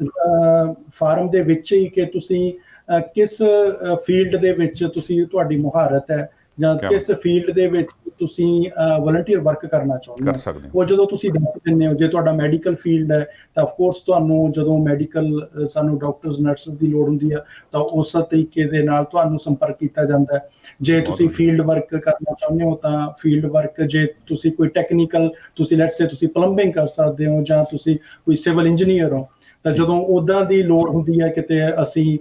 ਫਾਰਮ ਦੇ ਵਿੱਚ ਹੀ ਕਿ ਤੁਸੀਂ ਕਿਸ ਫੀਲਡ ਦੇ ਵਿੱਚ ਤੁਸੀਂ ਤੁਹਾਡੀ ਮੁਹਾਰਤ ਹੈ ਜਾਂ ਕਿਸ ਫੀਲਡ ਦੇ ਵਿੱਚ ਤੁਸੀਂ ਵਲੰਟੀਅਰ ਵਰਕ ਕਰਨਾ ਚਾਹੁੰਦੇ ਹੋ, ਉਹ ਜਦੋਂ ਤੁਸੀਂ ਦੱਸ ਦਿੰਦੇ ਹੋ। ਜੇ ਤੁਹਾਡਾ ਮੈਡੀਕਲ ਫੀਲਡ ਹੈ ਤਾਂ ਆਫ ਕੋਰਸ ਤੁਹਾਨੂੰ ਜਦੋਂ ਮੈਡੀਕਲ ਸਾਨੂੰ ਡਾਕਟਰਸ ਨਰਸਿਸ ਦੀ ਲੋੜ ਹੁੰਦੀ ਆ ਤਾਂ ਉਸ ਤਰੀਕੇ ਦੇ ਨਾਲ ਤੁਹਾਨੂੰ ਸੰਪਰਕ ਕੀਤਾ ਜਾਂਦਾ ਹੈ। ਜੇ ਤੁਸੀਂ ਫੀਲਡ ਵਰਕ ਕਰਨਾ ਚਾਹੁੰਦੇ ਹੋ ਤਾਂ ਫੀਲਡ ਵਰਕ, ਜੇ ਤੁਸੀਂ ਕੋਈ ਟੈਕਨੀਕਲ, ਤੁਸੀਂ ਲੈਟਸ ਸੇ ਤੁਸੀਂ ਪਲੰਬਿੰਗ ਕਰ ਸਕਦੇ ਹੋ ਜਾਂ ਤੁਸੀਂ ਕੋਈ ਸਿਵਲ ਇੰਜੀਨੀਅਰ ਹੋ, ਤਾਂ ਜਦੋਂ ਉੱਦਾਂ ਦੀ ਲੋੜ ਹੁੰਦੀ ਹੈ ਕਿਤੇ, ਅਸੀਂ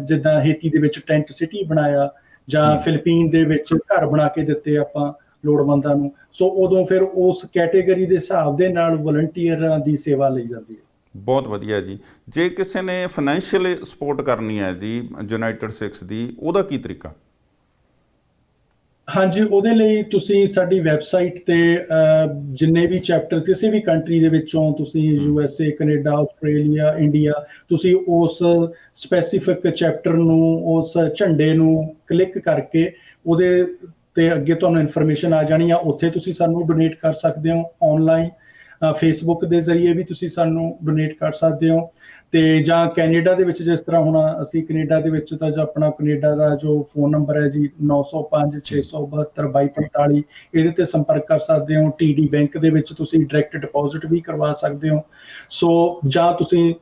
ਜਿੱਦਾਂ ਹੇਤੀ ਦੇ ਵਿੱਚ ਟੈਂਟ ਸਿਟੀ ਬਣਾਇਆ ਜਾਂ ਫਿਲੀਪੀਨ ਦੇ ਵਿੱਚ ਘਰ ਬਣਾ ਕੇ ਦਿੱਤੇ ਆਪਾਂ ਲੋੜਵੰਦਾਂ ਨੂੰ, ਸੋ ਉਦੋਂ ਫਿਰ ਉਸ ਕੈਟੇਗਰੀ ਦੇ ਹਿਸਾਬ ਦੇ ਨਾਲ ਵਲੰਟੀਅਰਾਂ ਦੀ ਸੇਵਾ ਲਈ ਜਾਂਦੀ ਹੈ। ਬਹੁਤ ਵਧੀਆ ਜੀ। ਜੇ ਕਿਸੇ ਨੇ ਫਾਈਨੈਂਸ਼ੀਅਲ ਸਪੋਰਟ ਕਰਨੀ ਹੈ ਜੀ ਯੂਨਾਈਟਿਡ ਸਿਕਸ ਦੀ, ਉਹਦਾ ਕੀ ਤਰੀਕਾ? ਹਾਂਜੀ, ਉਹਦੇ ਲਈ ਤੁਸੀਂ ਸਾਡੀ ਵੈਬਸਾਈਟ ਤੇ ਜਿੰਨੇ ਵੀ ਚੈਪਟਰ ਕਿਸੇ ਵੀ ਕੰਟਰੀ ਦੇ ਵਿੱਚੋਂ, ਤੁਸੀਂ USA, ਕੈਨੇਡਾ, ਆਸਟ੍ਰੇਲੀਆ, ਇੰਡੀਆ, ਤੁਸੀਂ ਉਸ ਸਪੈਸੀਫਿਕ ਚੈਪਟਰ ਨੂੰ, ਉਸ ਝੰਡੇ ਨੂੰ ਕਲਿੱਕ ਕਰਕੇ ਉਹਦੇ ਤੇ ਅੱਗੇ ਤੁਹਾਨੂੰ ਇਨਫੋਰਮੇਸ਼ਨ ਆ ਜਾਣੀ ਆ। ਉੱਥੇ ਤੁਸੀਂ ਸਾਨੂੰ ਡੋਨੇਟ ਕਰ ਸਕਦੇ ਹੋ ਆਨਲਾਈਨ, ਫੇਸਬੁੱਕ ਦੇ ਜ਼ਰੀਏ ਵੀ ਤੁਸੀਂ ਸਾਨੂੰ ਡੋਨੇਟ ਕਰ ਸਕਦੇ ਹੋ। ਤੇ ਜਾਂ ਕੈਨੇਡਾ ਦੇ ਵਿੱਚ, ਜਿਸ ਤਰ੍ਹਾਂ ਹੁਣ ਅਸੀਂ ਕੈਨੇਡਾ ਦੇ ਵਿੱਚ ਤਾਂ ਆਪਣਾ ਕੈਨੇਡਾ ਦਾ ਜੋ ਫੋਨ ਨੰਬਰ ਹੈ ਜੀ 905-672-2245, ਇਹਦੇ ਤੇ ਸੰਪਰਕ ਕਰ ਸਕਦੇ ਹੋ। TD ਬੈਂਕ ਦੇ ਵਿੱਚ ਤੁਸੀਂ ਡਾਇਰੈਕਟ ਡਿਪੋਜ਼ਿਟ ਵੀ ਕਰਵਾ ਸਕਦੇ ਹੋ। ਸੋ ਜਾਂ ਤੁਸੀਂ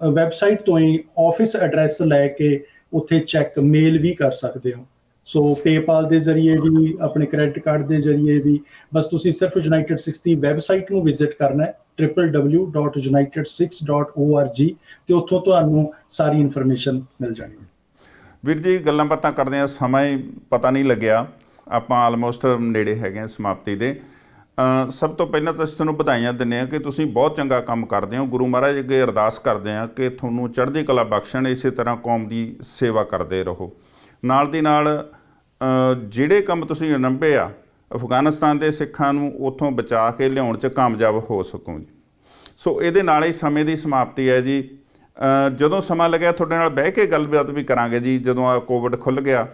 ਵੈਬਸਾਈਟ ਤੋਂ ਹੀ ਆਫਿਸ ਐਡਰੈਸ ਲੈ ਕੇ ਉੱਥੇ ਚੈੱਕ ਮੇਲ ਵੀ ਕਰ ਸਕਦੇ ਹੋ। ਸੋ ਪੇਪਾਲ ਦੇ ਜ਼ਰੀਏ ਵੀ, ਆਪਣੇ ਕ੍ਰੈਡਿਟ ਕਾਰਡ ਦੇ ਜ਼ਰੀਏ ਵੀ, ਬਸ ਤੁਸੀਂ ਸਿਰਫ ਯੂਨਾਈਟਿਡ ਸਿਕਸ ਦੀ ਵੈਬਸਾਈਟ ਨੂੰ ਵਿਜ਼ਿਟ ਕਰਨਾ ਹੈ www.united6.org, ਤੇ ਉੱਥੋਂ ਤੁਹਾਨੂੰ ਸਾਰੀ ਇਨਫੋਰਮੇਸ਼ਨ ਮਿਲ ਜਾਣੀ ਹੈ। ਵੀਰ ਜੀ, ਗੱਲਾਂ ਬਾਤਾਂ ਕਰਦੇ ਹਾਂ, ਸਮਾਂ ਹੀ ਪਤਾ ਨਹੀਂ ਲੱਗਿਆ, ਆਪਾਂ ਆਲਮੋਸਟ ਨੇੜੇ ਹੈਗੇ ਹਾਂ ਸਮਾਪਤੀ ਦੇ। ਸਭ ਤੋਂ ਪਹਿਲਾਂ ਤਾਂ ਅਸੀਂ ਤੁਹਾਨੂੰ ਵਧਾਈਆਂ ਦਿੰਦੇ ਹਾਂ ਕਿ ਤੁਸੀਂ ਬਹੁਤ ਚੰਗਾ ਕੰਮ ਕਰਦੇ ਹੋ। ਗੁਰੂ ਮਹਾਰਾਜ ਅੱਗੇ ਅਰਦਾਸ ਕਰਦੇ ਹਾਂ ਕਿ ਤੁਹਾਨੂੰ ਚੜ੍ਹਦੀ ਕਲਾ ਬਖਸ਼ਣ, ਇਸੇ ਤਰ੍ਹਾਂ ਕੌਮ ਦੀ ਸੇਵਾ ਕਰਦੇ ਰਹੋ। ਨਾਲ ਦੀ ਨਾਲ ਜਿਹੜੇ ਕੰਮ ਤੁਸੀਂ ਅਰੰਭੇ ਆ, ਅਫਗਾਨਿਸਤਾਨ ਦੇ ਸਿੱਖਾਂ ਨੂੰ ਉੱਥੋਂ ਬਚਾ ਕੇ ਲਿਆਉਣ 'ਚ ਕਾਮਯਾਬ ਹੋ ਸਕੋ ਜੀ। ਸੋ ਇਹਦੇ ਨਾਲ ਹੀ ਸਮੇਂ ਦੀ ਸਮਾਪਤੀ ਹੈ ਜੀ। ਜਦੋਂ ਸਮਾਂ ਲੱਗਿਆ ਤੁਹਾਡੇ ਨਾਲ ਬਹਿ ਕੇ ਗੱਲਬਾਤ ਵੀ ਕਰਾਂਗੇ ਜੀ। ਜਦੋਂ ਆ ਕੋਵਿਡ ਖੁੱਲ੍ਹ ਗਿਆ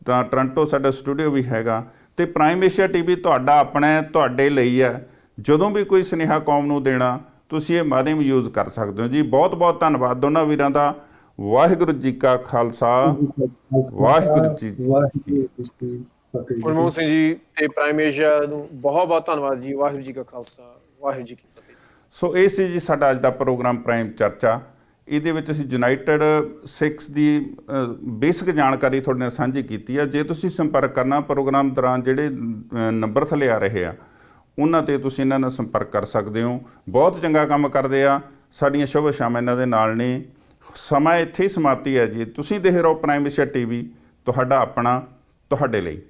ਤਾਂ ਟੋਰਾਂਟੋ ਸਾਡਾ ਸਟੂਡੀਓ ਵੀ ਹੈਗਾ, ਤੇ ਪ੍ਰਾਈਮ ਏਸ਼ੀਆ TV ਤੁਹਾਡਾ ਆਪਣਾ ਹੈ, ਤੁਹਾਡੇ ਲਈ ਹੈ। ਜਦੋਂ ਵੀ ਕੋਈ ਸੁਨੇਹਾ ਕੌਮ ਨੂੰ ਦੇਣਾ, ਤੁਸੀਂ ਇਹ ਮਾਧਿਅਮ ਯੂਜ਼ ਕਰ ਸਕਦੇ ਹੋ ਜੀ। ਬਹੁਤ ਬਹੁਤ ਧੰਨਵਾਦ ਦੋਨਾਂ ਵੀਰਾਂ ਦਾ। ਵਾਹਿਗੁਰੂ ਜੀ ਕਾ ਖਾਲਸਾ, ਵਾਹਿਗੁਰੂ ਜੀ ਕੀ ਫਤਿਹ। ਮਨਮੋਹਨ ਸਿੰਘ ਜੀ ਤੇ ਪ੍ਰਾਈਮ ਏਸ਼ੀਆ ਨੂੰ ਬਹੁਤ ਬਹੁਤ ਧੰਨਵਾਦ ਜੀ। ਵਾਹਿਗੁਰੂ ਜੀ ਕਾ ਖਾਲਸਾ, ਵਾਹਿਗੁਰੂ ਜੀ ਕੀ ਫਤਿਹ। ਸੋ ਇਹ ਸੀ ਜੀ ਸਾਡਾ ਅੱਜ ਦਾ ਪ੍ਰੋਗਰਾਮ ਪ੍ਰਾਈਮ ਚਰਚਾ। ਇਹਦੇ ਵਿੱਚ ਅਸੀਂ ਯੂਨਾਈਟਿਡ ਸਿਕਸ ਦੀ ਬੇਸਿਕ ਜਾਣਕਾਰੀ ਤੁਹਾਡੇ ਨਾਲ ਸਾਂਝੀ ਕੀਤੀ ਹੈ। ਜੇ ਤੁਸੀਂ ਸੰਪਰਕ ਕਰਨਾ ਪ੍ਰੋਗਰਾਮ ਦੌਰਾਨ, ਜਿਹੜੇ ਨੰਬਰ ਥੱਲੇ ਆ ਰਹੇ ਆ, ਉਹਨਾਂ 'ਤੇ ਤੁਸੀਂ ਇਹਨਾਂ ਨਾਲ ਸੰਪਰਕ ਕਰ ਸਕਦੇ ਹੋ। ਬਹੁਤ ਚੰਗਾ ਕੰਮ ਕਰਦੇ ਆ। ਸਾਡੀਆਂ ਸ਼ੁਭ ਸ਼ਾਮਾਂ ਇਹਨਾਂ ਦੇ ਨਾਲ ਨੇ। ਸਮਾਂ ਇੱਥੇ ਹੀ ਸਮਾਪਤੀ ਹੈ ਜੀ। ਤੁਸੀਂ ਦੇਖ ਰਹੇ ਹੋ ਪ੍ਰਾਈਮ ਏਸ਼ੀਆ TV, ਤੁਹਾਡਾ ਆਪਣਾ, ਤੁਹਾਡੇ ਲਈ।